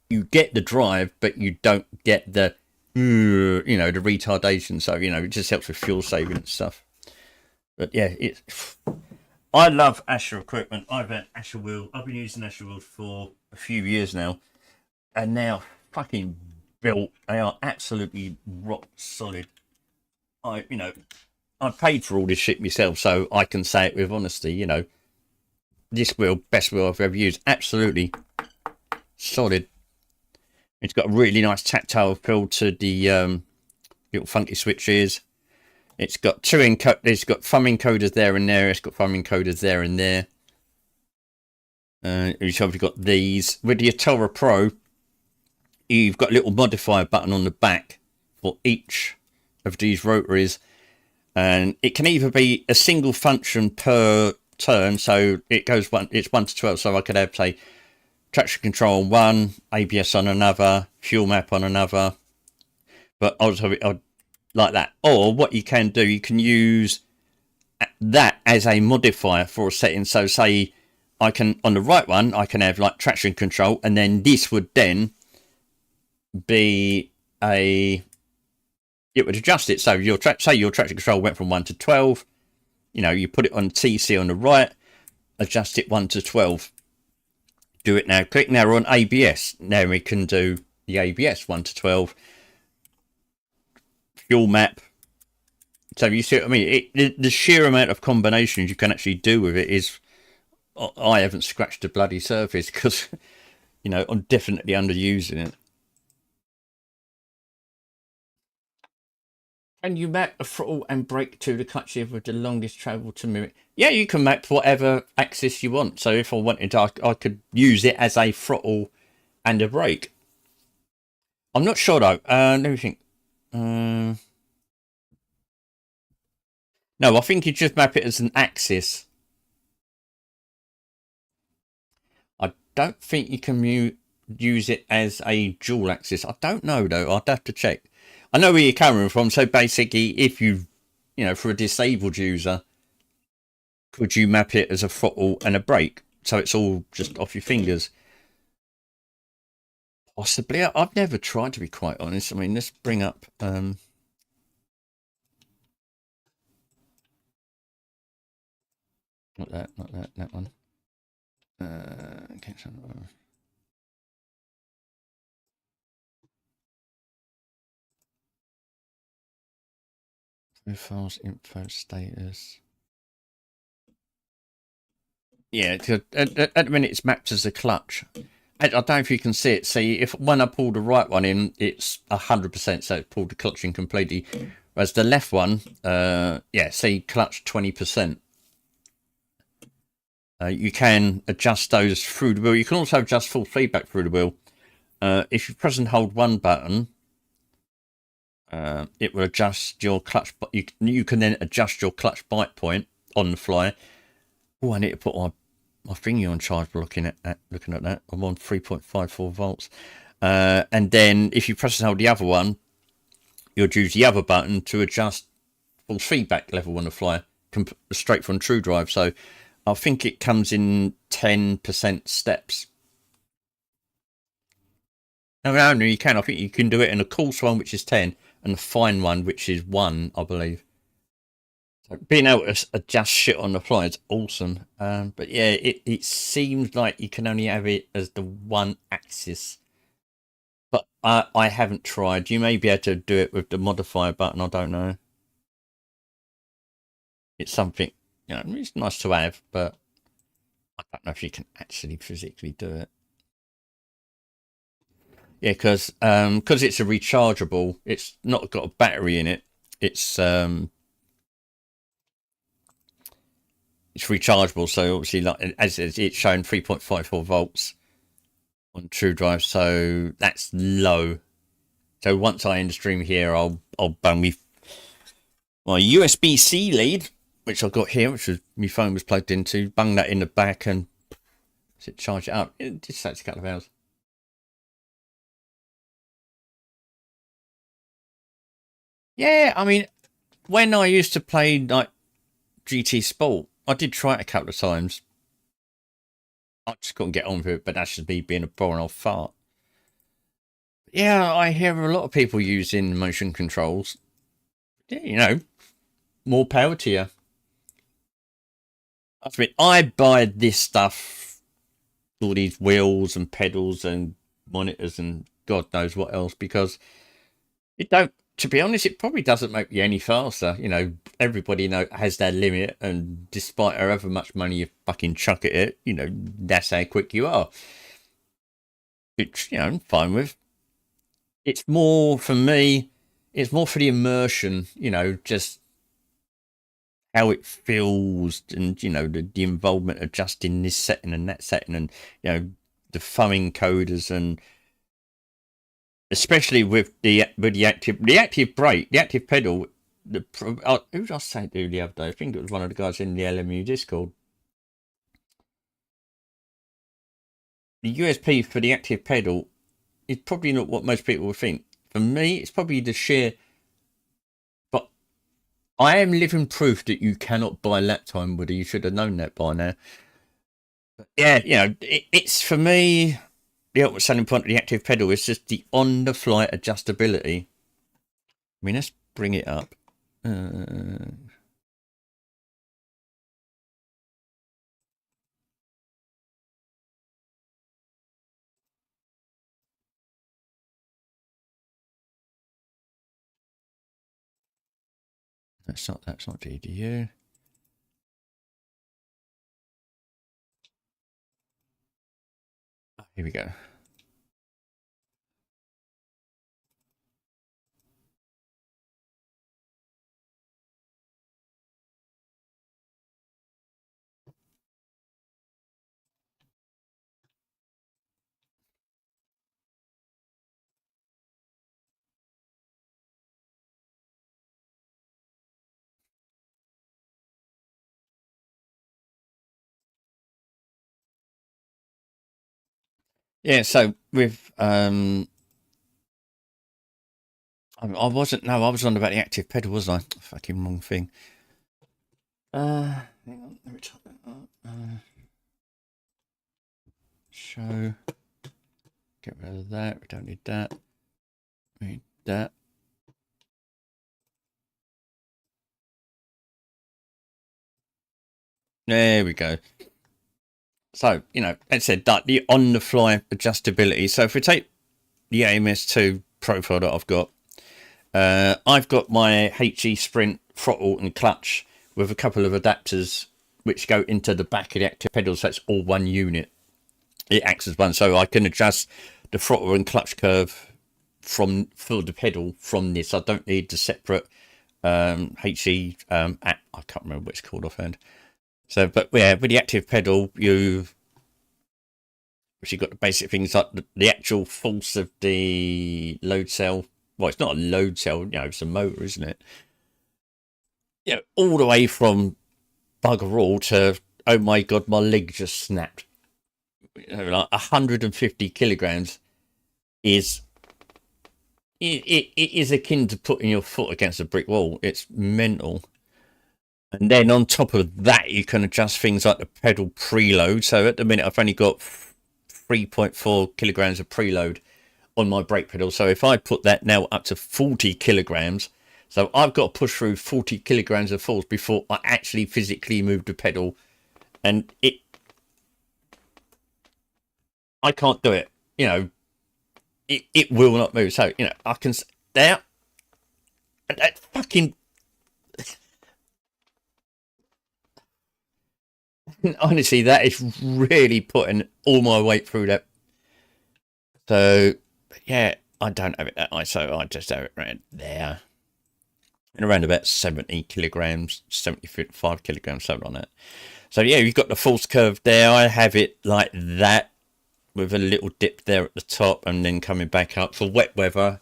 you get the drive, but you don't get the the retardation. So it just helps with fuel saving and stuff. But yeah, I love Asher equipment. I've had Asher wheel. I've been using Asher wheels for a few years now, and now fucking built. They are absolutely rock solid. I paid for all this shit myself, so I can say it with honesty. This wheel, best wheel I've ever used. Absolutely solid. It's got a really nice tactile feel to the little funky switches. It's got it's got thumb encoders there and there. It's got thumb encoders there and there. You've obviously got these. With the Atara Pro, you've got a little modifier button on the back for each of these rotaries. And it can either be a single function per turn. So it's 1 to 12. So I could have, say, traction control on one, ABS on another, fuel map on another. But I'd like that. Or what you can do, you can use that as a modifier for a setting. So say I can, on the right one, I can have like traction control, and then this would then be it would adjust it. So say your traction control went from 1 to 12, you put it on TC on the right, adjust it 1 to 12. Do it now. Click now on ABS. Now we can do the ABS 1 to 12. Fuel map. So you see what I mean? The sheer amount of combinations you can actually do with it is, I haven't scratched the bloody surface because, I'm definitely underusing it. Can you map the throttle and brake to the clutch lever with the longest travel to mimic? Yeah, you can map whatever axis you want. So if I wanted to, I could use it as a throttle and a brake. I'm not sure though. Let me think. No, I think you just map it as an axis. I don't think you can use it as a dual axis. I don't know though. I'd have to check. I know where you're coming from. So basically, if for a disabled user, could you map it as a throttle and a brake? So it's all just off your fingers. Possibly. I've never tried, to be quite honest. I mean, let's bring up. Not that one. Okay, so, profiles, info, status. Yeah, at the minute it's mapped as a clutch. I don't know if you can see it. See, when I pull the right one in, it's 100%, so it pulled the clutch in completely. Whereas the left one, see, clutch 20%. You can adjust those through the wheel. You can also adjust full feedback through the wheel. If you press and hold one button, it will adjust your clutch. You can then adjust your clutch bite point on the fly. Oh, I need to put my finger on charge for looking at that. I'm on 3.54 volts. And then if you press and hold the other one, you'll use the other button to adjust full feedback level on the fly, straight from True Drive. So I think it comes in 10% steps. No, you can. I think you can do it in a coarse one, which is 10, and a fine one, which is 1, I believe. So being able to adjust shit on the fly is awesome. But yeah, it seems like you can only have it as the one axis. But I haven't tried. You may be able to do it with the modifier button. I don't know. It's something, it's nice to have, but I don't know if you can actually physically do it. Yeah, because it's a rechargeable. It's not got a battery in it. It's rechargeable, so obviously, like as it's shown, 3.54 volts on True Drive, so that's low. So once I end the stream here, I'll bung my USB-C lead, which I've got here, which was my phone was plugged into, bung that in the back and charge it up. It just takes a couple of hours. Yeah, I mean, when I used to play like GT Sport, I did try it a couple of times. I just couldn't get on with it, but that's just me being a boring old fart. Yeah, I hear a lot of people using motion controls. Yeah, more power to you. I mean, I buy this stuff, all these wheels and pedals and monitors and God knows what else, because it don't. To be honest, it probably doesn't make you any faster. You know, everybody has their limit, and despite however much money you fucking chuck at it, you know, that's how quick you are. Which, you know, I'm fine with. It's more for me. It's more for the immersion. You know, just how it feels, and you know, the involvement of just in this setting and that setting, and you know, the thumbing coders, and especially with the active brake, the active pedal. Who did I say to the other day? I think it was one of the guys in the LMU Discord. The USP for the active pedal is probably not what most people would think. For me, it's probably the sheer. But I am living proof that you cannot buy lap time, Woody. You should have known that by now. But yeah, you know, it's for me. The ultimate selling point of the active pedal is just the on-the-fly adjustability. I mean, let's bring it up. That's not DDU. Oh, here we go. Yeah, so with I wasn't. No, I was on about the active pedal, wasn't I? Fucking wrong thing. Hang on. Let me type that up. Show. Get rid of that. We don't need that. We need that. There we go. So, you know, as I said, that the on-the-fly adjustability. So if we take the AMS2 profile that I've got my HE Sprint throttle and clutch with a couple of adapters which go into the back of the active pedal, so it's all one unit. It acts as one, so I can adjust the throttle and clutch curve for the pedal from this. I don't need the separate HE app. I can't remember what it's called offhand. So, but yeah, with the active pedal, you've got the basic things like the actual force of the load cell. Well, it's not a load cell, you know, it's a motor, isn't it? Yeah, all the way from bugger all to, oh my god, my leg just snapped. You know, like 150 kilograms is it is akin to putting your foot against a brick wall. It's mental. And then on top of that, you can adjust things like the pedal preload. So at the minute, I've only got 3.4 kilograms of preload on my brake pedal. So if I put that now up to 40 kilograms, so I've got to push through 40 kilograms of force before I actually physically move the pedal. And I can't do it. You know, it will not move. So, you know, I can, there, that fucking, honestly, that is really putting all my weight through that. So, yeah, I don't have it that high, so I just have it right there. And around about 70 kilograms, 75 kilograms, something on that. So, yeah, you've got the force curve there. I have it like that with a little dip there at the top and then coming back up. For wet weather,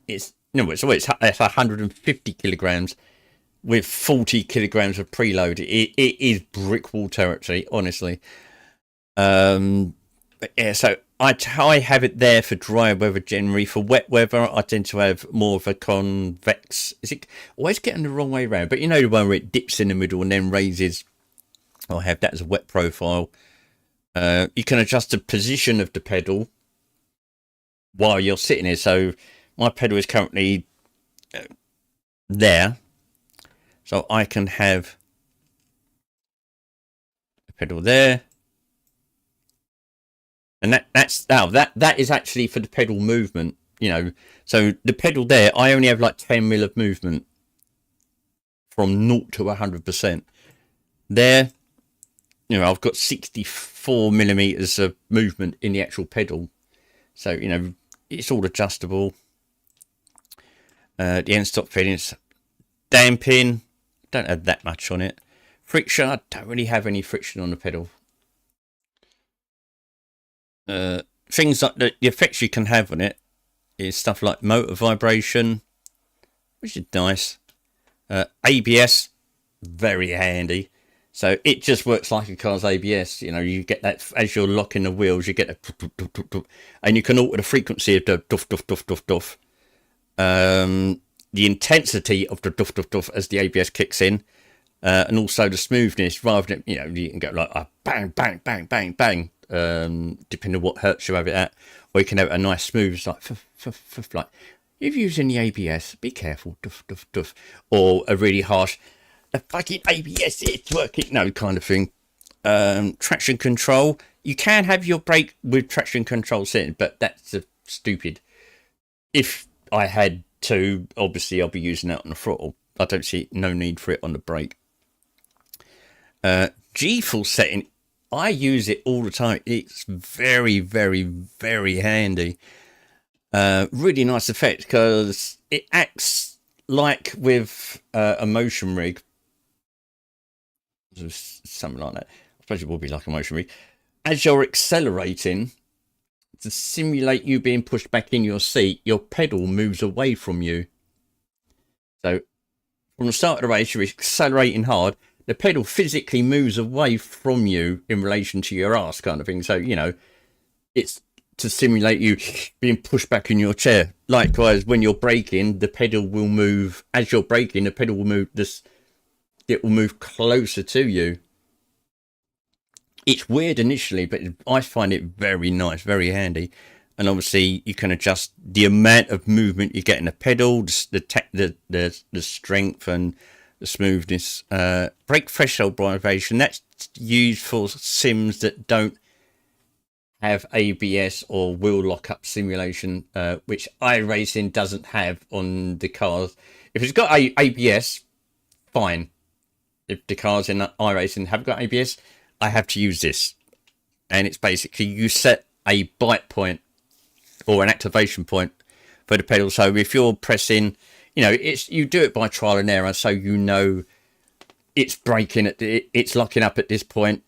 it's 150 kilograms with 40 kilograms of preload. It is brick wall territory, honestly. But yeah, so I have it there for dry weather generally. For wet weather, I tend to have more of a convex. Is it always getting the wrong way around? But you know the one where it dips in the middle and then raises. I have that as a wet profile. You can adjust the position of the pedal while you're sitting here. So my pedal is currently there. So I can have a pedal there. And that is actually for the pedal movement, you know. So the pedal there, I only have like 10 mil of movement from 0 to 100%. There, you know, I've got 64 millimeters of movement in the actual pedal. So, you know, it's all adjustable. The end stop fittings, damping, don't have that much on it. Friction, I don't really have any friction on the pedal. Things like the effects you can have on it is stuff like motor vibration, which is nice. ABS, very handy. So it just works like a car's ABS. You know, you get that as you're locking the wheels, you get a, and you can alter the frequency of the duff, duff, duff, duff, duff. The intensity of the duff, duff, duff as the ABS kicks in, and also the smoothness. Rather than, you know, you can go like a bang, bang, bang, bang, bang, depending on what hertz you have it at, or you can have a nice smooth, it's like like. If you're using the ABS, be careful, duff, duff, duff, or a really harsh, the fucking ABS is working, no, kind of thing. Traction control, you can have your brake with traction control setting, but that's stupid. If I had to, obviously I'll be using that on the throttle. I don't see no need for it on the brake. G-force setting, I use it all the time. It's very, very, very handy. Really nice effect because it acts like with a motion rig, something like that. I suppose it will be like a motion rig. As you're accelerating, to simulate you being pushed back in your seat, your pedal moves away from you. So from the start of the race, you're accelerating hard. The pedal physically moves away from you in relation to your ass, kind of thing. So, you know, it's to simulate you being pushed back in your chair. Likewise, when you're braking, the pedal will move. As you're braking, the pedal will move. It will move closer to you. It's weird initially, but I find it very nice, very handy. And obviously, you can adjust the amount of movement you get in the pedal, the strength and the smoothness. Brake threshold vibration, that's used for sims that don't have ABS or wheel lock-up simulation, which iRacing doesn't have on the cars. If it's got ABS, fine. If the cars in iRacing have got ABS, I have to use this. And it's basically you set a bite point or an activation point for the pedal. So if you're pressing, you know, you do it by trial and error, so you know it's braking it's locking up at this point,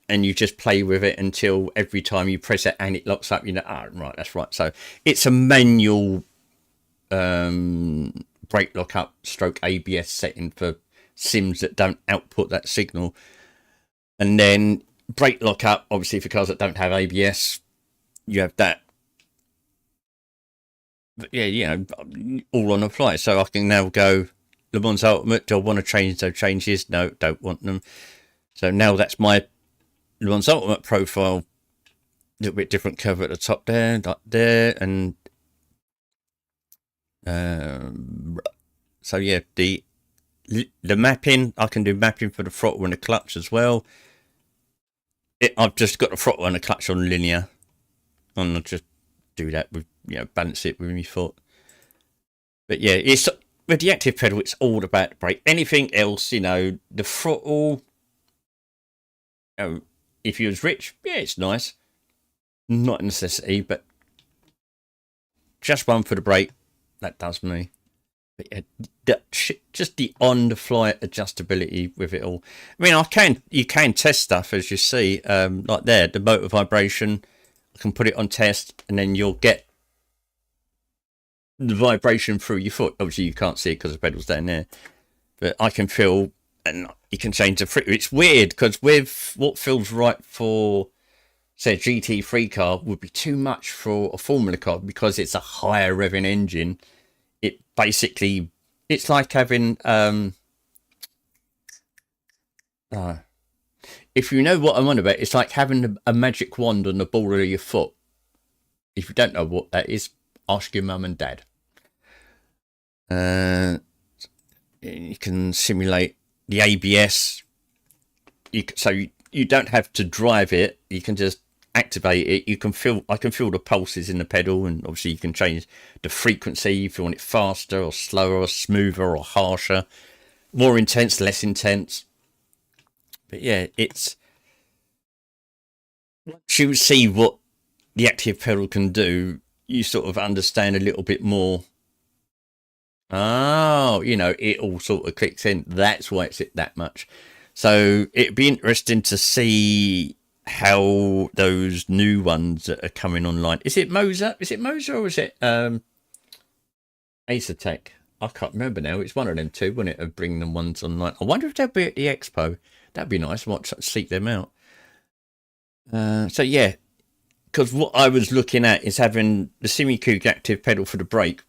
and you just play with it until every time you press it and it locks up, you know, right, that's right. So it's a manual brake lock up stroke ABS setting for sims that don't output that signal. And then brake lock up, obviously for cars that don't have ABS, you have that. But yeah, you know, all on the fly. So I can now go Le Mans Ultimate. Do I want to change those changes? No, don't want them. So now that's my Le Mans Ultimate profile. A little bit different cover at the top there, like there, and so yeah, the mapping, I can do mapping for the throttle and the clutch as well. I've just got the throttle and the clutch on linear, and I'll just do that with, you know, balance it with my foot. But yeah, it's with the active pedal, it's all about the brake. Anything else, you know, the throttle, you know, if you was rich, yeah, it's nice, not a necessity, but just one for the brake, that does me. But yeah, just the on-the-fly adjustability with it all. I mean, you can test stuff, as you see, like there, the motor vibration. I can put it on test, and then you'll get the vibration through your foot. Obviously, you can't see it because the pedal's down there, but I can feel, and you can change the frequency. It's weird because with what feels right for, say, a GT3 car would be too much for a Formula car because it's a higher revving engine. It basically, it's like having, if you know what I'm on about, it's like having a magic wand on the ball of your foot. If you don't know what that is, ask your mum and dad. You can simulate the ABS. You don't have to drive it. You can just activate it. I can feel the pulses in the pedal, and obviously you can change the frequency if you want it faster or slower or smoother or harsher, more intense, less intense. But yeah, it's once you see what the active pedal can do, you sort of understand a little bit more. Oh, it all sort of clicks in. That's why it's that much. So it'd be interesting to see how those new ones that are coming online. Is it Moser? Is it Moser or is it Ace Attack? I can't remember now. It's one of them two, wouldn't it, of bringing them ones online. I wonder if they'll be at the expo. That'd be nice. I might seek them out. So yeah, because what I was looking at is having the Semi-Coog active pedal for the brake,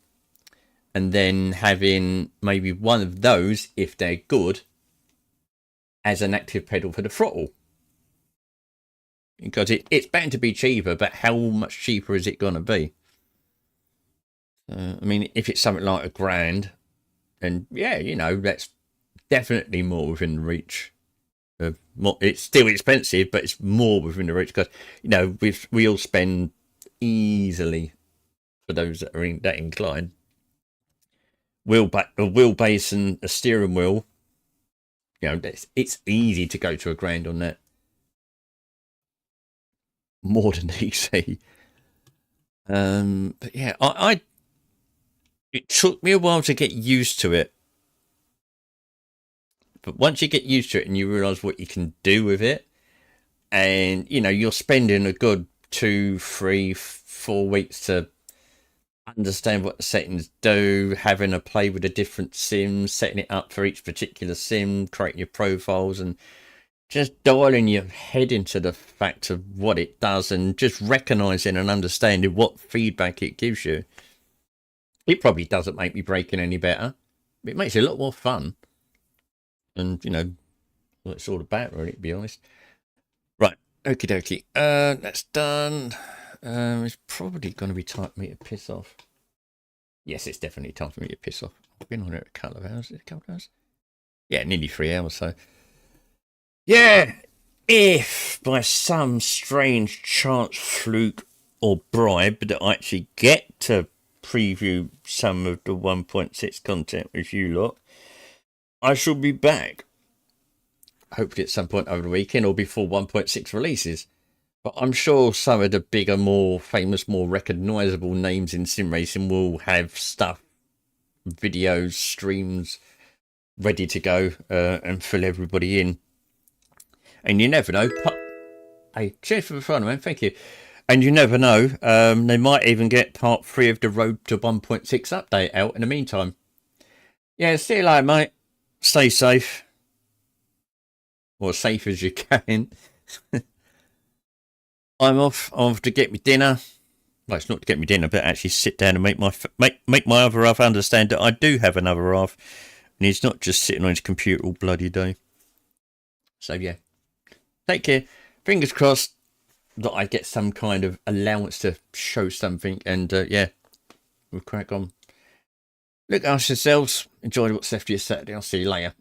and then having maybe one of those, if they're good, as an active pedal for the throttle. Because it's bound to be cheaper, but how much cheaper is it going to be? I mean, if it's something like $1,000, then yeah, that's definitely more within reach. It's still expensive, but it's more within the reach because we all spend easily, for those that are that inclined, a wheelbase and a steering wheel. It's easy to go to $1,000 on that. More than easy. But yeah, it took me a while to get used to it. But once you get used to it and you realise what you can do with it, and you're spending a good 2, 3, 4 weeks to understand what the settings do, having a play with the different sims, setting it up for each particular sim, creating your profiles, and just dialing your head into the fact of what it does, and just recognising and understanding what feedback it gives you. It probably doesn't make me braking any better. It makes it a lot more fun. And, what it's all about, really, to be honest. Right, okie dokie. That's done. It's probably going to be time for me to piss off. Yes, it's definitely time for me to piss off. I've been on it a couple of hours. Yeah, nearly 3 hours, so. Yeah, if by some strange chance, fluke, or bribe that I actually get to preview some of the 1.6 content with you lot, I shall be back. Hopefully at some point over the weekend or before 1.6 releases. But I'm sure some of the bigger, more famous, more recognisable names in sim racing will have stuff, videos, streams ready to go and fill everybody in. And you never know. Hey, cheers for the fun, man. Thank you. And you never know. They might even get part 3 of the Road to 1.6 update out in the meantime. Yeah, see you later, mate. Stay safe. Or as safe as you can. I'm off to get me dinner. Well, it's not to get me dinner, but actually sit down and make my other half understand that I do have another half. And he's not just sitting on his computer all bloody day. So, yeah. Take care. Fingers crossed that I get some kind of allowance to show something. And, yeah, we'll crack on. Look after yourselves. Enjoy what's left of your Saturday. I'll see you later.